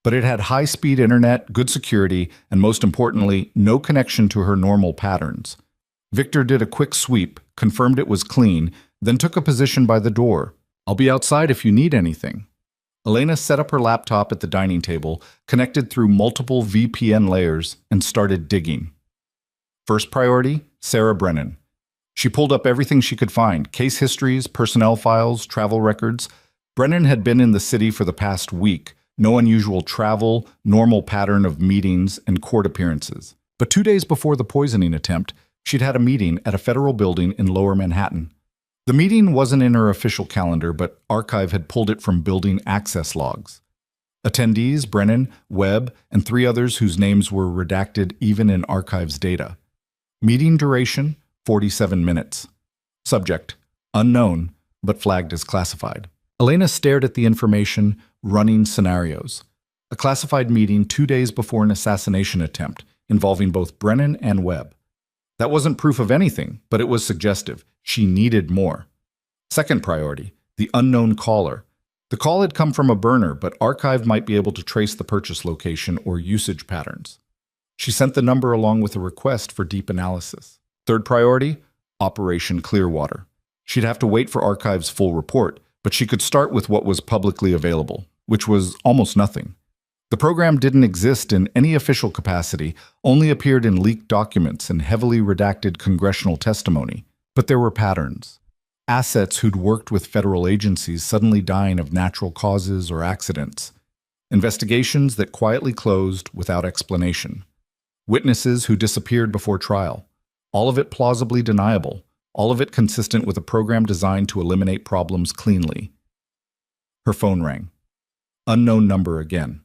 But it had high-speed internet, good security, and most importantly, no connection to her normal patterns. Victor did a quick sweep, confirmed it was clean, then took a position by the door. I'll be outside if you need anything. Elena set up her laptop at the dining table, connected through multiple VPN layers, and started digging. First priority, Sarah Brennan. She pulled up everything she could find, case histories, personnel files, travel records. Brennan had been in the city for the past week, no unusual travel, normal pattern of meetings and court appearances. But 2 days before the poisoning attempt, she'd had a meeting at a federal building in Lower Manhattan. The meeting wasn't in her official calendar, but Archive had pulled it from building access logs. Attendees, Brennan, Webb, and 3 others whose names were redacted even in Archive's data. Meeting duration, 47 minutes. Subject, unknown, but flagged as classified. Elena stared at the information, running scenarios. A classified meeting 2 days before an assassination attempt, involving both Brennan and Webb. That wasn't proof of anything, but it was suggestive. She needed more. Second priority, the unknown caller. The call had come from a burner, but Archive might be able to trace the purchase location or usage patterns. She sent the number along with a request for deep analysis. Third priority, Operation Clearwater. She'd have to wait for Archive's full report, but she could start with what was publicly available, which was almost nothing. The program didn't exist in any official capacity, only appeared in leaked documents and heavily redacted congressional testimony. But there were patterns. Assets who'd worked with federal agencies suddenly dying of natural causes or accidents. Investigations that quietly closed without explanation. Witnesses who disappeared before trial. All of it plausibly deniable. All of it consistent with a program designed to eliminate problems cleanly. Her phone rang. Unknown number again.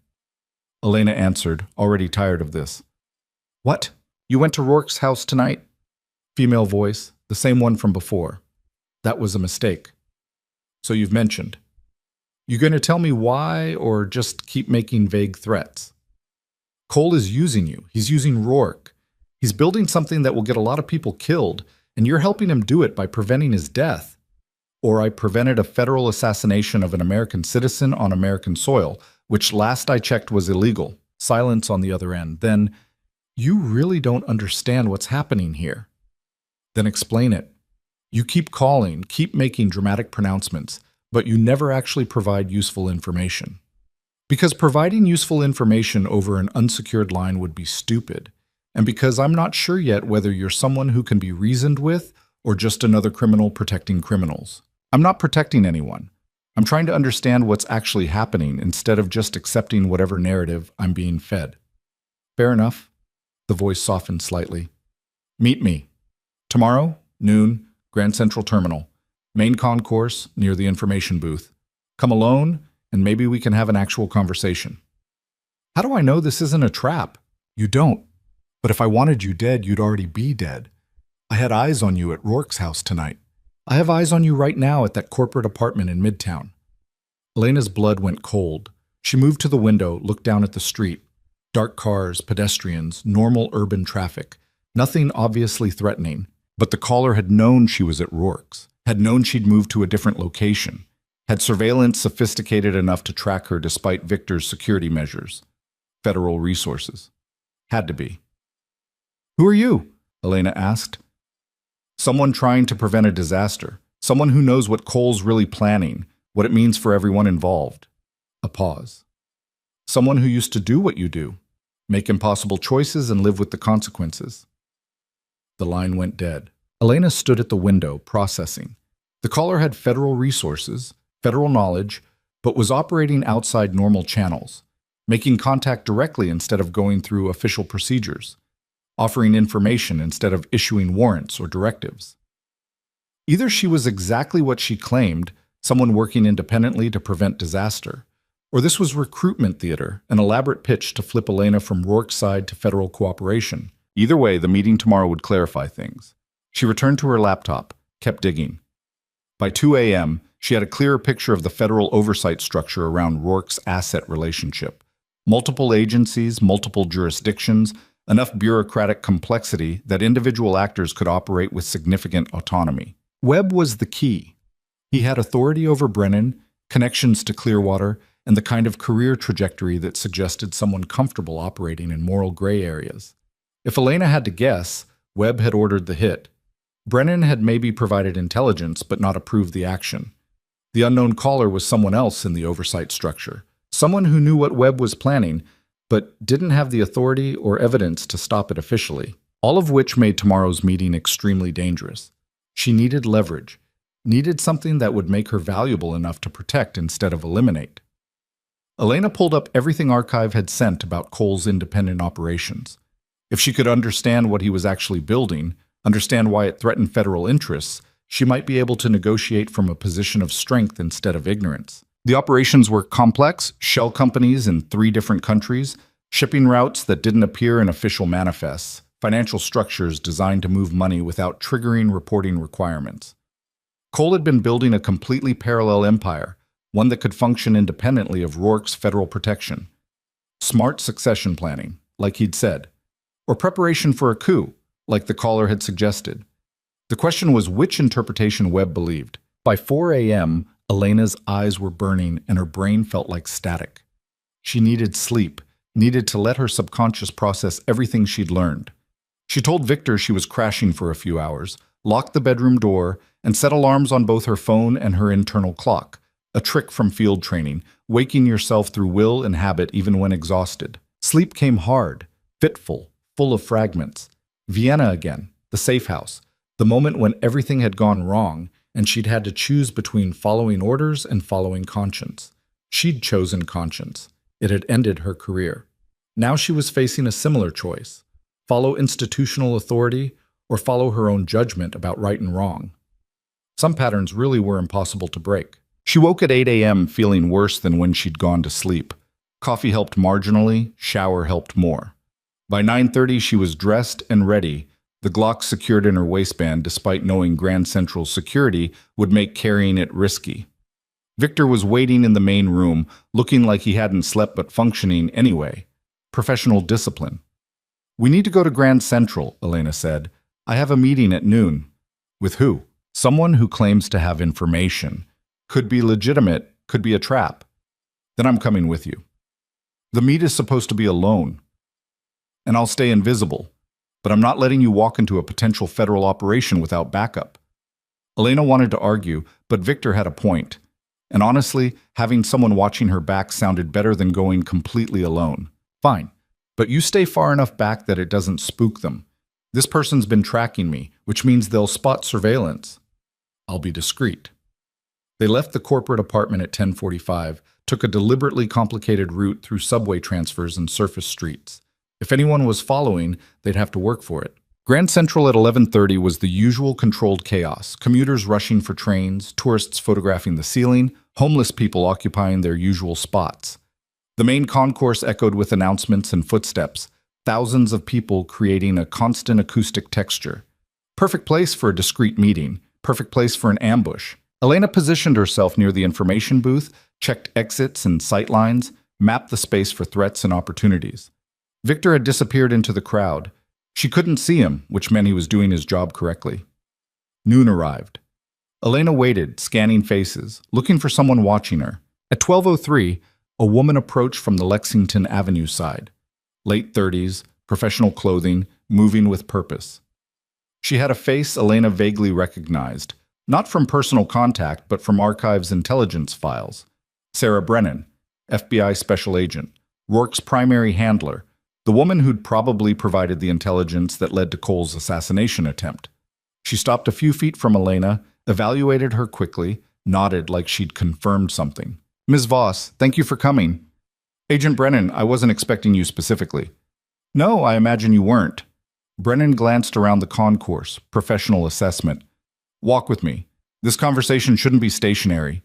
Elena answered, already tired of this. What? You went to Rourke's house tonight? Female voice, the same one from before. That was a mistake. So you've mentioned. You going to tell me why or just keep making vague threats? Cole is using you. He's using Rourke. He's building something that will get a lot of people killed, and you're helping him do it by preventing his death. Or I prevented a federal assassination of an American citizen on American soil, which last I checked was illegal. Silence on the other end. Then, you really don't understand what's happening here. Then explain it. You keep calling, keep making dramatic pronouncements, but you never actually provide useful information. Because providing useful information over an unsecured line would be stupid, and because I'm not sure yet whether you're someone who can be reasoned with or just another criminal protecting criminals. I'm not protecting anyone. I'm trying to understand what's actually happening instead of just accepting whatever narrative I'm being fed. Fair enough. The voice softened slightly. Meet me. Tomorrow, noon, Grand Central Terminal. Main concourse near the information booth. Come alone, and maybe we can have an actual conversation. How do I know this isn't a trap? You don't. But if I wanted you dead, you'd already be dead. I had eyes on you at Rourke's house tonight. I have eyes on you right now at that corporate apartment in Midtown. Elena's blood went cold. She moved to the window, looked down at the street. Dark cars, pedestrians, normal urban traffic. Nothing obviously threatening. But the caller had known she was at Rourke's, had known she'd moved to a different location, had surveillance sophisticated enough to track her despite Victor's security measures. Federal resources. Had to be. Who are you? Elena asked. Someone trying to prevent a disaster. Someone who knows what Cole's really planning, what it means for everyone involved. A pause. Someone who used to do what you do, make impossible choices and live with the consequences. The line went dead. Elena stood at the window, processing. The caller had federal resources, federal knowledge, but was operating outside normal channels, making contact directly instead of going through official procedures, offering information instead of issuing warrants or directives. Either she was exactly what she claimed, someone working independently to prevent disaster, or this was recruitment theater, an elaborate pitch to flip Elena from Rourke's side to federal cooperation. Either way, the meeting tomorrow would clarify things. She returned to her laptop, kept digging. By 2 a.m., she had a clearer picture of the federal oversight structure around Rourke's asset relationship. Multiple agencies, multiple jurisdictions, enough bureaucratic complexity that individual actors could operate with significant autonomy. Webb was the key. He had authority over Brennan, connections to Clearwater, and the kind of career trajectory that suggested someone comfortable operating in moral gray areas. If Elena had to guess, Webb had ordered the hit. Brennan had maybe provided intelligence but not approved the action. The unknown caller was someone else in the oversight structure, someone who knew what Webb was planning, but didn't have the authority or evidence to stop it officially, all of which made tomorrow's meeting extremely dangerous. She needed leverage, needed something that would make her valuable enough to protect instead of eliminate. Elena pulled up everything Archive had sent about Cole's independent operations. If she could understand what he was actually building, understand why it threatened federal interests, she might be able to negotiate from a position of strength instead of ignorance. The operations were complex, shell companies in 3 different countries, shipping routes that didn't appear in official manifests, financial structures designed to move money without triggering reporting requirements. Cole had been building a completely parallel empire, one that could function independently of Rourke's federal protection. Smart succession planning, like he'd said, or preparation for a coup, like the caller had suggested. The question was which interpretation Webb believed. By 4 a.m., Elena's eyes were burning and her brain felt like static. She needed sleep, needed to let her subconscious process everything she'd learned. She told Victor she was crashing for a few hours, locked the bedroom door, and set alarms on both her phone and her internal clock, a trick from field training, waking yourself through will and habit even when exhausted. Sleep came hard, fitful, full of fragments. Vienna again, the safe house, the moment when everything had gone wrong and she'd had to choose between following orders and following conscience. She'd chosen conscience. It had ended her career. Now she was facing a similar choice: follow institutional authority or follow her own judgment about right and wrong. Some patterns really were impossible to break. She woke at 8 a.m. feeling worse than when she'd gone to sleep. Coffee helped marginally, shower helped more. By 9:30 she was dressed and ready, the Glock secured in her waistband despite knowing Grand Central's security would make carrying it risky. Victor was waiting in the main room, looking like he hadn't slept but functioning anyway. Professional discipline. "We need to go to Grand Central," Elena said. "I have a meeting at noon." "With who?" "Someone who claims to have information. Could be legitimate, could be a trap." "Then I'm coming with you." "The meet is supposed to be alone. And I'll stay invisible. But I'm not letting you walk into a potential federal operation without backup." Elena wanted to argue, but Victor had a point. And honestly, having someone watching her back sounded better than going completely alone. "Fine, but you stay far enough back that it doesn't spook them. This person's been tracking me, which means they'll spot surveillance." "I'll be discreet." They left the corporate apartment at 10:45, took a deliberately complicated route through subway transfers and surface streets. If anyone was following, they'd have to work for it. Grand Central at 11:30 was the usual controlled chaos, commuters rushing for trains, tourists photographing the ceiling, homeless people occupying their usual spots. The main concourse echoed with announcements and footsteps, thousands of people creating a constant acoustic texture. Perfect place for a discreet meeting, perfect place for an ambush. Elena positioned herself near the information booth, checked exits and sightlines, mapped the space for threats and opportunities. Victor had disappeared into the crowd. She couldn't see him, which meant he was doing his job correctly. Noon arrived. Elena waited, scanning faces, looking for someone watching her. At 12:03, a woman approached from the Lexington Avenue side. Late 30s, professional clothing, moving with purpose. She had a face Elena vaguely recognized, not from personal contact, but from archives intelligence files. Sarah Brennan, FBI special agent, Rourke's primary handler, the woman who'd probably provided the intelligence that led to Cole's assassination attempt. She stopped a few feet from Elena, evaluated her quickly, nodded like she'd confirmed something. "Ms. Voss, thank you for coming." "Agent Brennan, I wasn't expecting you specifically." "No, I imagine you weren't." Brennan glanced around the concourse, professional assessment. "Walk with me. This conversation shouldn't be stationary."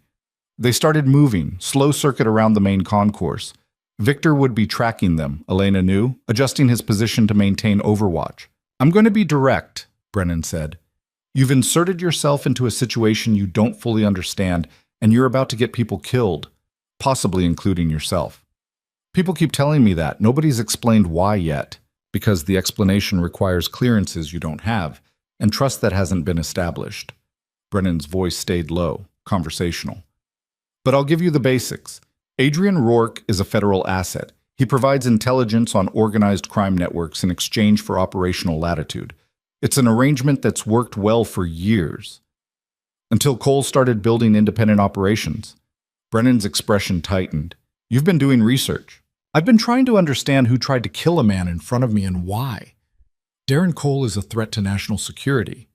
They started moving, slow circuit around the main concourse. Victor would be tracking them, Elena knew, adjusting his position to maintain overwatch. "I'm going to be direct," Brennan said. "You've inserted yourself into a situation you don't fully understand, and you're about to get people killed, possibly including yourself. People keep telling me that. Nobody's explained why yet, because the explanation requires clearances you don't have, and trust that hasn't been established." Brennan's voice stayed low, conversational. "But I'll give you the basics. Adrian Rourke is a federal asset. He provides intelligence on organized crime networks in exchange for operational latitude. It's an arrangement that's worked well for years. Until Cole started building independent operations." Brennan's expression tightened. "You've been doing research." "I've been trying to understand who tried to kill a man in front of me and why. Darren Cole is a threat to national security.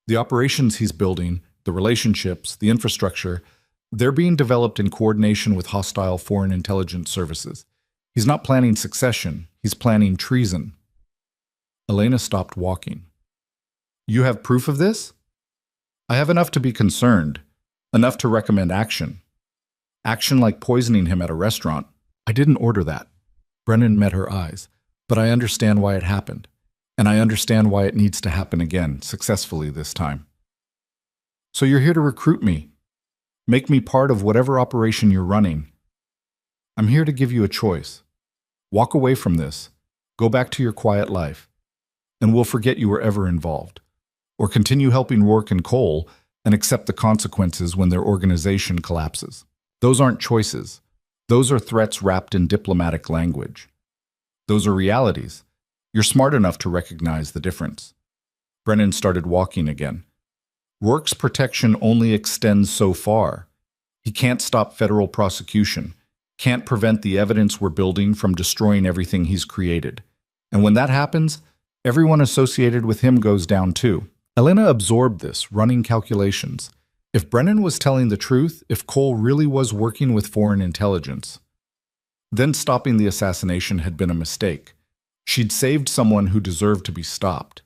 The operations he's building, the relationships, the infrastructure, they're being developed in coordination with hostile foreign intelligence services. He's not planning succession, he's planning treason." Elena stopped walking. "You have proof of this?" "I have enough to be concerned, enough to recommend action. Action like poisoning him at a restaurant." "I didn't order that." Brennan met her eyes. "But I understand why it happened. And I understand why it needs to happen again, successfully this time." "So you're here to recruit me? Make me part of whatever operation you're running?" "I'm here to give you a choice. Walk away from this. Go back to your quiet life. And we'll forget you were ever involved. Or continue helping Rourke and Cole and accept the consequences when their organization collapses. Those aren't choices. Those are threats wrapped in diplomatic language. Those are realities. You're smart enough to recognize the difference." Brennan started walking again. "Rourke's protection only extends so far. He can't stop federal prosecution, can't prevent the evidence we're building from destroying everything he's created. And when that happens, everyone associated with him goes down too." Elena absorbed this, running calculations. If Brennan was telling the truth, if Cole really was working with foreign intelligence, then stopping the assassination had been a mistake. She'd saved someone who deserved to be stopped.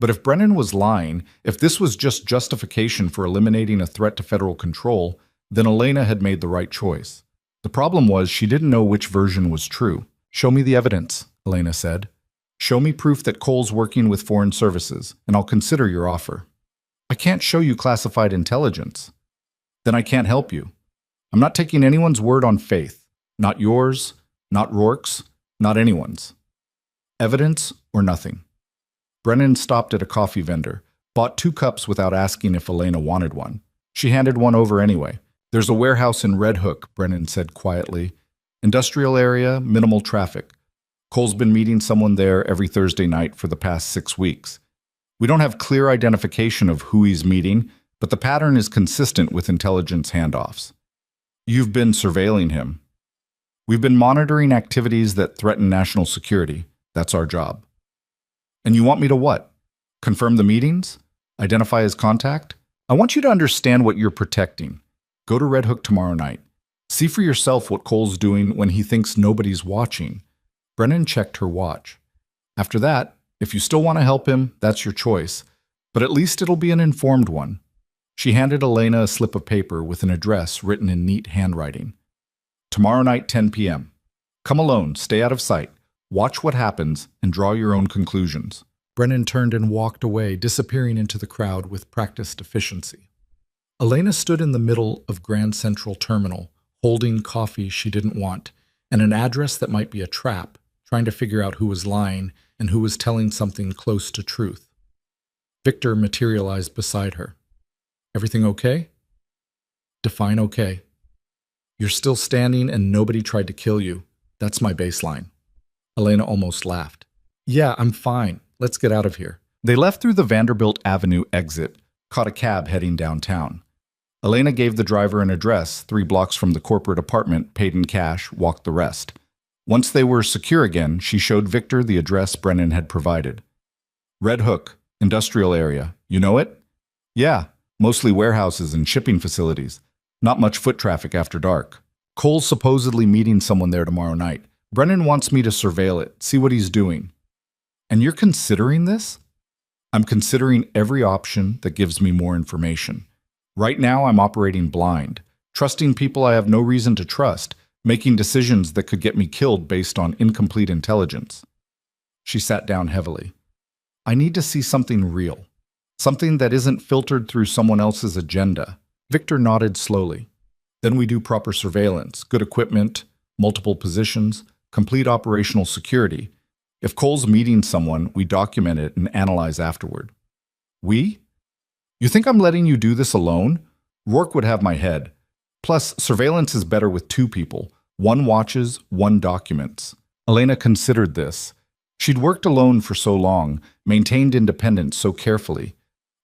But if Brennan was lying, if this was just justification for eliminating a threat to federal control, then Elena had made the right choice. The problem was she didn't know which version was true. "Show me the evidence," Elena said. Show me proof that Cole's working with foreign services, and I'll consider your offer. I can't show you classified intelligence. Then I can't help you. I'm not taking anyone's word on faith. Not yours, not Rourke's, not anyone's. Evidence or nothing. Brennan stopped at a coffee vendor, bought 2 cups without asking if Elena wanted one. She handed one over anyway. There's a warehouse in Red Hook, Brennan said quietly. Industrial area, minimal traffic. Cole's been meeting someone there every Thursday night for the past 6 weeks. We don't have clear identification of who he's meeting, but the pattern is consistent with intelligence handoffs. You've been surveilling him. We've been monitoring activities that threaten national security. That's our job. And you want me to what? Confirm the meetings? Identify his contact? I want you to understand what you're protecting. Go to Red Hook tomorrow night. See for yourself what Cole's doing when he thinks nobody's watching. Brennan checked her watch. After that, if you still want to help him, that's your choice, but at least it'll be an informed one. She handed Elena a slip of paper with an address written in neat handwriting. Tomorrow night, 10 p.m. Come alone, stay out of sight, watch what happens, and draw your own conclusions. Brennan turned and walked away, disappearing into the crowd with practiced efficiency. Elena stood in the middle of Grand Central Terminal, holding coffee she didn't want, and an address that might be a trap, trying to figure out who was lying and who was telling something close to truth. Victor materialized beside her. Everything okay? Define okay. You're still standing and nobody tried to kill you. That's my baseline. Elena almost laughed. Yeah, I'm fine. Let's get out of here. They left through the Vanderbilt Avenue exit, caught a cab heading downtown. Elena gave the driver an address 3 blocks from the corporate apartment, paid in cash, walked the rest. Once they were secure again, she showed Victor the address Brennan had provided. Red Hook, industrial area. You know it? Yeah, mostly warehouses and shipping facilities. Not much foot traffic after dark. Cole's supposedly meeting someone there tomorrow night. Brennan wants me to surveil it, see what he's doing. And you're considering this? I'm considering every option that gives me more information. Right now, I'm operating blind, trusting people I have no reason to trust, making decisions that could get me killed based on incomplete intelligence. She sat down heavily. I need to see something real, something that isn't filtered through someone else's agenda. Victor nodded slowly. Then we do proper surveillance, good equipment, multiple positions, complete operational security. If Cole's meeting someone, we document it and analyze afterward. We? You think I'm letting you do this alone? Rourke would have my head. Plus, surveillance is better with 2 people. One watches, one documents. Elena considered this. She'd worked alone for so long, maintained independence so carefully.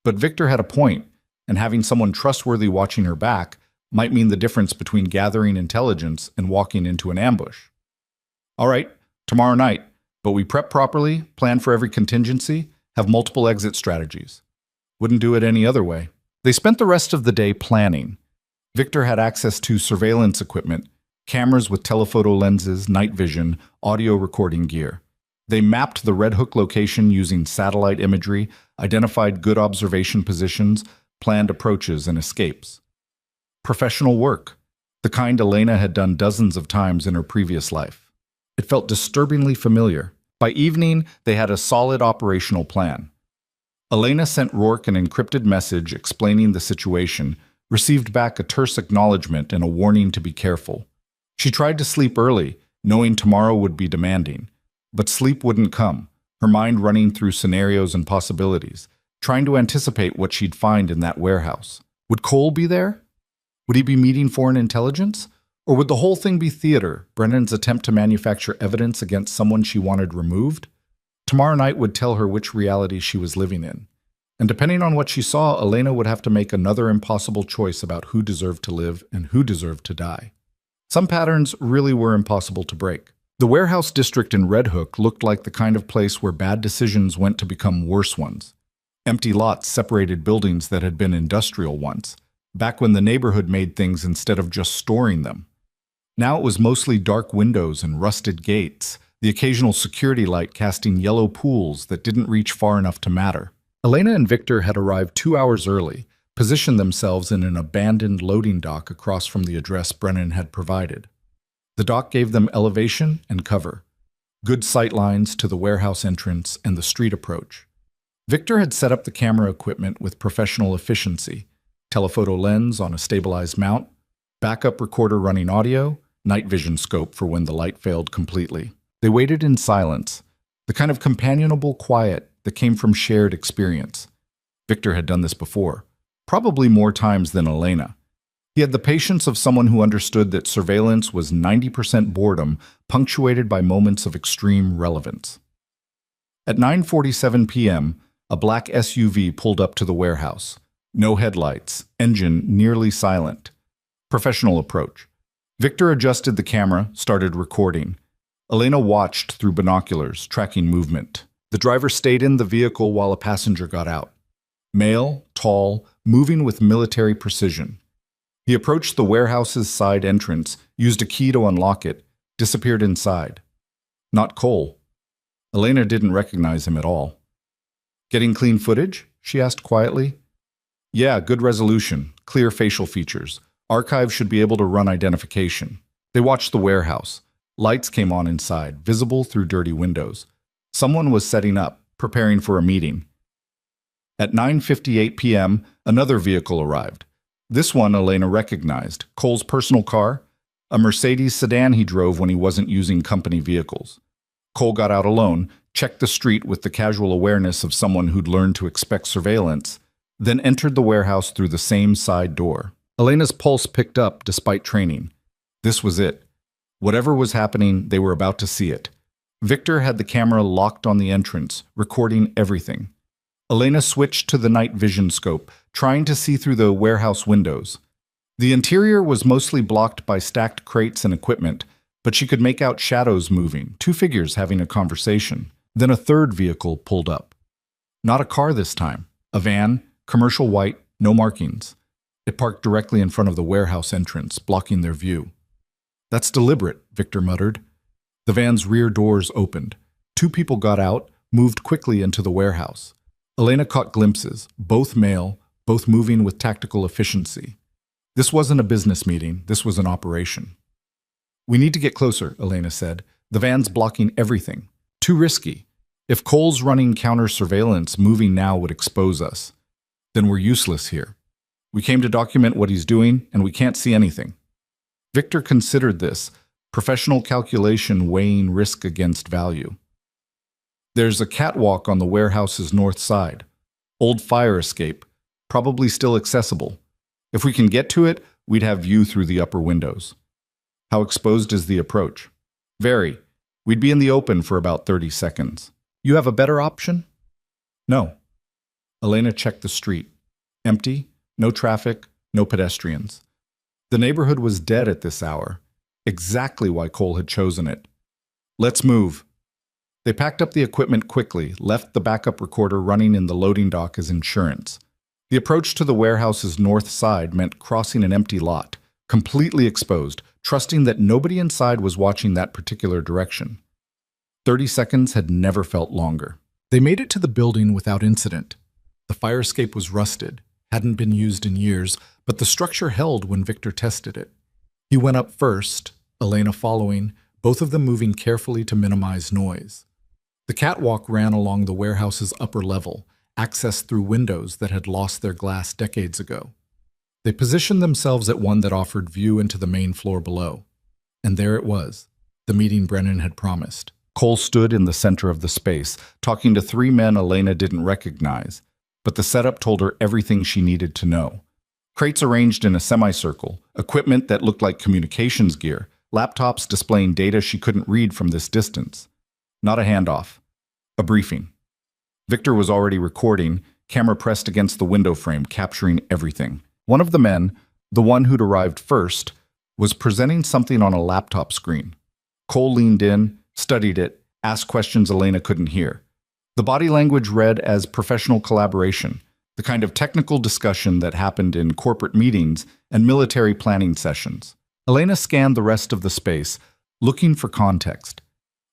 But Victor had a point, and having someone trustworthy watching her back might mean the difference between gathering intelligence and walking into an ambush. All right, tomorrow night, but we prep properly, plan for every contingency, have multiple exit strategies. Wouldn't do it any other way. They spent the rest of the day planning. Victor had access to surveillance equipment, cameras with telephoto lenses, night vision, audio recording gear. They mapped the Red Hook location using satellite imagery, identified good observation positions, planned approaches and escapes. Professional work, the kind Elena had done dozens of times in her previous life. It felt disturbingly familiar. By evening, they had a solid operational plan. Elena sent Rourke an encrypted message explaining the situation, received back a terse acknowledgement and a warning to be careful. She tried to sleep early, knowing tomorrow would be demanding. But sleep wouldn't come, her mind running through scenarios and possibilities, trying to anticipate what she'd find in that warehouse. Would Cole be there? Would he be meeting foreign intelligence? Or would the whole thing be theater, Brennan's attempt to manufacture evidence against someone she wanted removed? Tomorrow night would tell her which reality she was living in. And depending on what she saw, Elena would have to make another impossible choice about who deserved to live and who deserved to die. Some patterns really were impossible to break. The warehouse district in Red Hook looked like the kind of place where bad decisions went to become worse ones. Empty lots separated buildings that had been industrial once, back when the neighborhood made things instead of just storing them. Now it was mostly dark windows and rusted gates, the occasional security light casting yellow pools that didn't reach far enough to matter. Elena and Victor had arrived 2 hours early, positioned themselves in an abandoned loading dock across from the address Brennan had provided. The dock gave them elevation and cover. good sight lines to the warehouse entrance and the street approach. Victor had set up the camera equipment with professional efficiency, telephoto lens on a stabilized mount, backup recorder running audio, night vision scope for when the light failed completely. They waited in silence, the kind of companionable quiet that came from shared experience. Victor had done this before, probably more times than Elena. He had the patience of someone who understood that surveillance was 90% boredom, punctuated by moments of extreme relevance. At 9:47 p.m., a black SUV pulled up to the warehouse. No headlights, engine nearly silent. Professional approach. Victor adjusted the camera, started recording. Elena watched through binoculars, tracking movement. The driver stayed in the vehicle while a passenger got out. Male, tall, moving with military precision. He approached the warehouse's side entrance, used a key to unlock it, disappeared inside. Not Cole. Elena didn't recognize him at all. "Getting clean footage?" she asked quietly. "Yeah, good resolution, clear facial features. Archive should be able to run identification." They watched the warehouse. Lights came on inside, visible through dirty windows. Someone was setting up, preparing for a meeting. At 9:58 p.m., another vehicle arrived. This one Elena recognized, Cole's personal car, a Mercedes sedan he drove when he wasn't using company vehicles. Cole got out alone, checked the street with the casual awareness of someone who'd learned to expect surveillance, then entered the warehouse through the same side door. Elena's pulse picked up despite training. This was it. Whatever was happening, they were about to see it. Victor had the camera locked on the entrance, recording everything. Elena switched to the night vision scope, trying to see through the warehouse windows. The interior was mostly blocked by stacked crates and equipment, but she could make out shadows moving, two figures having a conversation. Then a third vehicle pulled up. Not a car this time. A van, commercial white, no markings. It parked directly in front of the warehouse entrance, blocking their view. "That's deliberate," Victor muttered. The van's rear doors opened. Two people got out, moved quickly into the warehouse. Elena caught glimpses, both male, both moving with tactical efficiency. This wasn't a business meeting, this was an operation. "We need to get closer," Elena said. "The van's blocking everything. Too risky. If Cole's running counter-surveillance, moving now would expose us. Then we're useless here. We came to document what he's doing, and we can't see anything." Victor considered this, professional calculation weighing risk against value. "There's a catwalk on the warehouse's north side. Old fire escape, probably still accessible. If we can get to it, we'd have view through the upper windows." "How exposed is the approach?" "Very. We'd be in the open for about 30 seconds. You have a better option?" "No." Elena checked the street. Empty, no traffic, no pedestrians. The neighborhood was dead at this hour, exactly why Cole had chosen it. "Let's move." They packed up the equipment quickly, left the backup recorder running in the loading dock as insurance. The approach to the warehouse's north side meant crossing an empty lot, completely exposed, trusting that nobody inside was watching that particular direction. 30 seconds had never felt longer. They made it to the building without incident. The fire escape was rusted, hadn't been used in years, but the structure held when Victor tested it. He went up first, Elena following, both of them moving carefully to minimize noise. The catwalk ran along the warehouse's upper level, accessed through windows that had lost their glass decades ago. They positioned themselves at one that offered view into the main floor below. And there it was, the meeting Brennan had promised. Cole stood in the center of the space, talking to three men Elena didn't recognize, but the setup told her everything she needed to know. Crates arranged in a semicircle, equipment that looked like communications gear, laptops displaying data she couldn't read from this distance. Not a handoff. A briefing. Victor was already recording, camera pressed against the window frame, capturing everything. One of the men, the one who'd arrived first, was presenting something on a laptop screen. Cole leaned in, studied it, asked questions Elena couldn't hear. The body language read as professional collaboration, the kind of technical discussion that happened in corporate meetings and military planning sessions. Elena scanned the rest of the space, looking for context.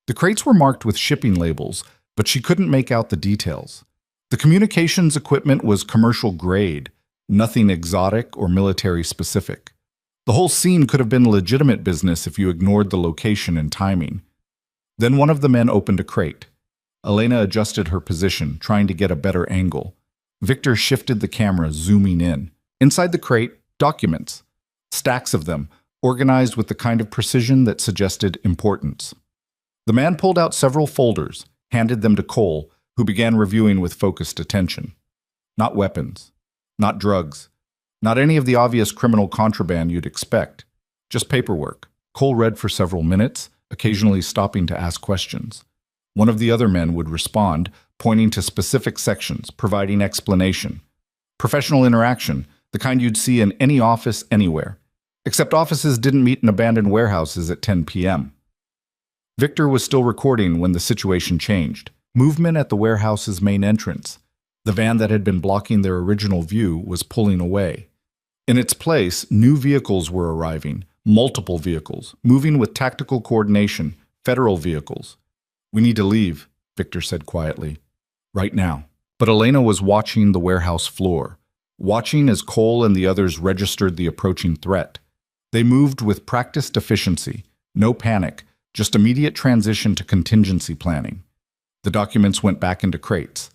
The crates were marked with shipping labels, but she couldn't make out the details. The communications equipment was commercial grade, nothing exotic or military specific. The whole scene could have been legitimate business if you ignored the location and timing. Then one of the men opened a crate. Elena adjusted her position, trying to get a better angle. Victor shifted the camera, zooming in. Inside the crate, documents. Stacks of them, organized with the kind of precision that suggested importance. The man pulled out several folders, handed them to Cole, who began reviewing with focused attention. Not weapons. Not drugs. Not any of the obvious criminal contraband you'd expect. Just paperwork. Cole read for several minutes, occasionally stopping to ask questions. One of the other men would respond, pointing to specific sections, providing explanation. Professional interaction, the kind you'd see in any office anywhere. Except offices didn't meet in abandoned warehouses at 10 p.m. Victor was still recording when the situation changed. Movement at the warehouse's main entrance. The van that had been blocking their original view was pulling away. In its place, new vehicles were arriving, multiple vehicles, moving with tactical coordination, federal vehicles. "We need to leave," Victor said quietly. "Right now." But Elena was watching the warehouse floor, watching as Cole and the others registered the approaching threat. They moved with practiced efficiency, no panic, just immediate transition to contingency planning. The documents went back into crates.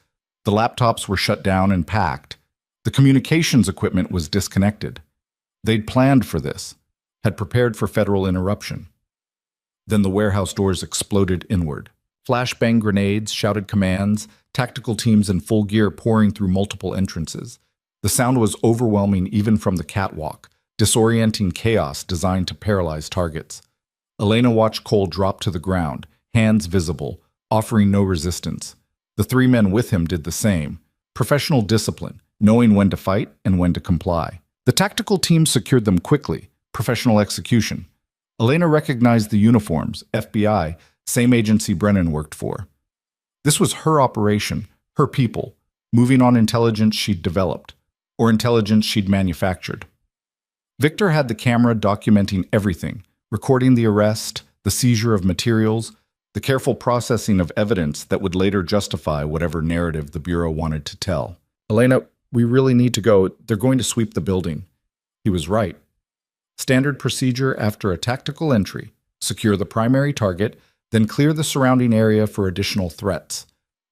The laptops were shut down and packed. The communications equipment was disconnected. They'd planned for this, had prepared for federal interruption. Then the warehouse doors exploded inward. Flashbang grenades, shouted commands, tactical teams in full gear pouring through multiple entrances. The sound was overwhelming even from the catwalk, disorienting chaos designed to paralyze targets. Elena watched Cole drop to the ground, hands visible, offering no resistance. The three men with him did the same. Professional discipline, knowing when to fight and when to comply. The tactical team secured them quickly, professional execution. Elena recognized the uniforms, FBI, same agency Brennan worked for. This was her operation, her people, moving on intelligence she'd developed, or intelligence she'd manufactured. Victor had the camera documenting everything, recording the arrest, the seizure of materials, the careful processing of evidence that would later justify whatever narrative the Bureau wanted to tell. "Elena, we really need to go. They're going to sweep the building." He was right. Standard procedure after a tactical entry: secure the primary target, then clear the surrounding area for additional threats.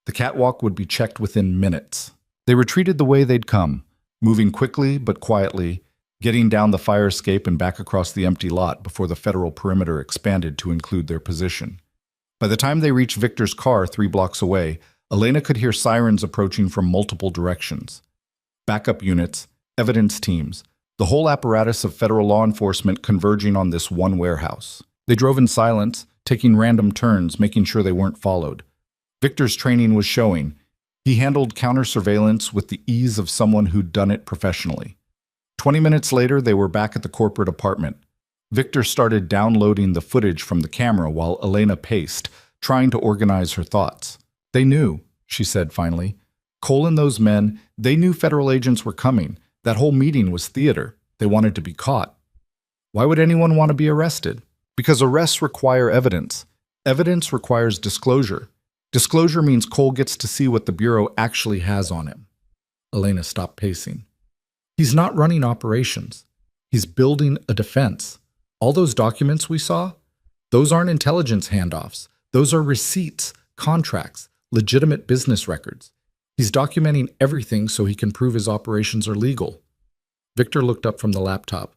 The catwalk would be checked within minutes. They retreated the way they'd come, moving quickly but quietly, getting down the fire escape and back across the empty lot before the federal perimeter expanded to include their position. By the time they reached Victor's car 3 blocks away, Elena could hear sirens approaching from multiple directions. Backup units, evidence teams, the whole apparatus of federal law enforcement converging on this one warehouse. They drove in silence, taking random turns, making sure they weren't followed. Victor's training was showing. He handled counter-surveillance with the ease of someone who'd done it professionally. 20 minutes later, they were back at the corporate apartment. Victor started downloading the footage from the camera while Elena paced, trying to organize her thoughts. "They knew," she said finally. "Cole and those men, they knew federal agents were coming. That whole meeting was theater. They wanted to be caught. Why would anyone want to be arrested? Because arrests require evidence. Evidence requires disclosure. Disclosure means Cole gets to see what the Bureau actually has on him." Elena stopped pacing. "He's not running operations. He's building a defense. All those documents we saw, those aren't intelligence handoffs. Those are receipts, contracts, legitimate business records. He's documenting everything so he can prove his operations are legal." Victor looked up from the laptop.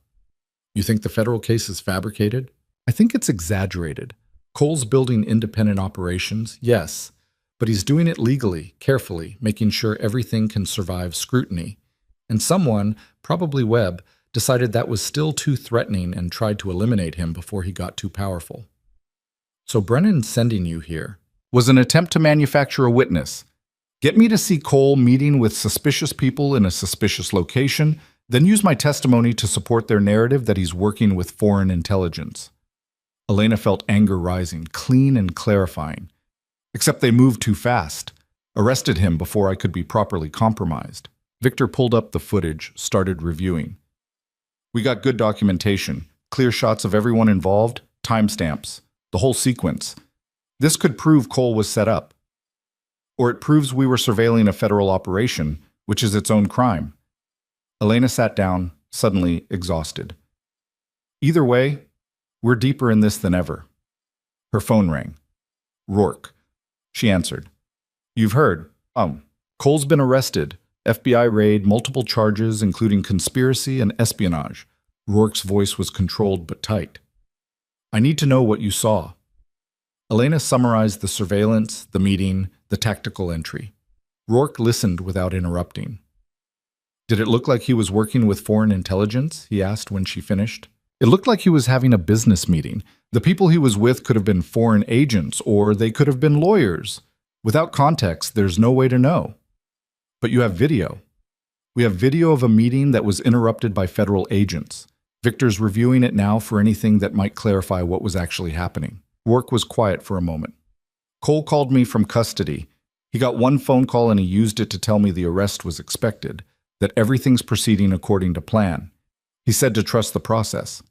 "You think the federal case is fabricated?" "I think it's exaggerated. Cole's building independent operations, yes, but he's doing it legally, carefully, making sure everything can survive scrutiny. And someone, probably Webb, decided that was still too threatening and tried to eliminate him before he got too powerful. So Brennan sending you here was an attempt to manufacture a witness. Get me to see Cole meeting with suspicious people in a suspicious location, then use my testimony to support their narrative that he's working with foreign intelligence." Elena felt anger rising, clean and clarifying. "Except they moved too fast. Arrested him before I could be properly compromised." Victor pulled up the footage, started reviewing. "We got good documentation, clear shots of everyone involved, timestamps, the whole sequence. This could prove Cole was set up. Or it proves we were surveilling a federal operation, which is its own crime." Elena sat down, suddenly exhausted. "Either way, we're deeper in this than ever." Her phone rang. Rourke. She answered. You've heard. Cole's been arrested. FBI raid, multiple charges, including conspiracy and espionage. Rourke's voice was controlled but tight. I need to know what you saw. Elena summarized the surveillance, the meeting, the tactical entry. Rourke listened without interrupting. Did it look like he was working with foreign intelligence? He asked when she finished. It looked like he was having a business meeting. The people he was with could have been foreign agents, or they could have been lawyers. Without context, there's no way to know. But you have video. We have video of a meeting that was interrupted by federal agents. Victor's reviewing it now for anything that might clarify what was actually happening. Rourke was quiet for a moment. Cole called me from custody. He got one phone call and he used it to tell me the arrest was expected, that everything's proceeding according to plan. He said to trust the process.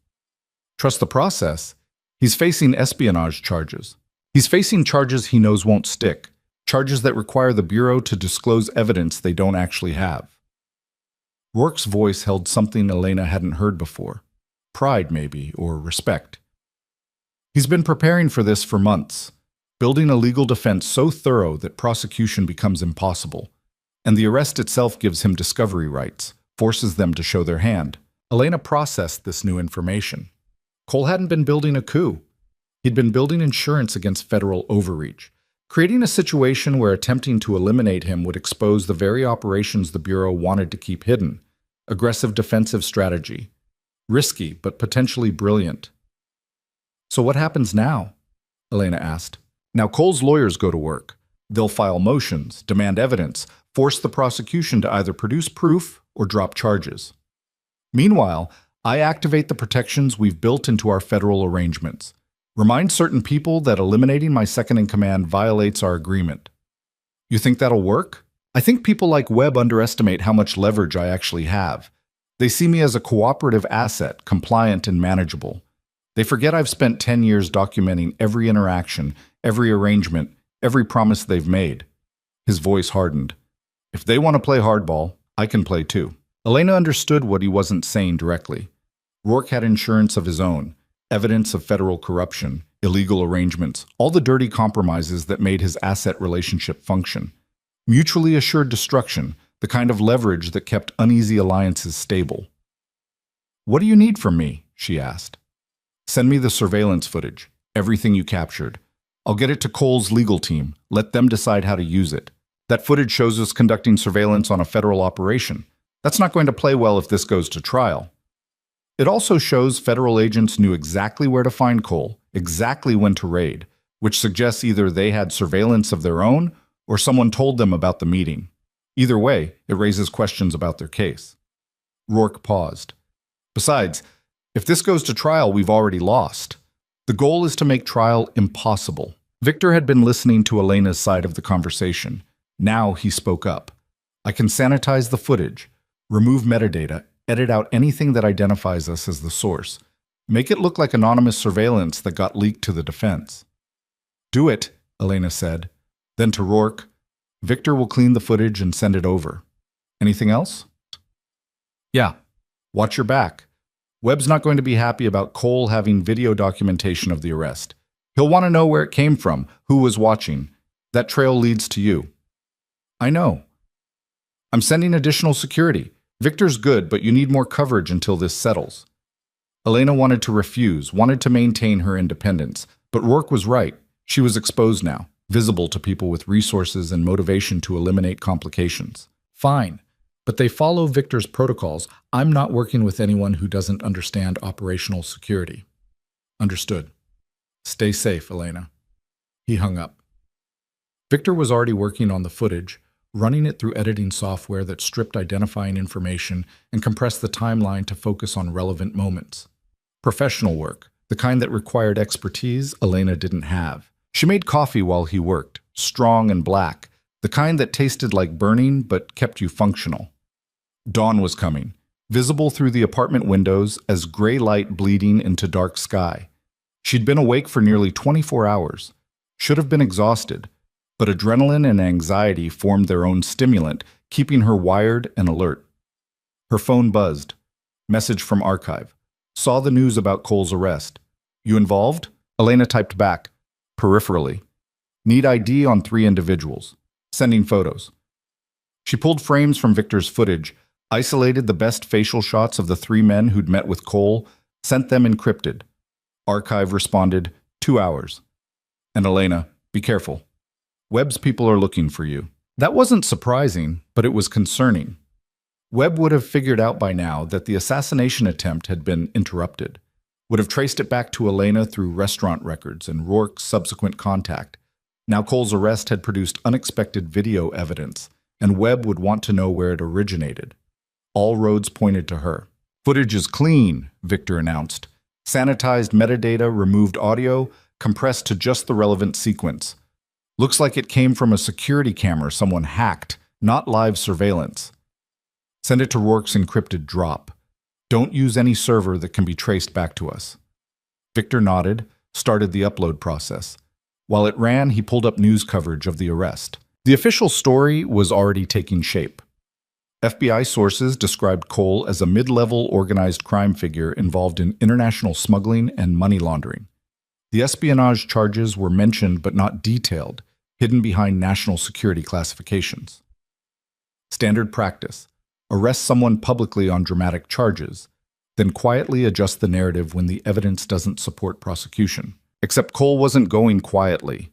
Trust the process? He's facing espionage charges. He's facing charges he knows won't stick, charges that require the Bureau to disclose evidence they don't actually have. Rourke's voice held something Elena hadn't heard before. Pride, maybe, or respect. He's been preparing for this for months, building a legal defense so thorough that prosecution becomes impossible. And the arrest itself gives him discovery rights, forces them to show their hand. Elena processed this new information. Cole hadn't been building a coup. He'd been building insurance against federal overreach, creating a situation where attempting to eliminate him would expose the very operations the Bureau wanted to keep hidden. Aggressive defensive strategy. Risky, but potentially brilliant. So what happens now? Elena asked. Now Cole's lawyers go to work. They'll file motions, demand evidence, force the prosecution to either produce proof or drop charges. Meanwhile, I activate the protections we've built into our federal arrangements. Remind certain people that eliminating my second-in-command violates our agreement. You think that'll work? I think people like Webb underestimate how much leverage I actually have. They see me as a cooperative asset, compliant and manageable. They forget I've spent 10 years documenting every interaction, every arrangement, every promise they've made. His voice hardened. If they want to play hardball, I can play too. Elena understood what he wasn't saying directly. Rourke had insurance of his own, evidence of federal corruption, illegal arrangements, all the dirty compromises that made his asset relationship function. Mutually assured destruction, the kind of leverage that kept uneasy alliances stable. What do you need from me? She asked. Send me the surveillance footage, everything you captured. I'll get it to Cole's legal team. Let them decide how to use it. That footage shows us conducting surveillance on a federal operation. That's not going to play well if this goes to trial. It also shows federal agents knew exactly where to find Cole, exactly when to raid, which suggests either they had surveillance of their own or someone told them about the meeting. Either way, it raises questions about their case. Rourke paused. Besides, if this goes to trial, we've already lost. The goal is to make trial impossible. Victor had been listening to Elena's side of the conversation. Now he spoke up. I can sanitize the footage, remove metadata, edit out anything that identifies us as the source. Make it look like anonymous surveillance that got leaked to the defense. Do it, Elena said. Then to Rourke, Victor will clean the footage and send it over. Anything else? Yeah. Watch your back. Webb's not going to be happy about Cole having video documentation of the arrest. He'll want to know where it came from, who was watching. That trail leads to you. I know. I'm sending additional security. Victor's good, but you need more coverage until this settles. Elena wanted to refuse, wanted to maintain her independence, but Rourke was right. She was exposed now, visible to people with resources and motivation to eliminate complications. Fine, but they follow Victor's protocols. I'm not working with anyone who doesn't understand operational security. Understood. Stay safe, Elena. He hung up. Victor was already working on the footage, running it through editing software that stripped identifying information and compressed the timeline to focus on relevant moments. Professional work, the kind that required expertise Elena didn't have. She made coffee while he worked, strong and black, the kind that tasted like burning but kept you functional. Dawn was coming, visible through the apartment windows as gray light bleeding into dark sky. She'd been awake for nearly 24 hours, should have been exhausted, but adrenaline and anxiety formed their own stimulant, keeping her wired and alert. Her phone buzzed. Message from archive. Saw the news about Cole's arrest. You involved? Elena typed back, peripherally. Need ID on 3 individuals. Sending photos. She pulled frames from Victor's footage, isolated the best facial shots of the 3 men who'd met with Cole, sent them encrypted. Archive responded, 2 hours. And Elena, be careful. Webb's people are looking for you. That wasn't surprising, but it was concerning. Webb would have figured out by now that the assassination attempt had been interrupted, would have traced it back to Elena through restaurant records and Rourke's subsequent contact. Now Cole's arrest had produced unexpected video evidence, and Webb would want to know where it originated. All roads pointed to her. Footage is clean, Victor announced. Sanitized metadata, removed audio, compressed to just the relevant sequence. Looks like it came from a security camera someone hacked, not live surveillance. Send it to Rourke's encrypted drop. Don't use any server that can be traced back to us. Victor nodded, started the upload process. While it ran, he pulled up news coverage of the arrest. The official story was already taking shape. FBI sources described Cole as a mid-level organized crime figure involved in international smuggling and money laundering. The espionage charges were mentioned but not detailed, hidden behind national security classifications. Standard practice: arrest someone publicly on dramatic charges, then quietly adjust the narrative when the evidence doesn't support prosecution. Except Cole wasn't going quietly.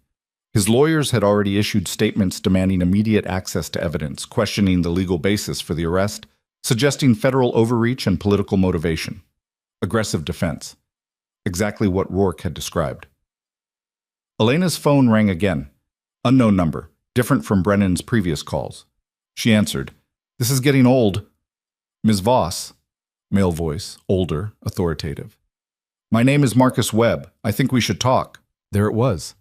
His lawyers had already issued statements demanding immediate access to evidence, questioning the legal basis for the arrest, suggesting federal overreach and political motivation. Aggressive defense. Exactly what Rourke had described. Elena's phone rang again. Unknown number, different from Brennan's previous calls. She answered. This is getting old. Ms. Voss. Male voice, older, authoritative. My name is Marcus Webb. I think we should talk. There it was.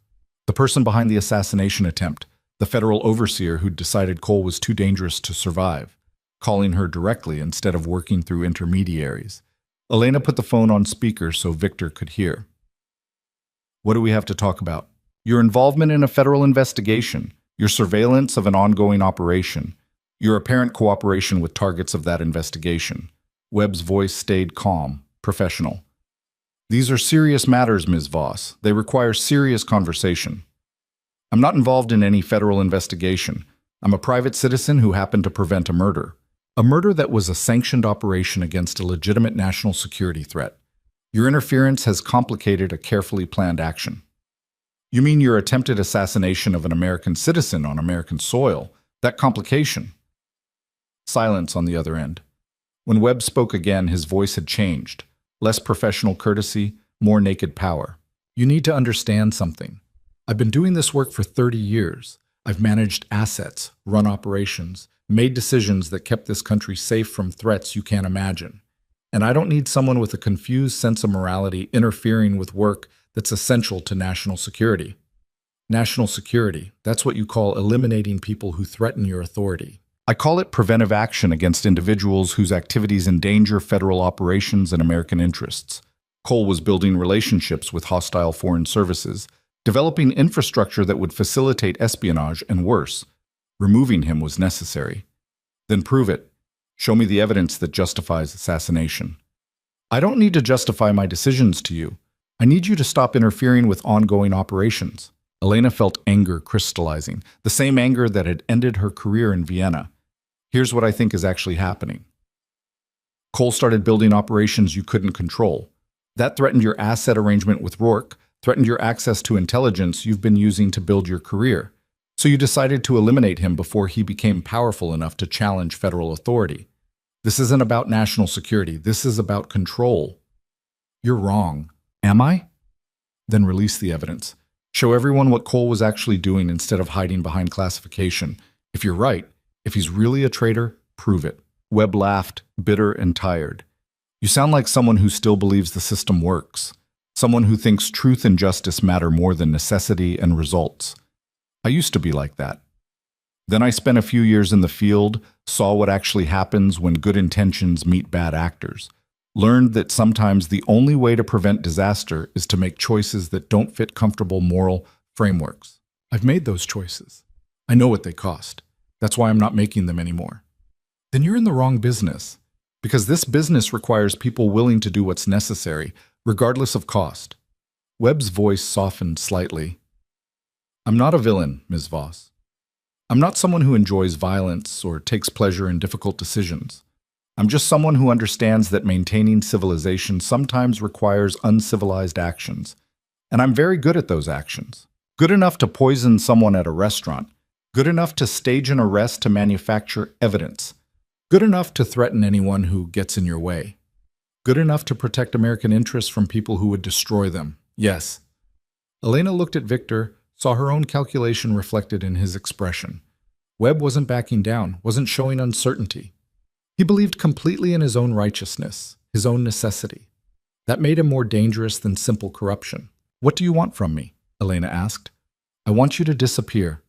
The person behind the assassination attempt, the federal overseer who'd decided Cole was too dangerous to survive, calling her directly instead of working through intermediaries. Elena put the phone on speaker so Victor could hear. What do we have to talk about? Your involvement in a federal investigation, your surveillance of an ongoing operation, your apparent cooperation with targets of that investigation. Webb's voice stayed calm, professional. These are serious matters, Ms. Voss. They require serious conversation. I'm not involved in any federal investigation. I'm a private citizen who happened to prevent a murder. A murder that was a sanctioned operation against a legitimate national security threat. Your interference has complicated a carefully planned action. You mean your attempted assassination of an American citizen on American soil? That complication? Silence on the other end. When Webb spoke again, his voice had changed. Less professional courtesy, more naked power. You need to understand something. I've been doing this work for 30 years. I've managed assets, run operations, made decisions that kept this country safe from threats you can't imagine. And I don't need someone with a confused sense of morality interfering with work that's essential to national security. National security, that's what you call eliminating people who threaten your authority. I call it preventive action against individuals whose activities endanger federal operations and American interests. Cole was building relationships with hostile foreign services, developing infrastructure that would facilitate espionage, and worse, removing him was necessary. Then prove it. Show me the evidence that justifies assassination. I don't need to justify my decisions to you. I need you to stop interfering with ongoing operations. Elena felt anger crystallizing, the same anger that had ended her career in Vienna. Here's what I think is actually happening. Cole started building operations you couldn't control. That threatened your asset arrangement with Rourke, threatened your access to intelligence you've been using to build your career. So you decided to eliminate him before he became powerful enough to challenge federal authority. This isn't about national security. This is about control. You're wrong. Am I? Then release the evidence. Show everyone what Cole was actually doing instead of hiding behind classification. If you're right, if he's really a traitor, prove it. Webb laughed, bitter and tired. You sound like someone who still believes the system works. Someone who thinks truth and justice matter more than necessity and results. I used to be like that. Then I spent a few years in the field, saw what actually happens when good intentions meet bad actors. Learned that sometimes the only way to prevent disaster is to make choices that don't fit comfortable moral frameworks. I've made those choices. I know what they cost. That's why I'm not making them anymore. Then you're in the wrong business. Because this business requires people willing to do what's necessary, regardless of cost. Webb's voice softened slightly. I'm not a villain, Ms. Voss. I'm not someone who enjoys violence or takes pleasure in difficult decisions. I'm just someone who understands that maintaining civilization sometimes requires uncivilized actions, and I'm very good at those actions. Good enough to poison someone at a restaurant, good enough to stage an arrest to manufacture evidence, good enough to threaten anyone who gets in your way, good enough to protect American interests from people who would destroy them. Yes. Elena looked at Victor, saw her own calculation reflected in his expression. Webb wasn't backing down, wasn't showing uncertainty. He believed completely in his own righteousness, his own necessity. That made him more dangerous than simple corruption. What do you want from me? Elena asked. I want you to disappear.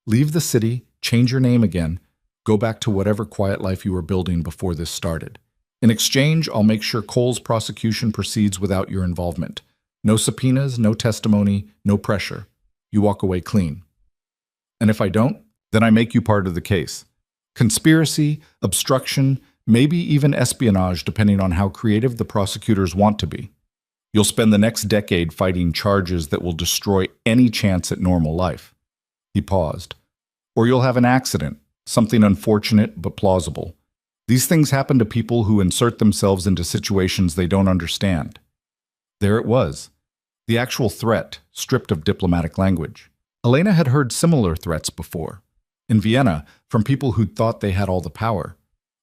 Leave the city, change your name again, go back to whatever quiet life you were building before this started. In exchange, I'll make sure Cole's prosecution proceeds without your involvement. No subpoenas, no testimony, no pressure. You walk away clean. And if I don't, then I make you part of the case. Conspiracy, obstruction, maybe even espionage, depending on how creative the prosecutors want to be. You'll spend the next decade fighting charges that will destroy any chance at normal life. He paused. Or you'll have an accident, something unfortunate but plausible. These things happen to people who insert themselves into situations they don't understand. There it was. The actual threat, stripped of diplomatic language. Elena had heard similar threats before. In Vienna, from people who'd thought they had all the power.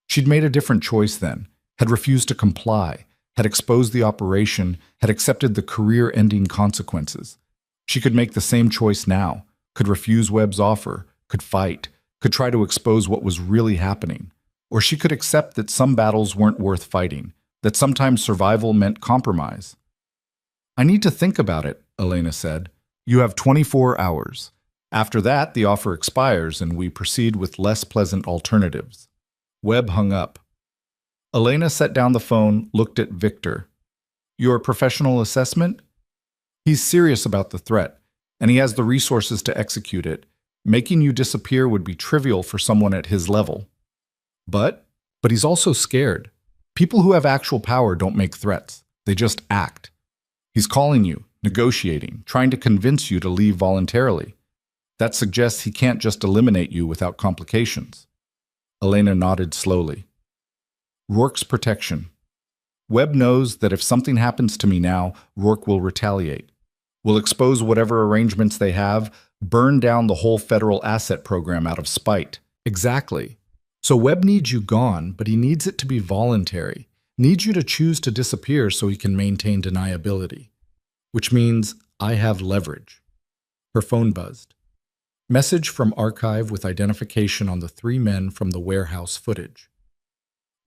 She'd made a different choice then, had refused to comply, had exposed the operation, had accepted the career-ending consequences. She could make the same choice now, could refuse Webb's offer, could fight, could try to expose what was really happening. Or she could accept that some battles weren't worth fighting, that sometimes survival meant compromise. I need to think about it, Elena said. You have 24 hours. After that, the offer expires and we proceed with less pleasant alternatives. Webb hung up. Elena set down the phone, looked at Victor. Your professional assessment? He's serious about the threat, and he has the resources to execute it. Making you disappear would be trivial for someone at his level. But he's also scared. People who have actual power don't make threats. They just act. He's calling you, negotiating, trying to convince you to leave voluntarily. That suggests he can't just eliminate you without complications. Elena nodded slowly. Rourke's protection. Webb knows that if something happens to me now, Rourke will retaliate. Will expose whatever arrangements they have, burn down the whole federal asset program out of spite. Exactly. So Webb needs you gone, but he needs it to be voluntary. Needs you to choose to disappear so he can maintain deniability. Which means I have leverage. Her phone buzzed. Message from archive with identification on the 3 men from the warehouse footage.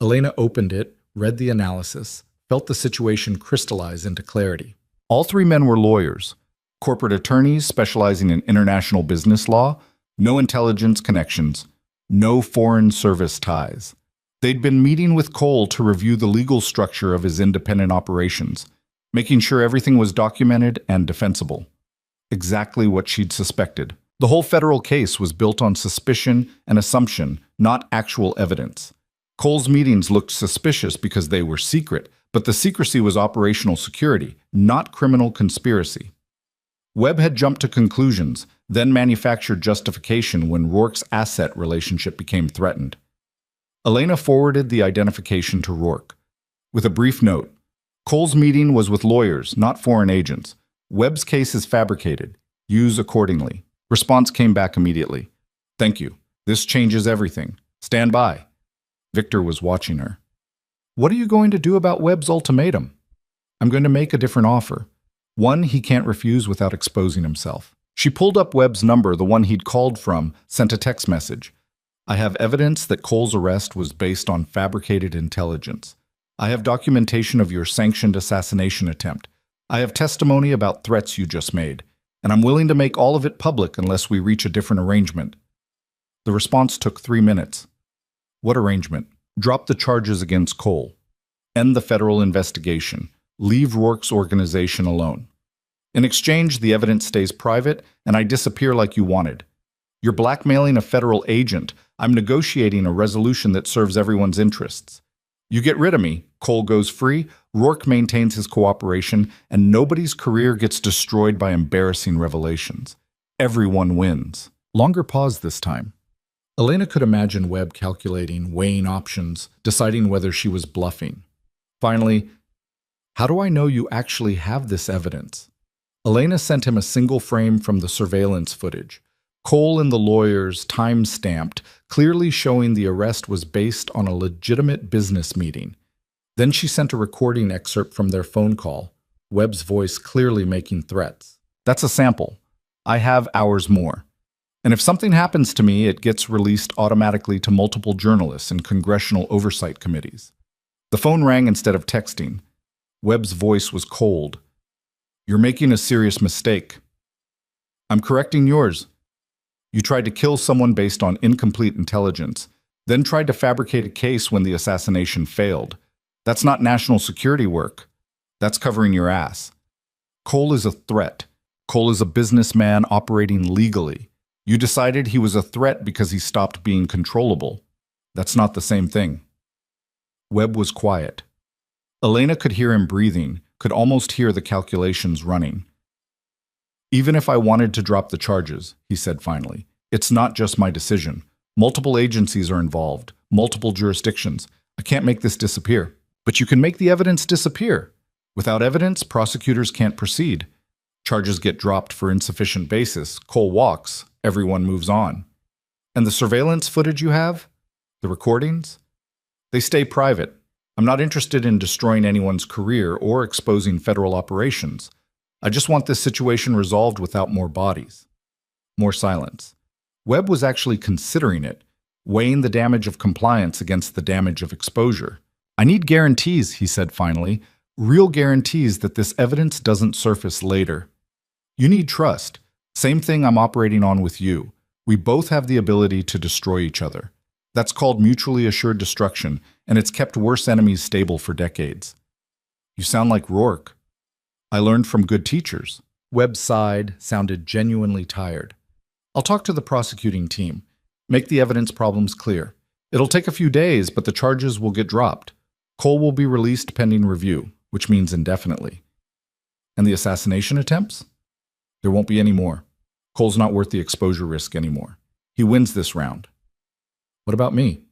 Elena opened it, read the analysis, felt the situation crystallize into clarity. All 3 men were lawyers, corporate attorneys specializing in international business law, no intelligence connections, no foreign service ties. They'd been meeting with Cole to review the legal structure of his independent operations, making sure everything was documented and defensible. Exactly what she'd suspected. The whole federal case was built on suspicion and assumption, not actual evidence. Cole's meetings looked suspicious because they were secret, but the secrecy was operational security, not criminal conspiracy. Webb had jumped to conclusions, then manufactured justification when Rourke's asset relationship became threatened. Elena forwarded the identification to Rourke. With a brief note, Cole's meeting was with lawyers, not foreign agents. Webb's case is fabricated. Use accordingly. Response came back immediately. Thank you. This changes everything. Stand by. Victor was watching her. What are you going to do about Webb's ultimatum? I'm going to make a different offer. One he can't refuse without exposing himself. She pulled up Webb's number, the one he'd called from, sent a text message. I have evidence that Cole's arrest was based on fabricated intelligence. I have documentation of your sanctioned assassination attempt. I have testimony about threats you just made. And I'm willing to make all of it public unless we reach a different arrangement. The response took 3 minutes. What arrangement? Drop the charges against Cole. End the federal investigation. Leave Rourke's organization alone. In exchange, the evidence stays private, and I disappear like you wanted. You're blackmailing a federal agent. I'm negotiating a resolution that serves everyone's interests. You get rid of me, Cole goes free, Rourke maintains his cooperation, and nobody's career gets destroyed by embarrassing revelations. Everyone wins. Longer pause this time. Elena could imagine Webb calculating, weighing options, deciding whether she was bluffing. Finally, how do I know you actually have this evidence? Elena sent him a single frame from the surveillance footage. Cole and the lawyers time-stamped, clearly showing the arrest was based on a legitimate business meeting. Then she sent a recording excerpt from their phone call, Webb's voice clearly making threats. That's a sample. I have hours more. And if something happens to me, it gets released automatically to multiple journalists and congressional oversight committees. The phone rang instead of texting. Webb's voice was cold. You're making a serious mistake. I'm correcting yours. You tried to kill someone based on incomplete intelligence, then tried to fabricate a case when the assassination failed. That's not national security work. That's covering your ass. Cole is a threat. Cole is a businessman operating legally. You decided he was a threat because he stopped being controllable. That's not the same thing. Webb was quiet. Elena could hear him breathing, could almost hear the calculations running. Even if I wanted to drop the charges, he said finally, it's not just my decision. Multiple agencies are involved, multiple jurisdictions. I can't make this disappear. But you can make the evidence disappear. Without evidence, prosecutors can't proceed. Charges get dropped for insufficient basis. Cole walks. Everyone moves on. And the surveillance footage you have? The recordings? They stay private. I'm not interested in destroying anyone's career or exposing federal operations. I just want this situation resolved without more bodies. More silence. Webb was actually considering it, weighing the damage of compliance against the damage of exposure. I need guarantees, he said finally, real guarantees that this evidence doesn't surface later. You need trust. Same thing I'm operating on with you. We both have the ability to destroy each other. That's called mutually assured destruction, and it's kept worse enemies stable for decades. You sound like Rourke. I learned from good teachers. Webb sighed, sounded genuinely tired. I'll talk to the prosecuting team. Make the evidence problems clear. It'll take a few days, but the charges will get dropped. Cole will be released pending review, which means indefinitely. And the assassination attempts? There won't be any more. Cole's not worth the exposure risk anymore. He wins this round. What about me?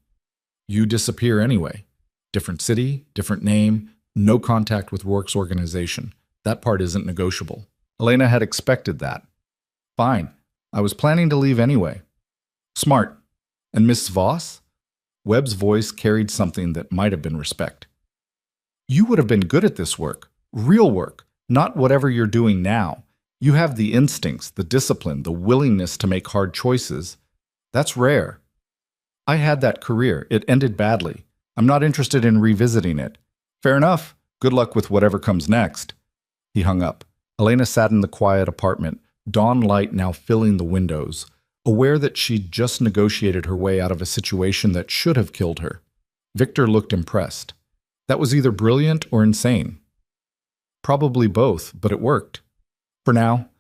You disappear anyway. Different city, different name, no contact with Rourke's organization. That part isn't negotiable. Elena had expected that. Fine. I was planning to leave anyway. Smart. And Miss Voss? Webb's voice carried something that might have been respect. You would have been good at this work. Real work. Not whatever you're doing now. You have the instincts, the discipline, the willingness to make hard choices. That's rare. I had that career. It ended badly. I'm not interested in revisiting it. Fair enough. Good luck with whatever comes next. He hung up. Elena sat in the quiet apartment, dawn light now filling the windows, aware that she'd just negotiated her way out of a situation that should have killed her. Victor looked impressed. That was either brilliant or insane. Probably both, but it worked. For now,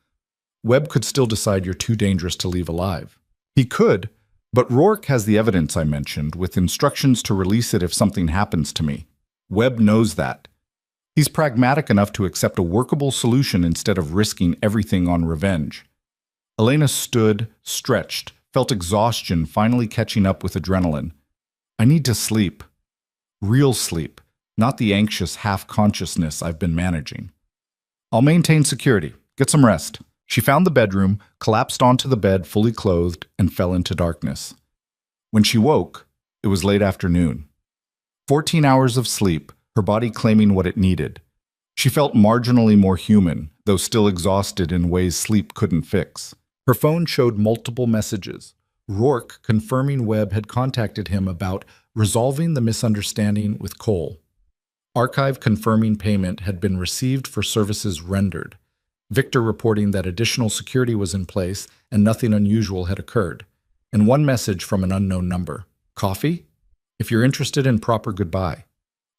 Webb could still decide you're too dangerous to leave alive. He could, but Rourke has the evidence I mentioned, with instructions to release it if something happens to me. Webb knows that. He's pragmatic enough to accept a workable solution instead of risking everything on revenge. Elena stood, stretched, felt exhaustion finally catching up with adrenaline. I need to sleep. Real sleep, not the anxious half-consciousness I've been managing. I'll maintain security. Get some rest. She found the bedroom, collapsed onto the bed fully clothed, and fell into darkness. When she woke, it was late afternoon. 14 hours of sleep, her body claiming what it needed. She felt marginally more human, though still exhausted in ways sleep couldn't fix. Her phone showed multiple messages. Rourke confirming Webb had contacted him about resolving the misunderstanding with Cole. Archive confirming payment had been received for services rendered. Victor reporting that additional security was in place and nothing unusual had occurred. And one message from an unknown number. Coffee? If you're interested in proper goodbye.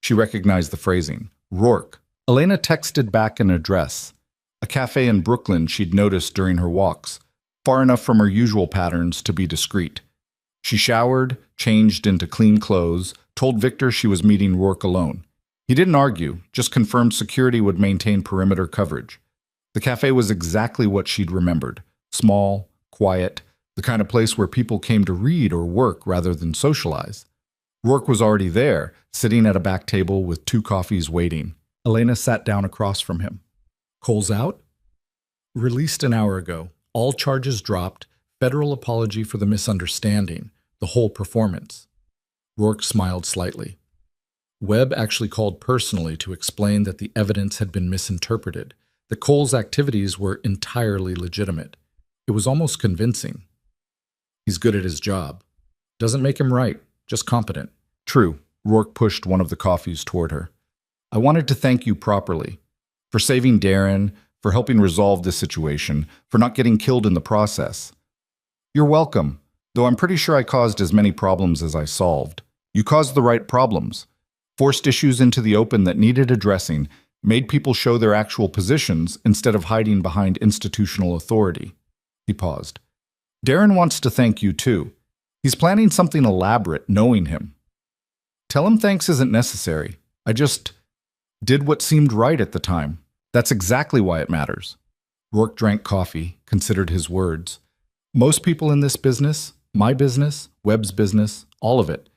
She recognized the phrasing. Rourke. Elena texted back an address. A cafe in Brooklyn she'd noticed during her walks, far enough from her usual patterns to be discreet. She showered, changed into clean clothes, told Victor she was meeting Rourke alone. He didn't argue, just confirmed security would maintain perimeter coverage. The cafe was exactly what she'd remembered. small, quiet, the kind of place where people came to read or work rather than socialize. Rourke was already there, sitting at a back table with 2 coffees waiting. Elena sat down across from him. Cole's out? Released an hour ago. All charges dropped. Federal apology for the misunderstanding. The whole performance. Rourke smiled slightly. Webb actually called personally to explain that the evidence had been misinterpreted, that Cole's activities were entirely legitimate. It was almost convincing. He's good at his job. Doesn't make him right, just competent. True. Rourke pushed one of the coffees toward her. I wanted to thank you properly. For saving Darren, for helping resolve this situation, for not getting killed in the process. You're welcome, though I'm pretty sure I caused as many problems as I solved. You caused the right problems. Forced issues into the open that needed addressing, made people show their actual positions instead of hiding behind institutional authority. He paused. Darren wants to thank you too. He's planning something elaborate, knowing him. Tell him thanks isn't necessary. I just did what seemed right at the time. That's exactly why it matters. Rourke drank coffee, considered his words. Most people in this business, my business, Webb's business, all of it,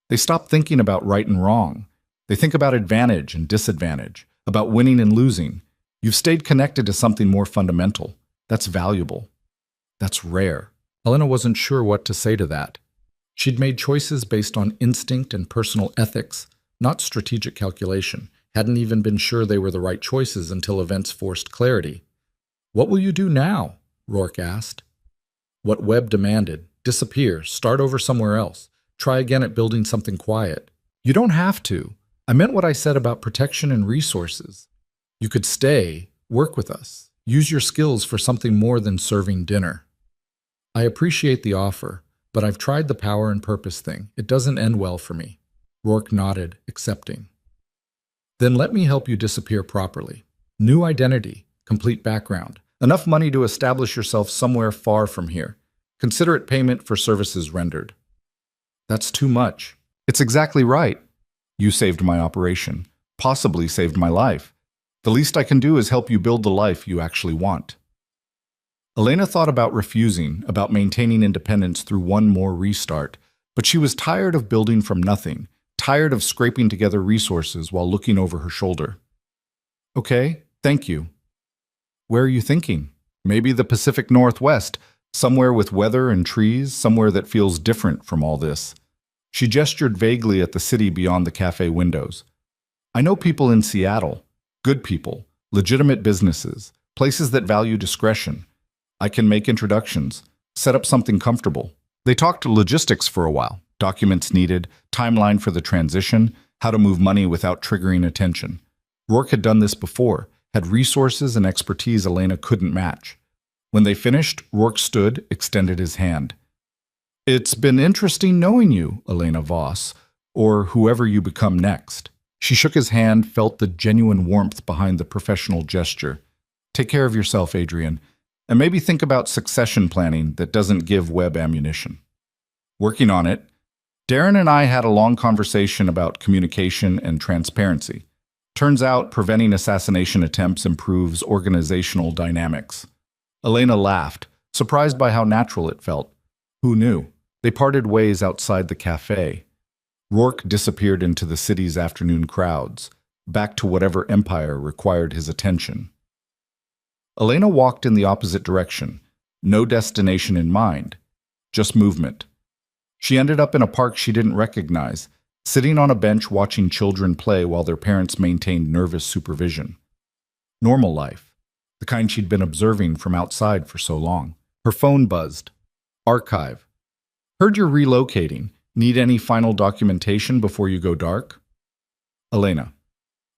they stop thinking about right and wrong. They think about advantage and disadvantage, about winning and losing. You've stayed connected to something more fundamental. That's valuable. That's rare. Elena wasn't sure what to say to that. She'd made choices based on instinct and personal ethics, not strategic calculation. Hadn't even been sure they were the right choices until events forced clarity. What will you do now? Rourke asked. What Webb demanded. Disappear, start over somewhere else. Try again at building something quiet. You don't have to. I meant what I said about protection and resources. You could stay, work with us, use your skills for something more than serving dinner. I appreciate the offer, but I've tried the power and purpose thing. It doesn't end well for me. Rourke nodded, accepting. Then let me help you disappear properly. New identity, complete background, enough money to establish yourself somewhere far from here. Considerate payment for services rendered. That's too much. It's exactly right. You saved my operation, possibly saved my life. The least I can do is help you build the life you actually want. Elena thought about refusing, about maintaining independence through one more restart, but she was tired of building from nothing, tired of scraping together resources while looking over her shoulder. Okay, thank you. Where are you thinking? Maybe the Pacific Northwest, somewhere with weather and trees, somewhere that feels different from all this. She gestured vaguely at the city beyond the cafe windows. I know people in Seattle, good people, legitimate businesses, places that value discretion. I can make introductions, set up something comfortable. They talked logistics for a while, documents needed, timeline for the transition, how to move money without triggering attention. Rourke had done this before, had resources and expertise Elena couldn't match. When they finished, Rourke stood, extended his hand. It's been interesting knowing you, Elena Voss, or whoever you become next. She shook his hand, felt the genuine warmth behind the professional gesture. Take care of yourself, Adrian, and maybe think about succession planning that doesn't give Webb ammunition. Working on it, Darren and I had a long conversation about communication and transparency. Turns out preventing assassination attempts improves organizational dynamics. Elena laughed, surprised by how natural it felt. Who knew? They parted ways outside the cafe. Rourke disappeared into the city's afternoon crowds, back to whatever empire required his attention. Elena walked in the opposite direction, no destination in mind, just movement. She ended up in a park she didn't recognize, sitting on a bench watching children play while their parents maintained nervous supervision. Normal life, the kind she'd been observing from outside for so long. Her phone buzzed. Archive. Heard you're relocating. Need any final documentation before you go dark? Elena.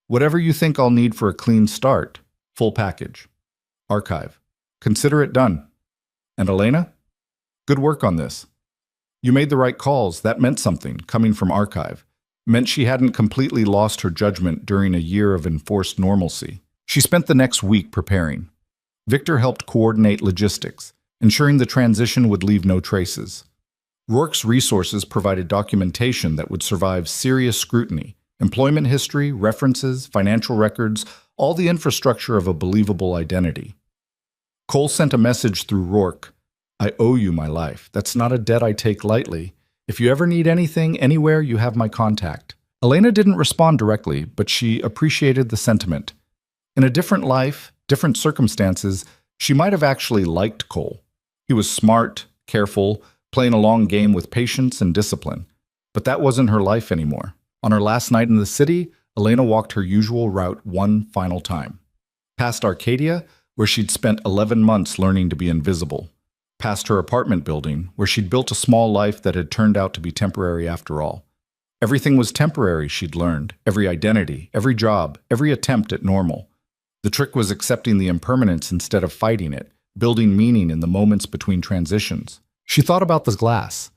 Whatever you think I'll need for a clean start. Full package. Archive. Consider it done. And Elena? Good work on this. You made the right calls. That meant something, coming from Archive. Meant she hadn't completely lost her judgment during a year of enforced normalcy. She spent the next week preparing. Victor helped coordinate logistics, ensuring the transition would leave no traces. Rourke's resources provided documentation that would survive serious scrutiny, employment history, references, financial records, all the infrastructure of a believable identity. Cole sent a message through Rourke. I owe you my life. That's not a debt I take lightly. If you ever need anything, anywhere, you have my contact. Elena didn't respond directly, but she appreciated the sentiment. In a different life, different circumstances, she might have actually liked Cole. He was smart, careful, playing a long game with patience and discipline. But that wasn't her life anymore. On her last night in the city, Elena walked her usual route one final time. Past Arcadia, where she'd spent 11 months learning to be invisible. Past her apartment building, where she'd built a small life that had turned out to be temporary after all. Everything was temporary, she'd learned. Every identity, every job, every attempt at normal. The trick was accepting the impermanence instead of fighting it, building meaning in the moments between transitions. She thought about the glass,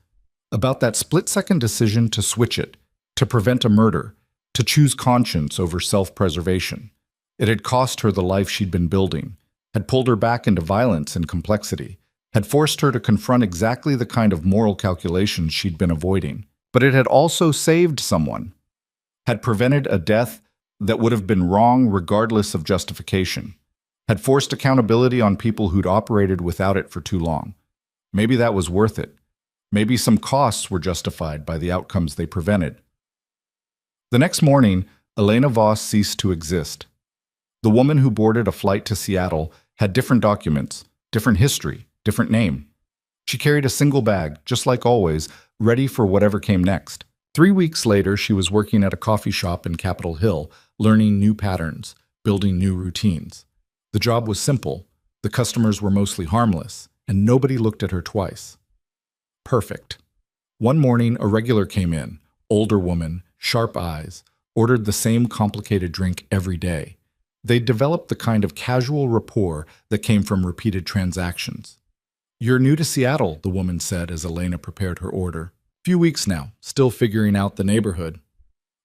about that split-second decision to switch it, to prevent a murder, to choose conscience over self-preservation. It had cost her the life she'd been building, had pulled her back into violence and complexity, had forced her to confront exactly the kind of moral calculations she'd been avoiding. But it had also saved someone, had prevented a death that would have been wrong regardless of justification, had forced accountability on people who'd operated without it for too long. Maybe that was worth it. Maybe some costs were justified by the outcomes they prevented. The next morning, Elena Voss ceased to exist. The woman who boarded a flight to Seattle had different documents, different history, different name. She carried a single bag, just like always, ready for whatever came next. 3 weeks later, she was working at a coffee shop in Capitol Hill, learning new patterns, building new routines. The job was simple, the customers were mostly harmless, and nobody looked at her twice. Perfect. One morning, a regular came in, older woman, sharp eyes, ordered the same complicated drink every day. They'd developed the kind of casual rapport that came from repeated transactions. You're new to Seattle, the woman said as Elena prepared her order. Few weeks now, still figuring out the neighborhood.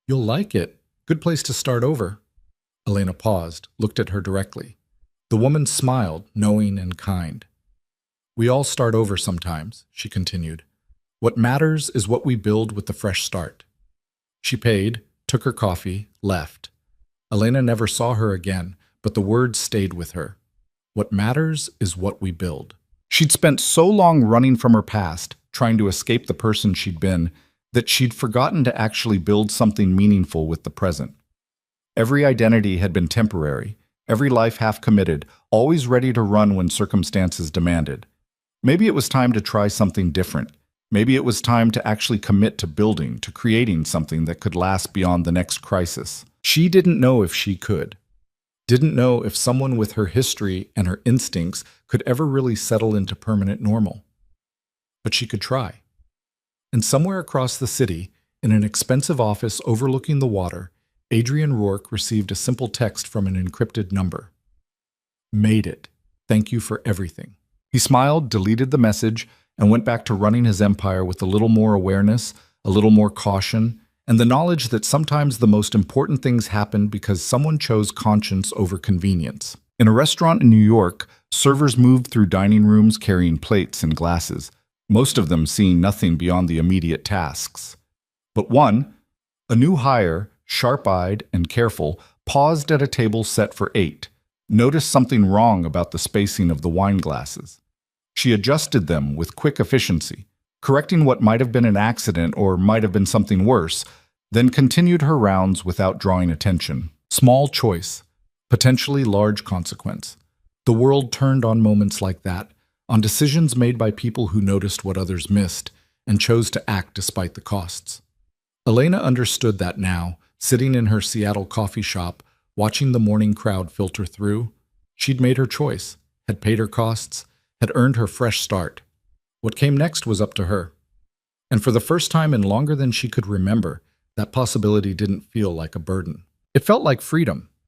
You'll like it. Good place to start over. Elena paused, looked at her directly. The woman smiled, knowing and kind. We all start over sometimes, she continued. What matters is what we build with the fresh start. She paid, took her coffee, left. Elena never saw her again, but the words stayed with her. What matters is what we build. She'd spent so long running from her past, trying to escape the person she'd been, that she'd forgotten to actually build something meaningful with the present. Every identity had been temporary, every life half committed, always ready to run when circumstances demanded. Maybe it was time to try something different. Maybe it was time to actually commit to building, to creating something that could last beyond the next crisis. She didn't know if she could. Didn't know if someone with her history and her instincts could ever really settle into permanent normal. But she could try. And somewhere across the city, in an expensive office overlooking the water, Adrian Rourke received a simple text from an encrypted number. Made it. Thank you for everything. He smiled, deleted the message, and went back to running his empire with a little more awareness, a little more caution, and the knowledge that sometimes the most important things happen because someone chose conscience over convenience. In a restaurant in New York, servers moved through dining rooms carrying plates and glasses, most of them seeing nothing beyond the immediate tasks. But one, a new hire, sharp-eyed and careful, paused at a table set for 8, noticed something wrong about the spacing of the wine glasses. She adjusted them with quick efficiency, correcting what might have been an accident or might have been something worse, then continued her rounds without drawing attention. Small choice, potentially large consequence. The world turned on moments like that, on decisions made by people who noticed what others missed and chose to act despite the costs. Elena understood that now, sitting in her Seattle coffee shop, watching the morning crowd filter through. She'd made her choice, had paid her costs, had earned her fresh start. What came next was up to her. And for the first time in longer than she could remember, that possibility didn't feel like a burden. It felt like freedom.